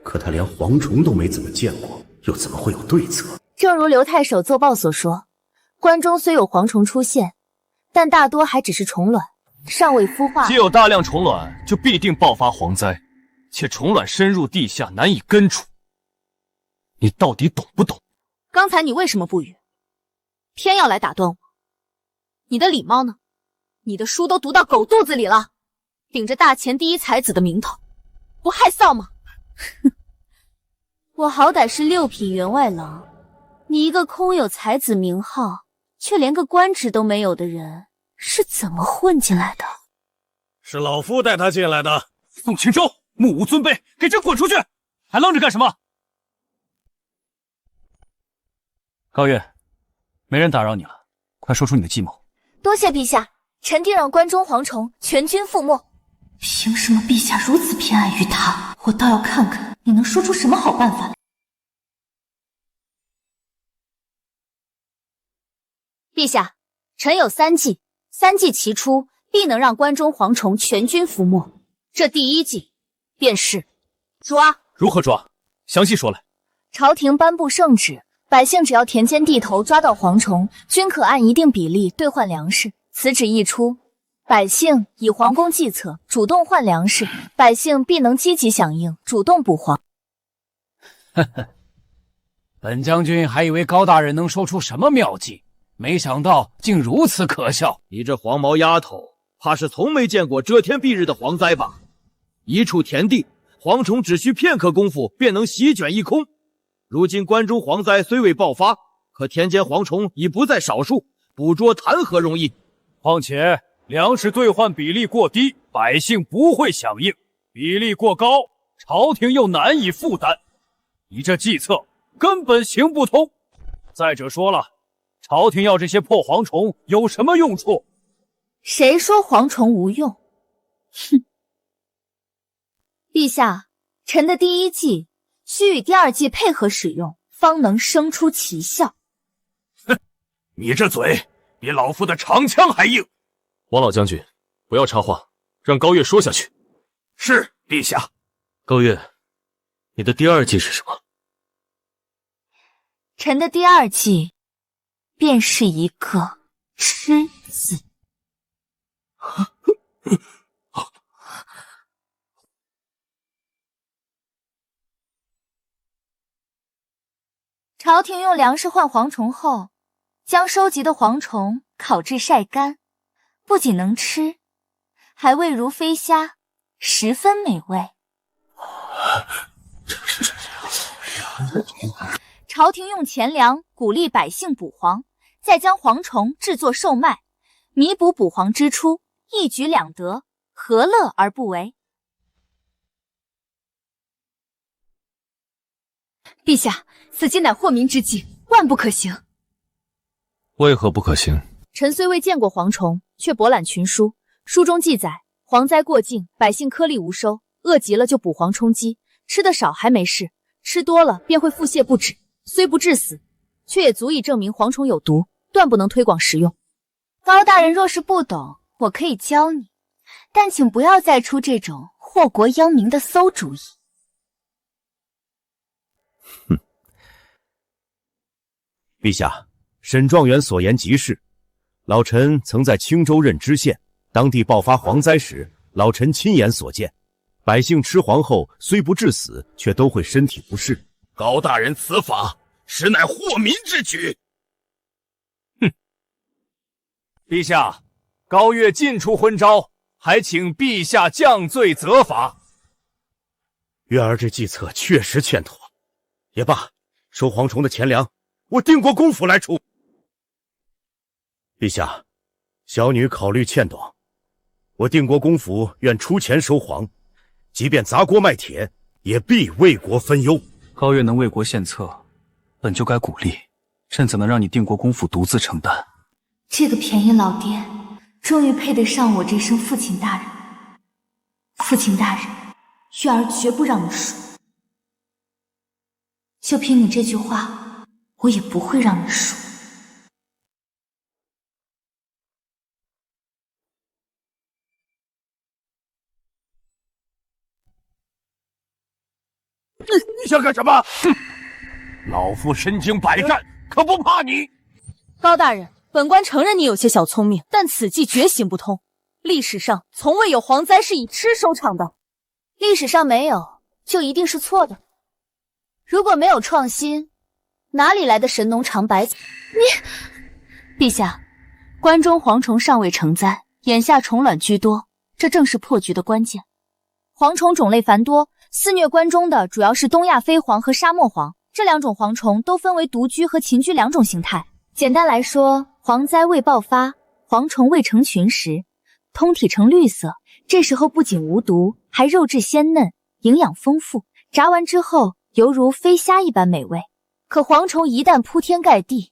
S16: 可他连蝗虫都没怎么见过，又怎么会有对策？
S1: 正如刘太守奏报所说，关中虽有蝗虫出现，但大多还只是虫卵，尚未孵化。
S9: 既有大量虫卵，就必定爆发蝗灾，且虫卵深入地下，难以根除。你到底懂不懂？
S11: 刚才你为什么不语？偏要来打断我？你的礼貌呢？你的书都读到狗肚子里了，顶着大前第一才子的名头，不害臊吗？
S1: 哼，我好歹是6品员外郎，你一个空有才子名号，却连个官职都没有的人，是怎么混进来的？
S2: 是老夫带他进来的。
S10: 宋青州，目无尊卑，给朕滚出去！还愣着干什么？
S8: 高月，没人打扰你了，快说出你的计谋。
S6: 多谢陛下，臣定让关中蝗虫全军覆没。凭什么陛下如此偏爱于他？我倒要看看你能说出什么好办法来。
S1: 陛下，臣有3计，3计齐出，必能让关中蝗虫全军覆没。这第1计便是抓。
S10: 如何抓？详细说来。
S6: 朝廷颁布圣旨，百姓只要田间地头抓到蝗虫，均可按一定比例兑换粮食。此旨一出，百姓以皇宫计策，主动换粮食，百姓必能积极响应，主动补蝗。
S5: 呵呵，本将军还以为高大人能说出什么妙计，没想到竟如此可笑。
S18: 你这黄毛丫头，怕是从没见过遮天蔽日的蝗灾吧？一处田地，蝗虫只需片刻功夫便能席卷一空。如今关中蝗灾虽未爆发，可田间蝗虫已不在少数，捕捉谈何容易？
S10: 况且粮食兑换比例过低，百姓不会响应；比例过高，朝廷又难以负担。你这计策根本行不通。再者说了，朝廷要这些破蝗虫有什么用处？
S6: 谁说蝗虫无用？哼！陛下，臣的第1计需与第2计配合使用，方能生出奇效。
S18: 哼，你这嘴比老夫的长枪还硬。
S9: 王老将军，不要插话，让高月说下去。
S18: 是，陛下。
S9: 高月，你的第2计是什么？
S6: 臣的第2计便是一个吃字。朝廷用粮食换蝗虫后，将收集的蝗虫烤制晒干，不仅能吃，还味如飞虾，十分美味。朝廷用钱粮鼓励百姓捕蝗，再将蝗虫制作售卖，弥补捕蝗支出，一举两得，何乐而不为？
S1: 陛下，此计乃祸民之计，万不可行。
S9: 为何不可行？
S1: 臣虽未见过蝗虫，却博览群书，书中记载，蝗灾过境，百姓颗粒无收，饿极了就捕蝗充饥，吃得少还没事，吃多了便会腹泻不止，虽不致死，却也足以证明蝗虫有毒，断不能推广食用。
S6: 高大人若是不懂，我可以教你，但请不要再出这种祸国殃民的馊主意。
S2: 陛下，沈状元所言极是。老臣曾在青州任知县，当地爆发蝗灾时，老臣亲眼所见，百姓吃蝗后虽不致死，却都会身体不适。
S18: 高大人此法实乃祸民之举。
S10: 哼！陛下，高月尽出昏招，还请陛下降罪责罚。
S2: 月儿这计策确实欠妥，也罢，收蝗虫的钱粮我定国公府来出。陛下，小女考虑欠短，我定国公府愿出钱收蝗，即便砸锅卖铁，也必为国分忧。
S8: 高月能为国献策，本就该鼓励，朕怎能让你定国公府独自承担？
S6: 这个便宜老爹，终于配得上我这声父亲大人。父亲大人，月儿绝不让你输。就凭你这句话，我也不会让你输。
S18: 你想干什么？哼！老夫身经百战，可不怕你。
S1: 高大人，本官承认你有些小聪明，但此计绝行不通。历史上从未有蝗灾是以吃收场的。
S6: 历史上没有，就一定是错的。如果没有创新，哪里来的神农尝百草？
S1: 陛下，关中蝗虫尚未成灾，眼下虫卵居多，这正是破局的关键。蝗虫种类繁多，肆虐关中的主要是东亚飞蝗和沙漠蝗，这两种蝗虫都分为独居和群居两种形态。简单来说，蝗灾未爆发，蝗虫未成群时，通体呈绿色，这时候不仅无毒，还肉质鲜嫩，营养丰富，炸完之后犹如飞虾一般美味。
S11: 可蝗虫一旦铺天盖地，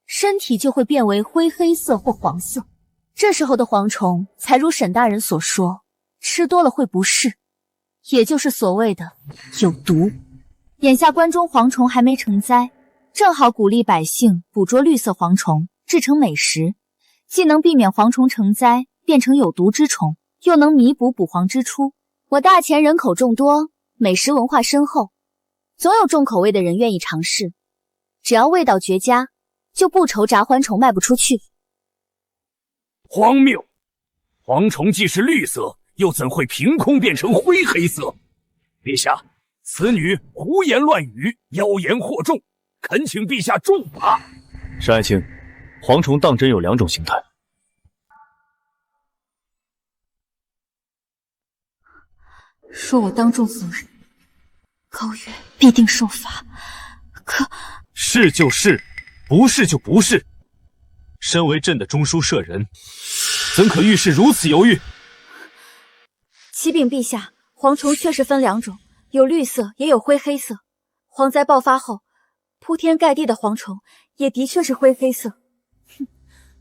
S11: 身体就会变为灰黑色或黄色。这时候的蝗虫才如沈大人所说，吃多了会不适，也就是所谓的有毒。眼下关中蝗虫还没成灾，正好鼓励百姓捕捉绿色蝗虫，制成美食，既能避免蝗虫成灾变成有毒之虫，又能弥补捕蝗之出。我大前人口众多，美食文化深厚，总有重口味的人愿意尝试，只要味道绝佳，就不愁炸蝗虫卖不出去。
S14: 荒谬！蝗虫既是绿色，又怎会凭空变成灰黑色？陛下，此女胡言乱语，妖言惑众，恳请陛下重罚。
S3: 沈爱卿，蝗虫当真有2种形态。
S11: 若我当众否认，高月必定受罚。可
S10: 是就是，不是就不是。身为朕的中书舍人，怎可遇事如此犹豫？
S11: 启禀陛下，蝗虫确实分2种，有绿色也有灰黑色。蝗灾爆发后，铺天盖地的蝗虫也的确是灰黑色。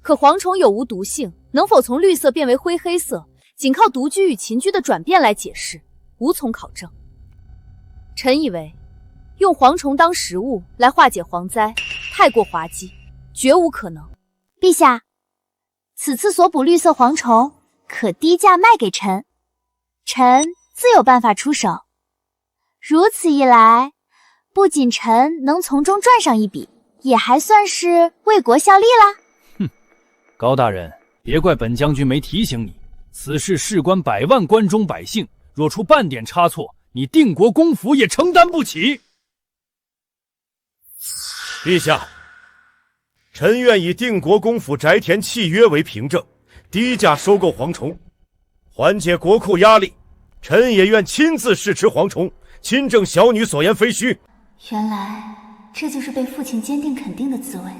S1: 可蝗虫有无毒性，能否从绿色变为灰黑色，仅靠独居与群居的转变来解释，无从考证。臣以为，用蝗虫当食物来化解蝗灾，太过滑稽，绝无可能。
S11: 陛下，此次所捕绿色蝗虫，可低价卖给臣，臣自有办法出手。如此一来，不仅臣能从中赚上一笔，也还算是为国效力啦。
S8: 高大人，别怪本将军没提醒你，此事事关100万关中百姓，若出半点差错，你定国公府也承担不起。
S2: 陛下，臣愿以定国公府宅田契约为凭证，低价收购蝗虫，缓解国库压力。臣也愿亲自试吃蝗虫，亲证小女所言非虚。
S11: 原来这就是被父亲坚定肯定的滋味，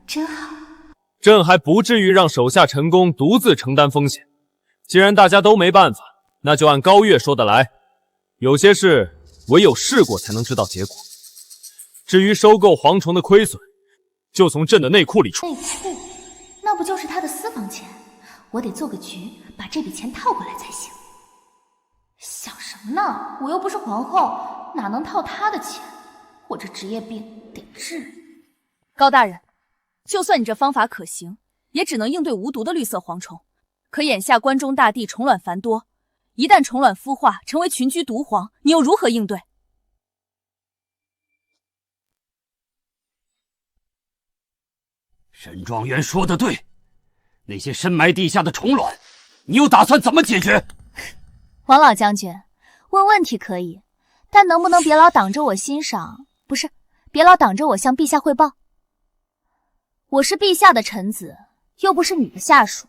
S11: 真好。
S9: 朕还不至于让手下臣工独自承担风险。既然大家都没办法，那就按高月说的来。有些事唯有试过才能知道结果。至于收购蝗虫的亏损，就从朕的内库里出。
S11: 内库？那不就是他的私房钱？我得做个局，把这笔钱套过来才行。想什么呢？我又不是皇后，哪能套他的钱？我这职业病得治。
S1: 高大人，就算你这方法可行，也只能应对无毒的绿色蝗虫。可眼下关中大地虫卵繁多，一旦虫卵孵化成为群居毒蝗，你又如何应对？
S20: 沈状元说的对，那些深埋地下的虫卵，你又打算怎么解决？
S11: 王老将军，问问题可以，但能不能别老挡着我欣赏？不是，别老挡着我向陛下汇报。我是陛下的臣子，又不是你的下属，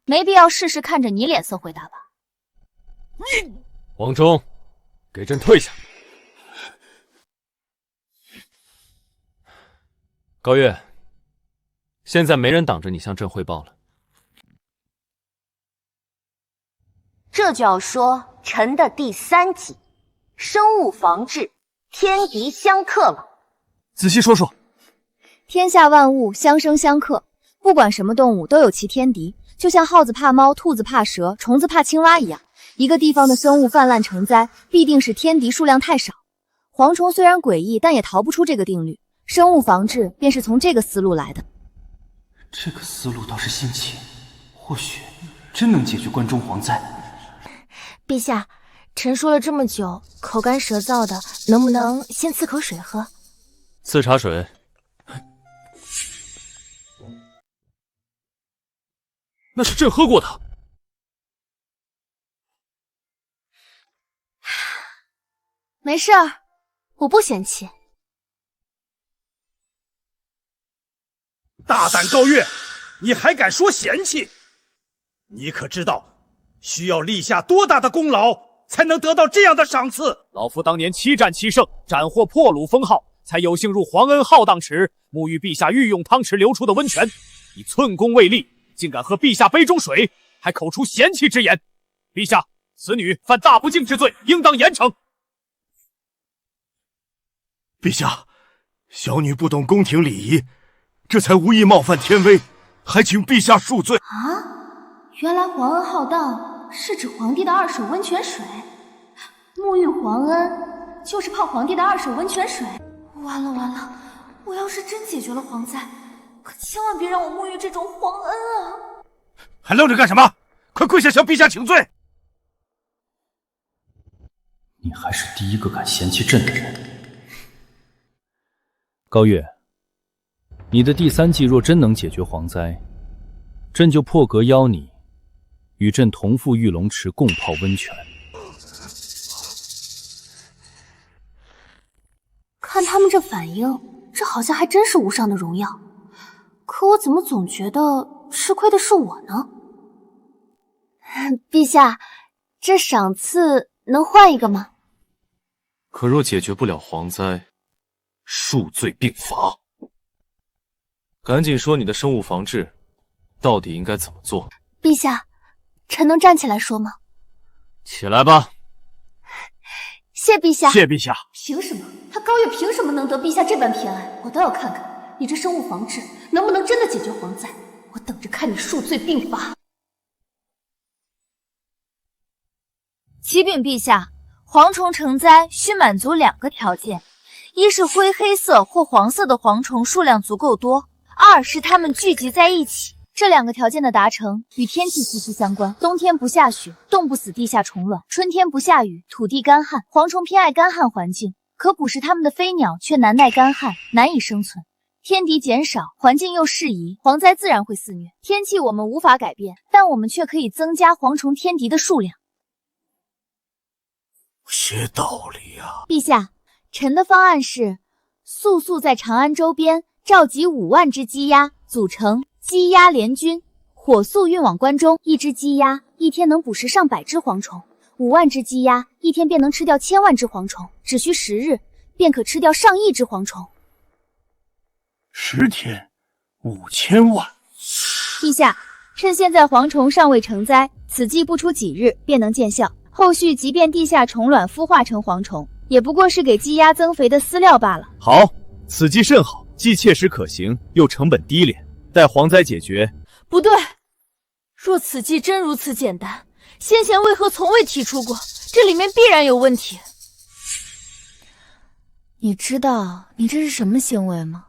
S11: 没必要事事看着你脸色回答吧。
S9: 黄忠，给朕退下。高月，现在没人挡着你向朕汇报了。
S7: 这就要说臣的第3集，生物防治，天敌相克了。
S10: 仔细说说。
S11: 天下万物相生相克，不管什么动物都有其天敌，就像耗子怕猫，兔子怕蛇，虫子怕青蛙一样。一个地方的生物泛滥成灾，必定是天敌数量太少。蝗虫虽然诡异，但也逃不出这个定律。生物防治便是从这个思路来的。
S8: 这个思路倒是新奇，或许真能解决关中蝗灾。
S7: 陛下，臣说了这么久，口干舌燥的，能不能先赐口水喝？
S9: 赐茶水。
S10: 那是朕喝过的。
S11: 没事儿，我不嫌弃。
S2: 大胆高月，你还敢说嫌弃？你可知道需要立下多大的功劳才能得到这样的赏赐？
S10: 老夫当年7战7胜，斩获破虏封号，才有幸入皇恩浩荡池，沐浴陛下御用汤池流出的温泉。你寸功未立，竟敢喝陛下杯中水，还口出嫌弃之言！陛下，此女犯大不敬之罪，应当严惩。
S12: 陛下，小女不懂宫廷礼仪，这才无意冒犯天威，还请陛下恕罪。
S11: 啊，原来皇恩浩荡是指皇帝的二手温泉水，沐浴皇恩就是泡皇帝的二手温泉水。完了完了，我要是真解决了蝗灾，可千万别让我沐浴这种皇恩啊！
S2: 还愣着干什么？快跪下向陛下请罪！
S8: 你还是第一个敢嫌弃朕的人。
S3: 高月，你的第3计若真能解决蝗灾，朕就破格邀你与朕同赴玉龙池共泡温泉。
S11: 看他们这反应，这好像还真是无上的荣耀。可我怎么总觉得吃亏的是我呢？
S1: 陛下，这赏赐能换一个吗？
S9: 可若解决不了蝗灾，数罪并罚。赶紧说你的生物防治到底应该怎么做？
S1: 陛下，臣能站起来说吗？
S9: 起来吧。
S1: 谢陛下。
S15: 谢陛下。
S11: 凭什么？他高月凭什么能得陛下这般偏爱？我倒要看看你这生物防治能不能真的解决蝗灾。我等着看你数罪并罚。
S6: 启禀陛下，蝗虫成灾需满足2个条件：一是灰黑色或黄色的蝗虫数量足够多；2是它们聚集在一起。这2个条件的达成与天气息息相关。冬天不下雪，冻不死地下虫卵；春天不下雨，土地干旱。蝗虫偏爱干旱环境，可捕食它们的飞鸟却难耐干旱，难以生存。天敌减少，环境又适宜，蝗灾自然会肆虐。天气我们无法改变，但我们却可以增加蝗虫天敌的数量。
S12: 些道理啊！
S6: 陛下，臣的方案是速速在长安周边召集5万只鸡鸭，组成鸡鸭联军，火速运往关中。1只鸡鸭一天能捕食上百只蝗虫，5万只鸡鸭一天便能吃掉1000万只蝗虫，只需10日便可吃掉上亿只蝗虫。
S15: 10天，5000万。
S6: 陛下，趁现在蝗虫尚未成灾，此计不出几日便能见效。后续即便地下虫卵孵化成蝗虫，也不过是给鸡鸭增肥的饲料罢了。
S3: 好，此计甚好，既切实可行，又成本低廉。待蝗灾解决。
S4: 不对，若此计真如此简单，先贤为何从未提出过？这里面必然有问题。
S6: 你知道你这是什么行为吗？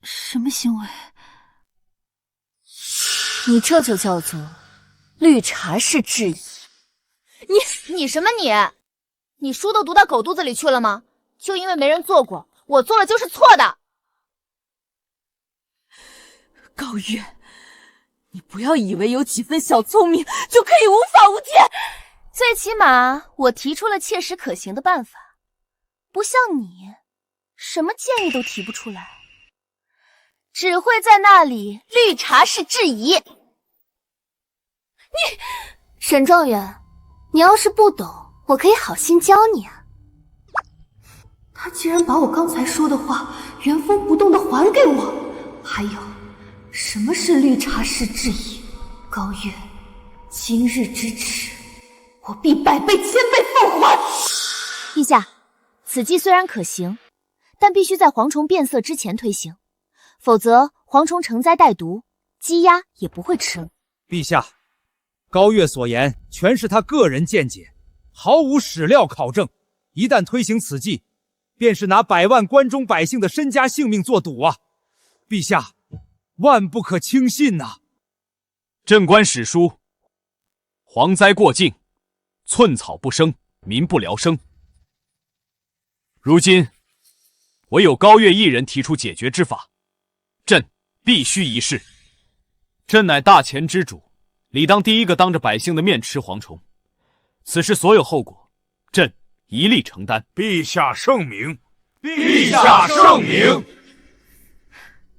S11: 什么行为？
S4: 你这就叫做绿茶式质疑。
S6: 你什么你？你书都读到狗肚子里去了吗？就因为没人做过，我做了就是错的。
S4: 高月，你不要以为有几分小聪明就可以无法无天。
S6: 最起码我提出了切实可行的办法，不像你，什么建议都提不出来，只会在那里绿茶式质疑。
S1: 沈状元，你要是不懂，我可以好心教你啊。
S11: 他竟然把我刚才说的话原封不动的还给我，还有什么是绿茶式质疑？高月，今日之耻，我必100倍、1000倍奉还。
S6: 陛下，此计虽然可行，但必须在蝗虫变色之前推行，否则蝗虫成灾带毒，鸡鸭也不会吃了。
S17: 陛下，高月所言全是他个人见解，毫无史料考证。一旦推行此计，便是拿100万关中百姓的身家性命做赌啊！陛下，万不可轻信呐！
S5: 朕观史书，蝗灾过境，寸草不生，民不聊生。如今唯有高月一人提出解决之法，朕必须一试。
S3: 朕乃大钱之主，理当第一个当着百姓的面吃蝗虫，此事所有后果，朕一力承担。
S18: 陛下圣明，
S12: 陛下圣明。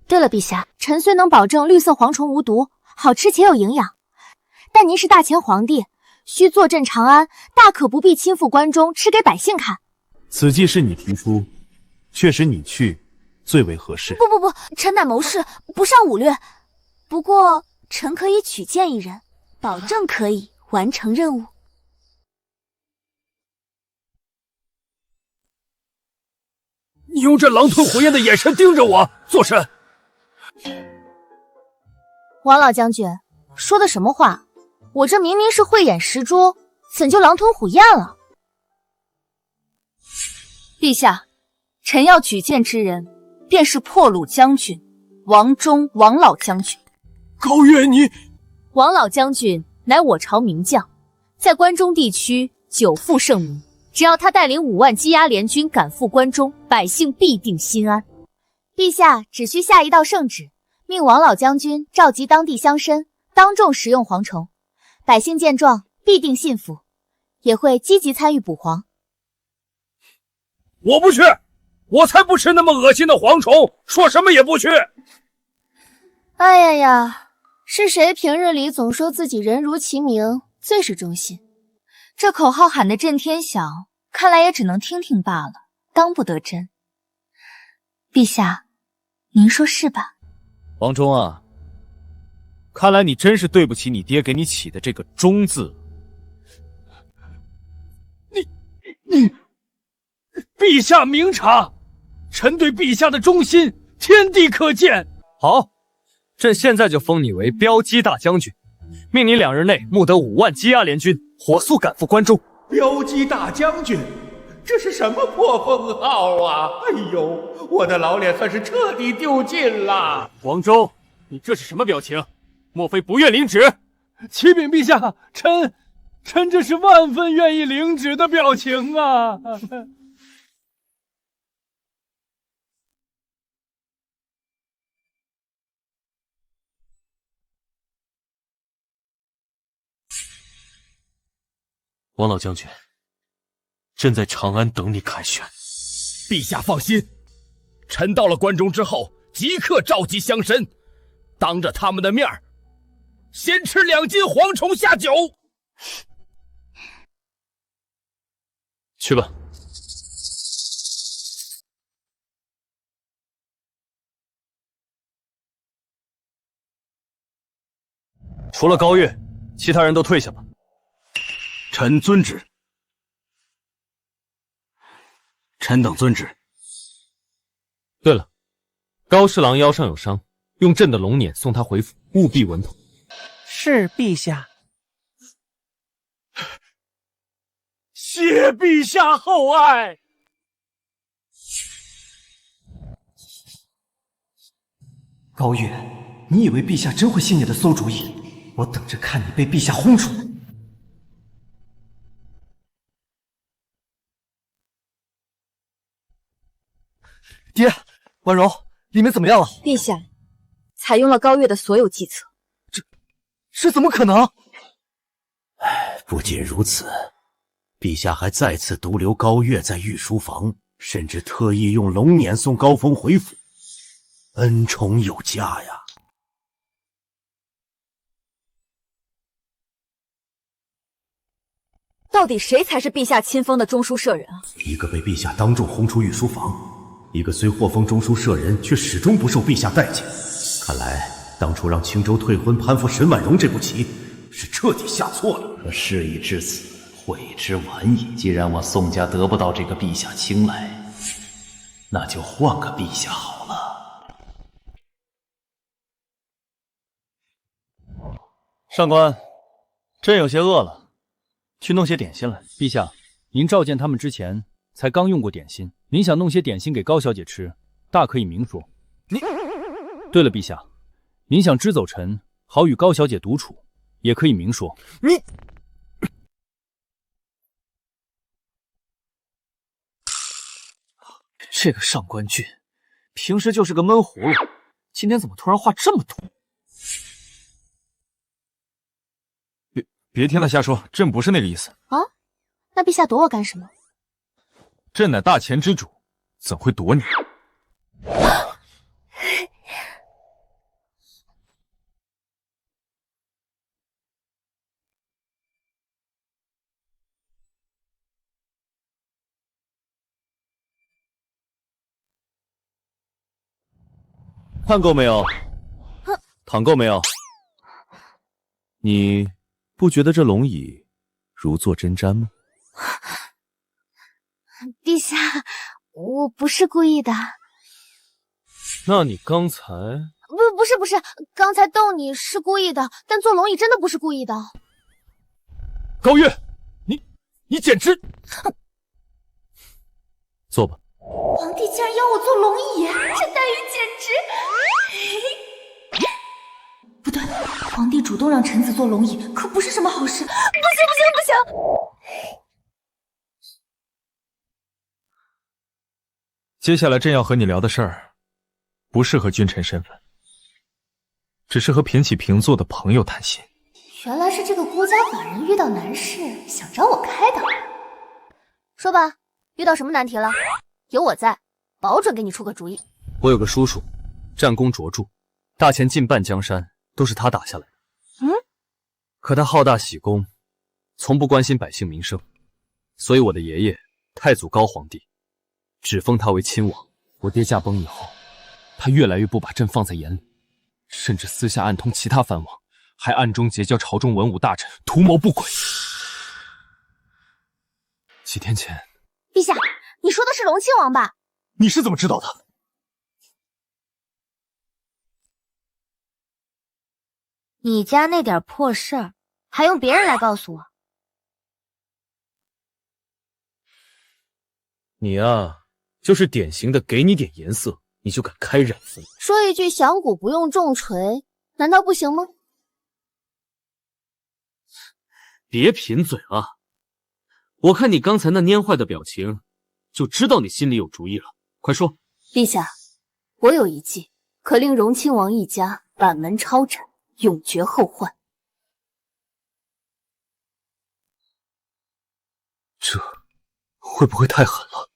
S6: 对了，陛下，臣虽能保证绿色蝗虫无毒，好吃且有营养，但您是大前皇帝，需坐镇长安，大可不必亲赴关中吃给百姓看。
S3: 此计是你提出，确实你去最为合适。
S6: 不，臣乃谋士，不尚武略。不过臣可以举荐一人，保证可以完成任务。
S10: 你用这狼吞虎咽的眼神盯着我做甚？
S1: 王老将军说的什么话？我这明明是慧眼识珠，怎就狼吞虎咽了？陛下，臣要举荐之人，便是破虏将军王忠，王老将军。
S10: 高月，你
S1: 王老将军乃我朝名将，在关中地区久负盛名。只要他带领5万积压联军赶赴关中，百姓必定心安。陛下只需下一道圣旨，命王老将军召集当地乡绅，当众食用蝗虫，百姓见状必定信服，也会积极参与捕蝗。
S2: 我不去，我才不吃那么恶心的蝗虫，说什么也不去。
S1: 哎呀呀，是谁平日里总说自己人如其名，最是忠心？这口号喊得震天响，看来也只能听听罢了，当不得真。陛下，您说是吧？
S9: 王忠啊，看来你真是对不起你爹给你起的这个忠字。
S10: 你，陛下明察，臣对陛下的忠心，天地可见。
S9: 好，朕现在就封你为骠骑大将军，命你2日内募得5万积压联军，火速赶赴关中。
S13: 骠骑大将军，这是什么破封号啊！哎呦，我的老脸算是彻底丢尽了。
S9: 王忠，你这是什么表情？莫非不愿领旨？
S10: 启禀陛下，臣这是万分愿意领旨的表情啊！
S5: 王老将军，朕在长安等你凯旋。
S14: 陛下放心，臣到了关中之后，即刻召集乡绅，当着他们的面先吃2斤蝗虫下酒。
S5: 去吧。
S9: 除了高月，其他人都退下吧。
S5: 臣遵旨。臣等遵旨。
S9: 对了，高侍郎腰上有伤，用朕的龙辇送他回府，务必稳妥。
S22: 是陛下。
S10: 谢陛下厚爱。
S21: 高月，你以为陛下真会信你的馊主意？我等着看你被陛下轰出。
S10: 爹，婉容，里面怎么样了？
S1: 陛下，采用了高月的所有计策。
S10: 这怎么可能？
S16: 不仅如此，陛下还再次独留高月在御书房，甚至特意用龙辇送高峰回府，恩宠有加呀。
S1: 到底谁才是陛下亲封的中书舍人啊？
S16: 一个被陛下当众轰出御书房，一个虽获封中书舍人，却始终不受陛下待见。看来当初让青州退婚攀附沈婉容这步棋，是彻底下错了。
S23: 可事已至此，悔之晚矣。既然我宋家得不到这个陛下青睐，那就换个陛下好了。
S3: 上官，朕有些饿了，去弄些点心来。
S8: 陛下，您召见他们之前才刚用过点心，您想弄些点心给高小姐吃，大可以明说。对了，陛下，您想支走臣，好与高小姐独处，也可以明说。
S10: 这个上官俊，平时就是个闷葫芦，今天怎么突然话这么多？
S9: 别听他瞎说，朕不是那个意思。
S1: 啊？那陛下躲我干什么？
S9: 朕乃大钱之主，怎会躲你？看够没有？躺够没有？你不觉得这龙椅如坐针毡吗？
S1: 陛下，我不是故意的。
S9: 那你刚才……
S1: 不是，刚才逗你是故意的，但坐龙椅真的不是故意的。
S10: 高月，你简直……
S9: 坐吧。
S1: 皇帝竟然要我坐龙椅，这待遇简直……
S4: 不对，皇帝主动让臣子坐龙椅，可不是什么好事。不行！
S10: 接下来朕要和你聊的事儿，不适合君臣身份，只是和平起平坐的朋友谈心。
S1: 原来是这个孤家寡人遇到难事，想找我开导。说吧，遇到什么难题了？有我在，保准给你出个主意。
S3: 我有个叔叔，战功卓著，大前近半江山都是他打下来的。可他好大喜功，从不关心百姓民生，所以我的爷爷太祖高皇帝只封他为亲王。我爹驾崩以后，他越来越不把朕放在眼里，甚至私下暗通其他藩王，还暗中结交朝中文武大臣，图谋不轨。几天前，
S1: 陛下，你说的是隆亲王吧？
S10: 你是怎么知道的？
S1: 你家那点破事儿，还用别人来告诉我？
S9: 你啊，就是典型的给你点颜色，你就敢开染风。
S1: 说一句响鼓不用重锤，难道不行吗？
S9: 别贫嘴啊！我看你刚才那蔫坏的表情，就知道你心里有主意了。快说！
S1: 陛下，我有一计，可令荣亲王一家满门抄斩，永绝后患。
S3: 这会不会太狠了？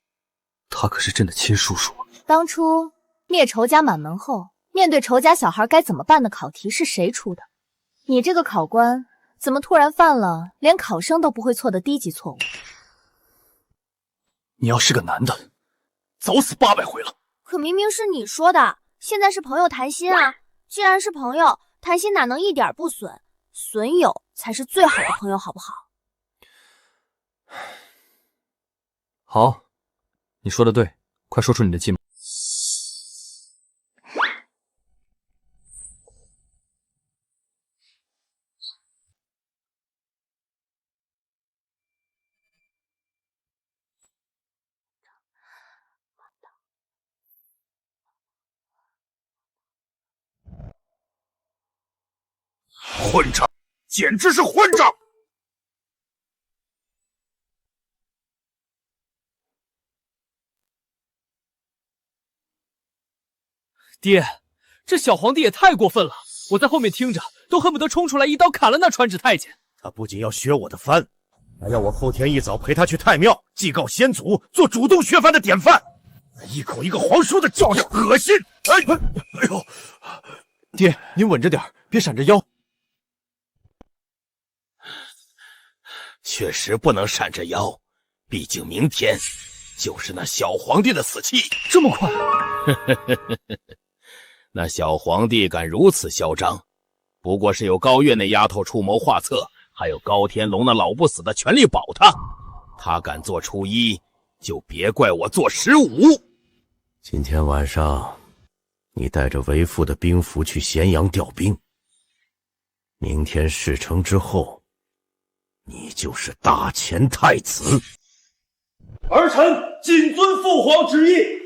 S3: 他可是朕的亲叔叔。
S11: 当初灭仇家满门后，面对仇家小孩该怎么办的考题是谁出的？你这个考官怎么突然犯了连考生都不会错的低级错误？
S10: 你要是个男的，早死800回了。
S1: 可明明是你说的，现在是朋友谈心啊！既然是朋友，谈心哪能一点不损？损友才是最好的朋友，好不好？
S3: 好，你说的对，快说出你的计谋。
S2: 混账，简直是混账！
S10: 爹，这小皇帝也太过分了！我在后面听着，都恨不得冲出来一刀砍了那传旨太监。
S2: 他不仅要削我的藩，还要我后天一早陪他去太庙祭告先祖，做主动削藩的典范。一口一个皇叔的照样恶心！哎呦，
S10: 爹，您稳着点，别闪着腰。
S14: 确实不能闪着腰，毕竟明天就是那小皇帝的死期。
S10: 这么快？
S14: 那小皇帝敢如此嚣张，不过是有高月那丫头出谋划策，还有高天龙那老不死的全力保他。他敢做初一，就别怪我做15。
S16: 今天晚上，你带着为父的兵符去咸阳调兵。明天事成之后，你就是大前太子。
S18: 儿臣谨遵父皇旨意。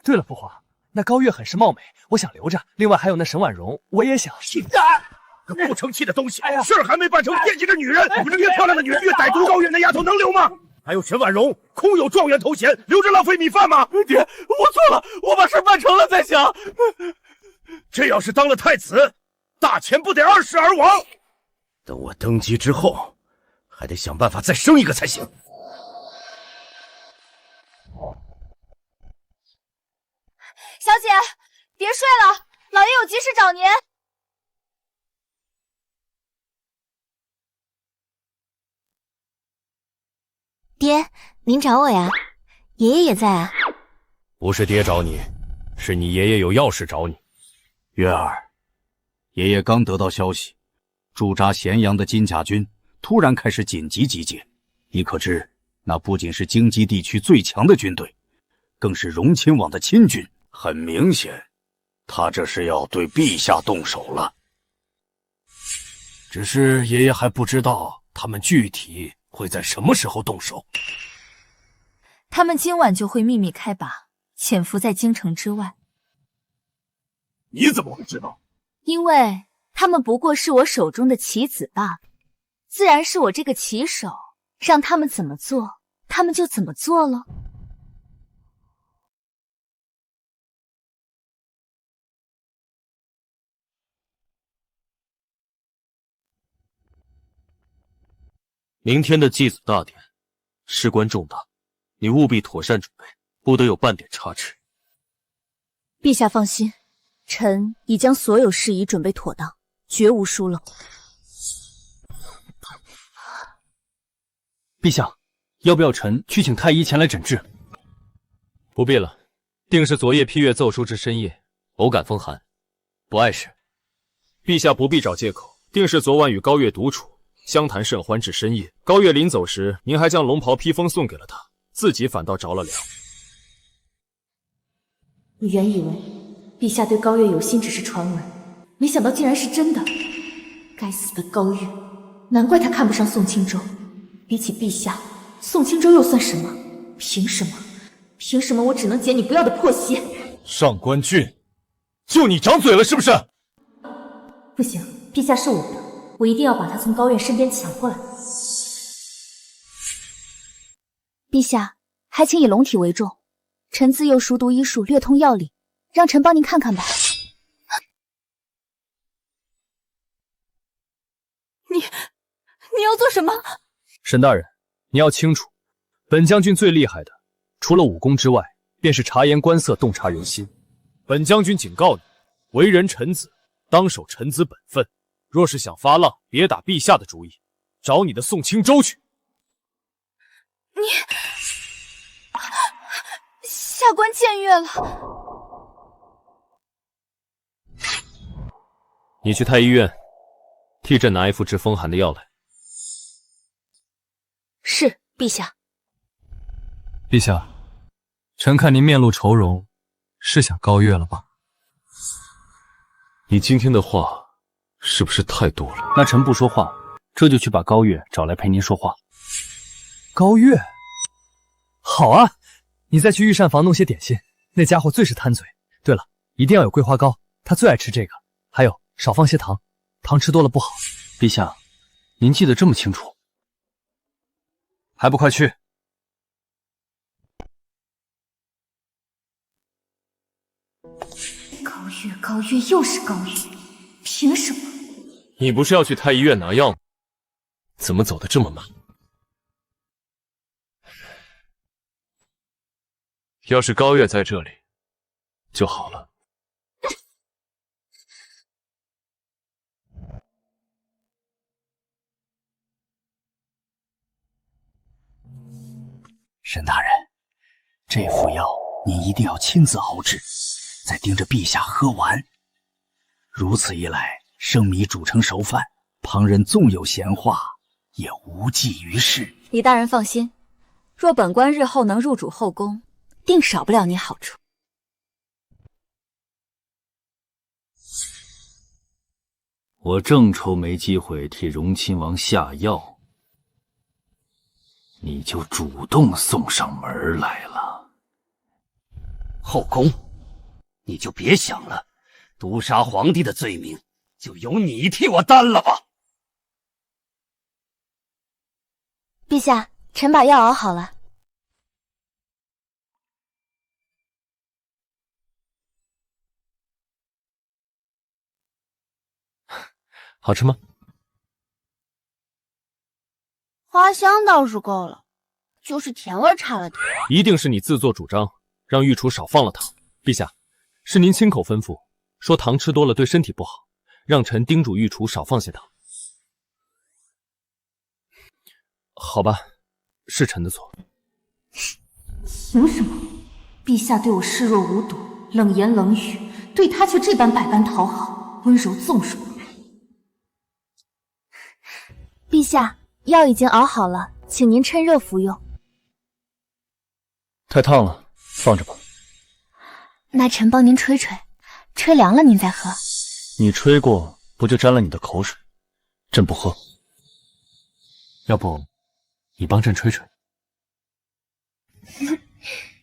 S10: 对了，父皇，那高月很是貌美，我想留着。另外还有那沈婉容，我也想。
S2: 个不成器的东西！事儿还没办成，惦记着女人。你们越漂亮的女人，越歹毒高月那丫头能留吗？还有沈婉容，空有状元头衔，留着浪费米饭吗？
S18: 爹，我错了，我把事办成了再想。
S2: 这要是当了太子，大前不得2世而亡？等我登基之后，还得想办法再生一个才行。
S1: 小姐，别睡了，老爷有急事找您。爹，您找我呀？爷爷也在啊。
S9: 不是爹找你，是你爷爷有要事找你。
S5: 月儿，爷爷刚得到消息，驻扎咸阳的金甲军突然开始紧急集结，你可知那不仅是京畿地区最强的军队，更是荣亲王的亲军。很明显，他这是要对陛下动手了。只是爷爷还不知道他们具体会在什么时候动手。
S4: 他们今晚就会秘密开拔，潜伏在京城之外。
S12: 你怎么会知道？
S1: 因为他们不过是我手中的棋子罢了，自然是我这个棋手让他们怎么做，他们就怎么做了。
S9: 明天的祭祖大典事关重大，你务必妥善准备，不得有半点差池。
S1: 陛下放心，臣已将所有事宜准备妥当，绝无疏漏。
S8: 陛下，要不要臣去请太医前来诊治？
S9: 不必了，定是昨夜批阅奏书至深夜，偶感风寒，不碍事。陛下不必找借口，定是昨晚与高月独处，相谈甚欢至深夜。高月临走时，您还将龙袍披风送给了他，自己反倒着了凉。
S1: 我原以为陛下对高月有心只是传闻，没想到竟然是真的。该死的高月，难怪他看不上宋钦州。比起陛下，宋钦州又算什么？凭什么？凭什么我只能捡你不要的破鞋？
S18: 上官俊，就你长嘴了是不是？
S1: 不行，陛下是我的，我一定要把他从高月身边抢过来。陛下，还请以龙体为重。臣自幼熟读医术，略通药理，让臣帮您看看吧。
S4: 你要做什么？
S9: 沈大人，你要清楚，本将军最厉害的，除了武功之外，便是察言观色、洞察人心。本将军警告你，为人臣子，当守臣子本分。若是想发浪，别打陛下的主意，找你的宋钦州去。
S4: 下官僭越了。
S9: 你去太医院，替朕拿一副治风寒的药来。
S1: 是，陛下。
S10: 陛下，臣看您面露愁容，是想高月了吧？
S9: 你今天的话是不是太多了？
S8: 那臣不说话，这就去把高月找来陪您说话。
S10: 高月，好啊，你再去御膳房弄些点心，那家伙最是贪嘴。对了，一定要有桂花糕，他最爱吃这个。还有，少放些糖，糖吃多了不好。
S8: 陛下，您记得这么清楚，还不快去！
S1: 高月又是高月，凭什么？
S9: 你不是要去太医院拿药吗？怎么走得这么慢？要是高月在这里就好了。
S5: 沈大人，这副药您一定要亲自熬制，再盯着陛下喝完。如此一来，生米煮成熟饭，旁人纵有闲话，也无济于事。
S1: 李大人放心，若本官日后能入主后宫，定少不了你好处。
S8: 我正愁没机会替荣亲王下药，你就主动送上门来了。
S7: 后宫，你就别想了，毒杀皇帝的罪名就由你替我担了吧。
S1: 陛下，臣把药熬好了。
S9: 好吃吗？
S1: 花香倒是够了，就是甜味差了点。
S9: 一定是你自作主张，让御厨少放了糖。陛下，是您亲口吩咐，说糖吃多了对身体不好，让臣叮嘱御厨少放些糖。好吧，是臣的错。
S1: 凭什么？陛下对我视若无睹，冷言冷语，对他却这般百般讨好，温柔纵容。
S11: 陛下，药已经熬好了，请您趁热服用。
S3: 太烫了，放着吧。
S11: 那臣帮您吹吹，吹凉了您再喝。
S3: 你吹过，不就沾了你的口水？朕不喝。
S5: 要不，你帮朕吹吹？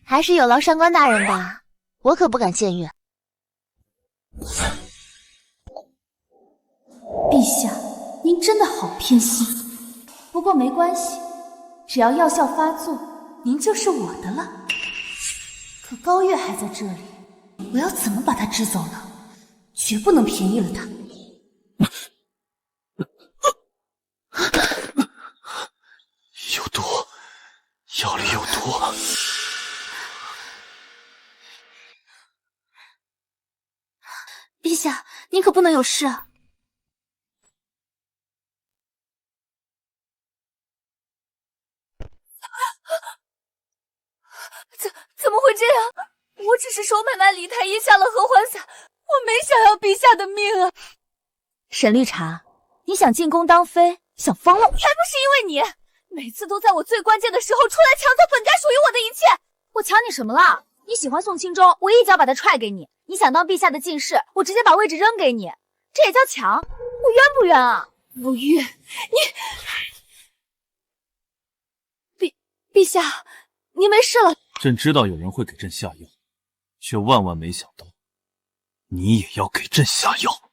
S1: 还是有劳上官大人吧，我可不敢僭越。
S11: 陛下，您真的好偏心。不过没关系，只要药效发作，您就是我的了。可高月还在这里，我要怎么把他支走呢？绝不能便宜了他。
S5: 有毒，药里有毒。
S11: 陛下，您可不能有事啊！
S4: 怎么会这样？我只是守买卖李太医下了合欢散，我没想要陛下的命啊！
S11: 沈绿茶，你想进宫当妃，想疯了？
S4: 还不是因为你，每次都在我最关键的时候出来抢走本该属于我的一切。
S11: 我抢你什么了？你喜欢宋清舟，我一脚把他踹给你；你想当陛下的进士，我直接把位置扔给你，这也叫抢？我冤不冤啊？
S4: 不冤，陛下，你没事了。
S3: 朕知道有人会给朕下药，却万万没想到，你也要给朕下药。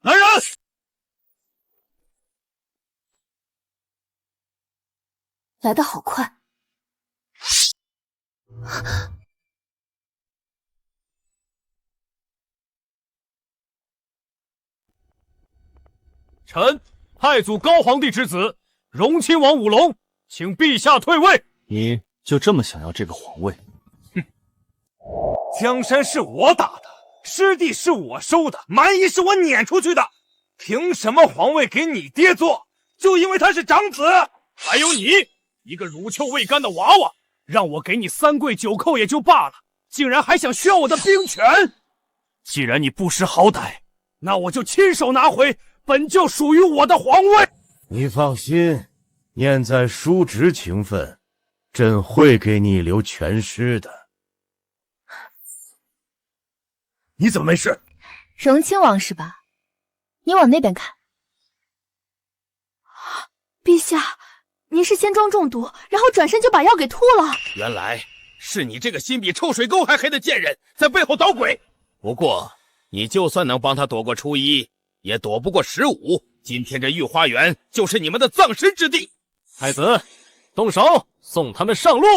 S2: 来人！
S11: 来得好快。
S18: 臣太祖高皇帝之子，荣亲王武龙，请陛下退位。
S3: 你就这么想要这个皇位？
S17: 江山是我打的，师弟是我收的，蛮夷是我撵出去的，凭什么皇位给你爹做？就因为他是长子？
S18: 还有你，一个乳臭未干的娃娃，让我给你3跪9叩也就罢了，竟然还想炫我的兵权！既然你不识好歹，那我就亲手拿回本就属于我的皇位。
S2: 你放心，念在叔侄情分，朕会给你留全尸的。你怎么没事？
S11: 荣亲王是吧？你往那边看。
S4: 陛下，您是仙庄中毒，然后转身就把药给吐了。
S14: 原来是你这个心比臭水沟还黑的贱人在背后捣鬼。不过你就算能帮他躲过初一，也躲不过15。今天这御花园就是你们的葬身之地。
S9: 太子，动手，送他们上路。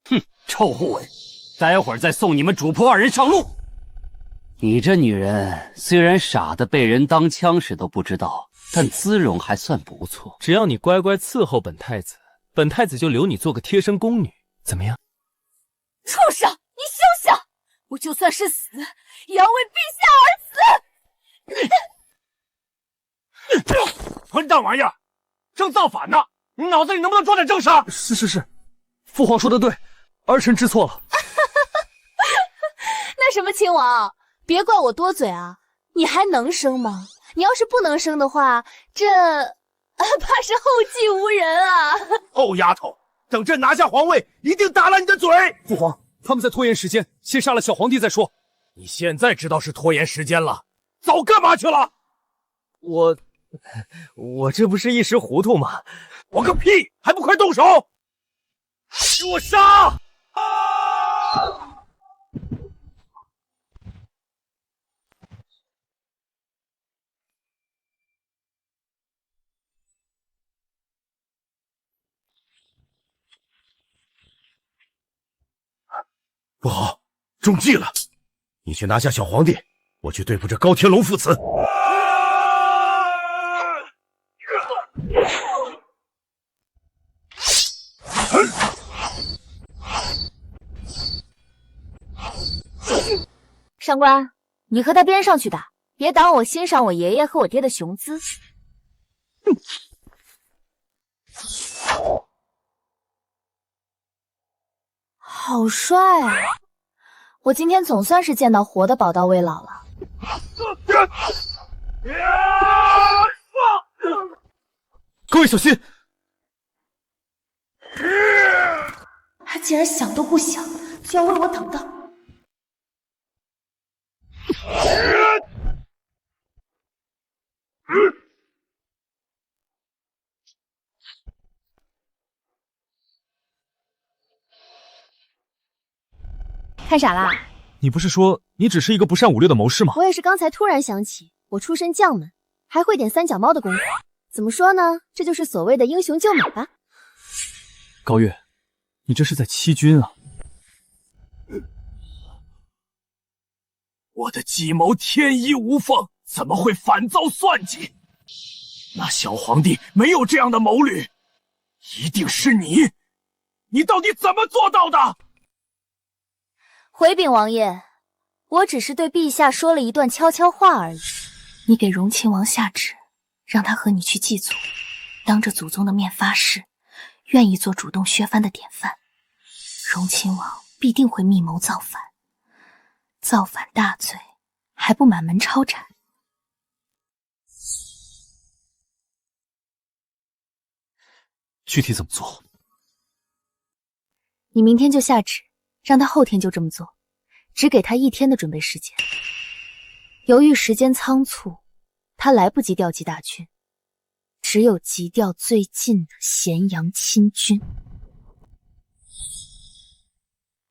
S7: 哼，臭护卫，待会儿再送你们主仆2人上路。你这女人虽然傻的被人当枪使都不知道，但姿容还算不错。
S9: 只要你乖乖伺候本太子，本太子就留你做个贴身宫女，怎么样？
S4: 畜生，你休想！我就算是死，也要为陛下而死！
S18: 混蛋玩意儿，正造反呢！你脑子里能不能装点正事？
S10: 是，父皇说的对，儿臣知错了。
S4: 那什么，亲王，别怪我多嘴啊！你还能生吗？你要是不能生的话，这怕是后继无人啊！
S2: 臭丫头，等朕拿下皇位，一定打烂你的嘴！
S10: 父皇，他们在拖延时间，先杀了小皇帝再说。
S18: 你现在知道是拖延时间了，早干嘛去了？
S10: 我这不是一时糊涂吗？
S2: 我个屁！还不快动手！给我杀！不好，中计了！你去拿下小皇帝，我去对付这高天龙父子。
S11: 上官，你和他边上去打，别挡我欣赏我爷爷和我爹的雄姿。好帅啊！我今天总算是见到活的宝刀未老了。
S10: 各位小心！
S1: 他竟然想都不想就要为我挡道。
S11: 看傻啦？
S10: 你不是说你只是一个不善武略的谋士吗？
S1: 我也是刚才突然想起，我出身将门，还会点三脚猫的功夫。怎么说呢？这就是所谓的英雄救美吧。
S10: 高月，你这是在欺君啊！
S18: 我的计谋天衣无缝，怎么会反遭算计？那小皇帝没有这样的谋略，一定是你！你到底怎么做到的？
S1: 回禀王爷，我只是对陛下说了一段悄悄话而已。你给荣亲王下旨，让他和你去祭祖，当着祖宗的面发誓，愿意做主动削藩的典范。荣亲王必定会密谋造反，造反大罪，还不满门抄斩。
S10: 具体怎么做？
S1: 你明天就下旨，让他后天就这么做，只给他1天的准备时间。由于时间仓促，他来不及调集大军，只有急调最近的咸阳亲军。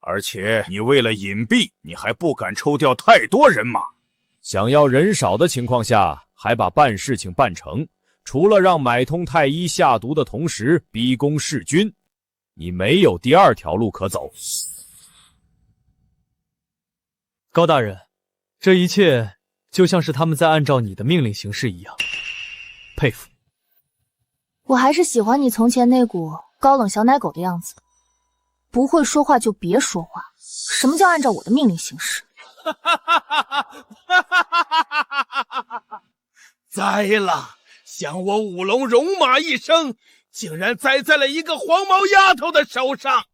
S18: 而且你为了隐蔽，你还不敢抽调太多人马，
S9: 想要人少的情况下还把办事情办成，除了让买通太医下毒的同时逼宫弑君，你没有第二条路可走。
S10: 高大人，这一切就像是他们在按照你的命令行事一样，佩服。
S1: 我还是喜欢你从前那股高冷小奶狗的样子。不会说话就别说话。什么叫按照我的命令行事？
S18: 栽了！想我舞龙戎马一生，竟然栽在了一个黄毛丫头的手上！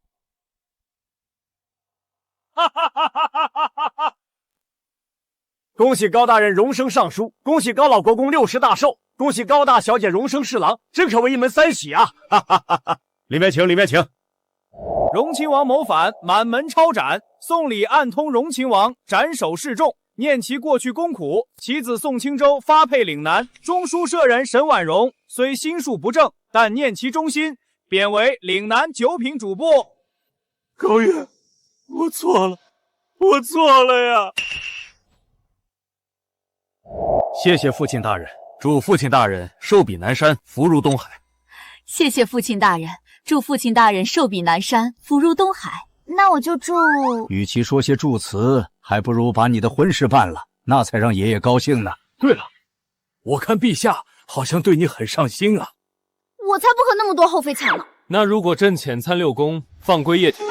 S22: 恭喜高大人荣升尚书，恭喜高老国公60大寿，恭喜高大小姐荣升侍郎，真可谓一门三喜啊！
S2: 里面请，里面请。
S17: 荣亲王谋反，满门抄斩，送礼暗通荣亲王，斩首示众，念其过去功苦。其子宋清舟发配岭南，中书舍人沈婉容虽心术不正，但念其忠心，贬为岭南9品主簿。
S18: 高远，我错了，我错了呀！
S5: 谢谢父亲大人，祝父亲大人寿比南山，福如东海。
S4: 谢谢父亲大人，祝父亲大人寿比南山，福如东海。
S1: 那我就祝……
S15: 与其说些祝词，还不如把你的婚事办了，那才让爷爷高兴呢。
S10: 对了，我看陛下好像对你很上心啊。
S1: 我才不和那么多后妃抢呢。
S9: 那如果朕遣参6宫，放归叶挺，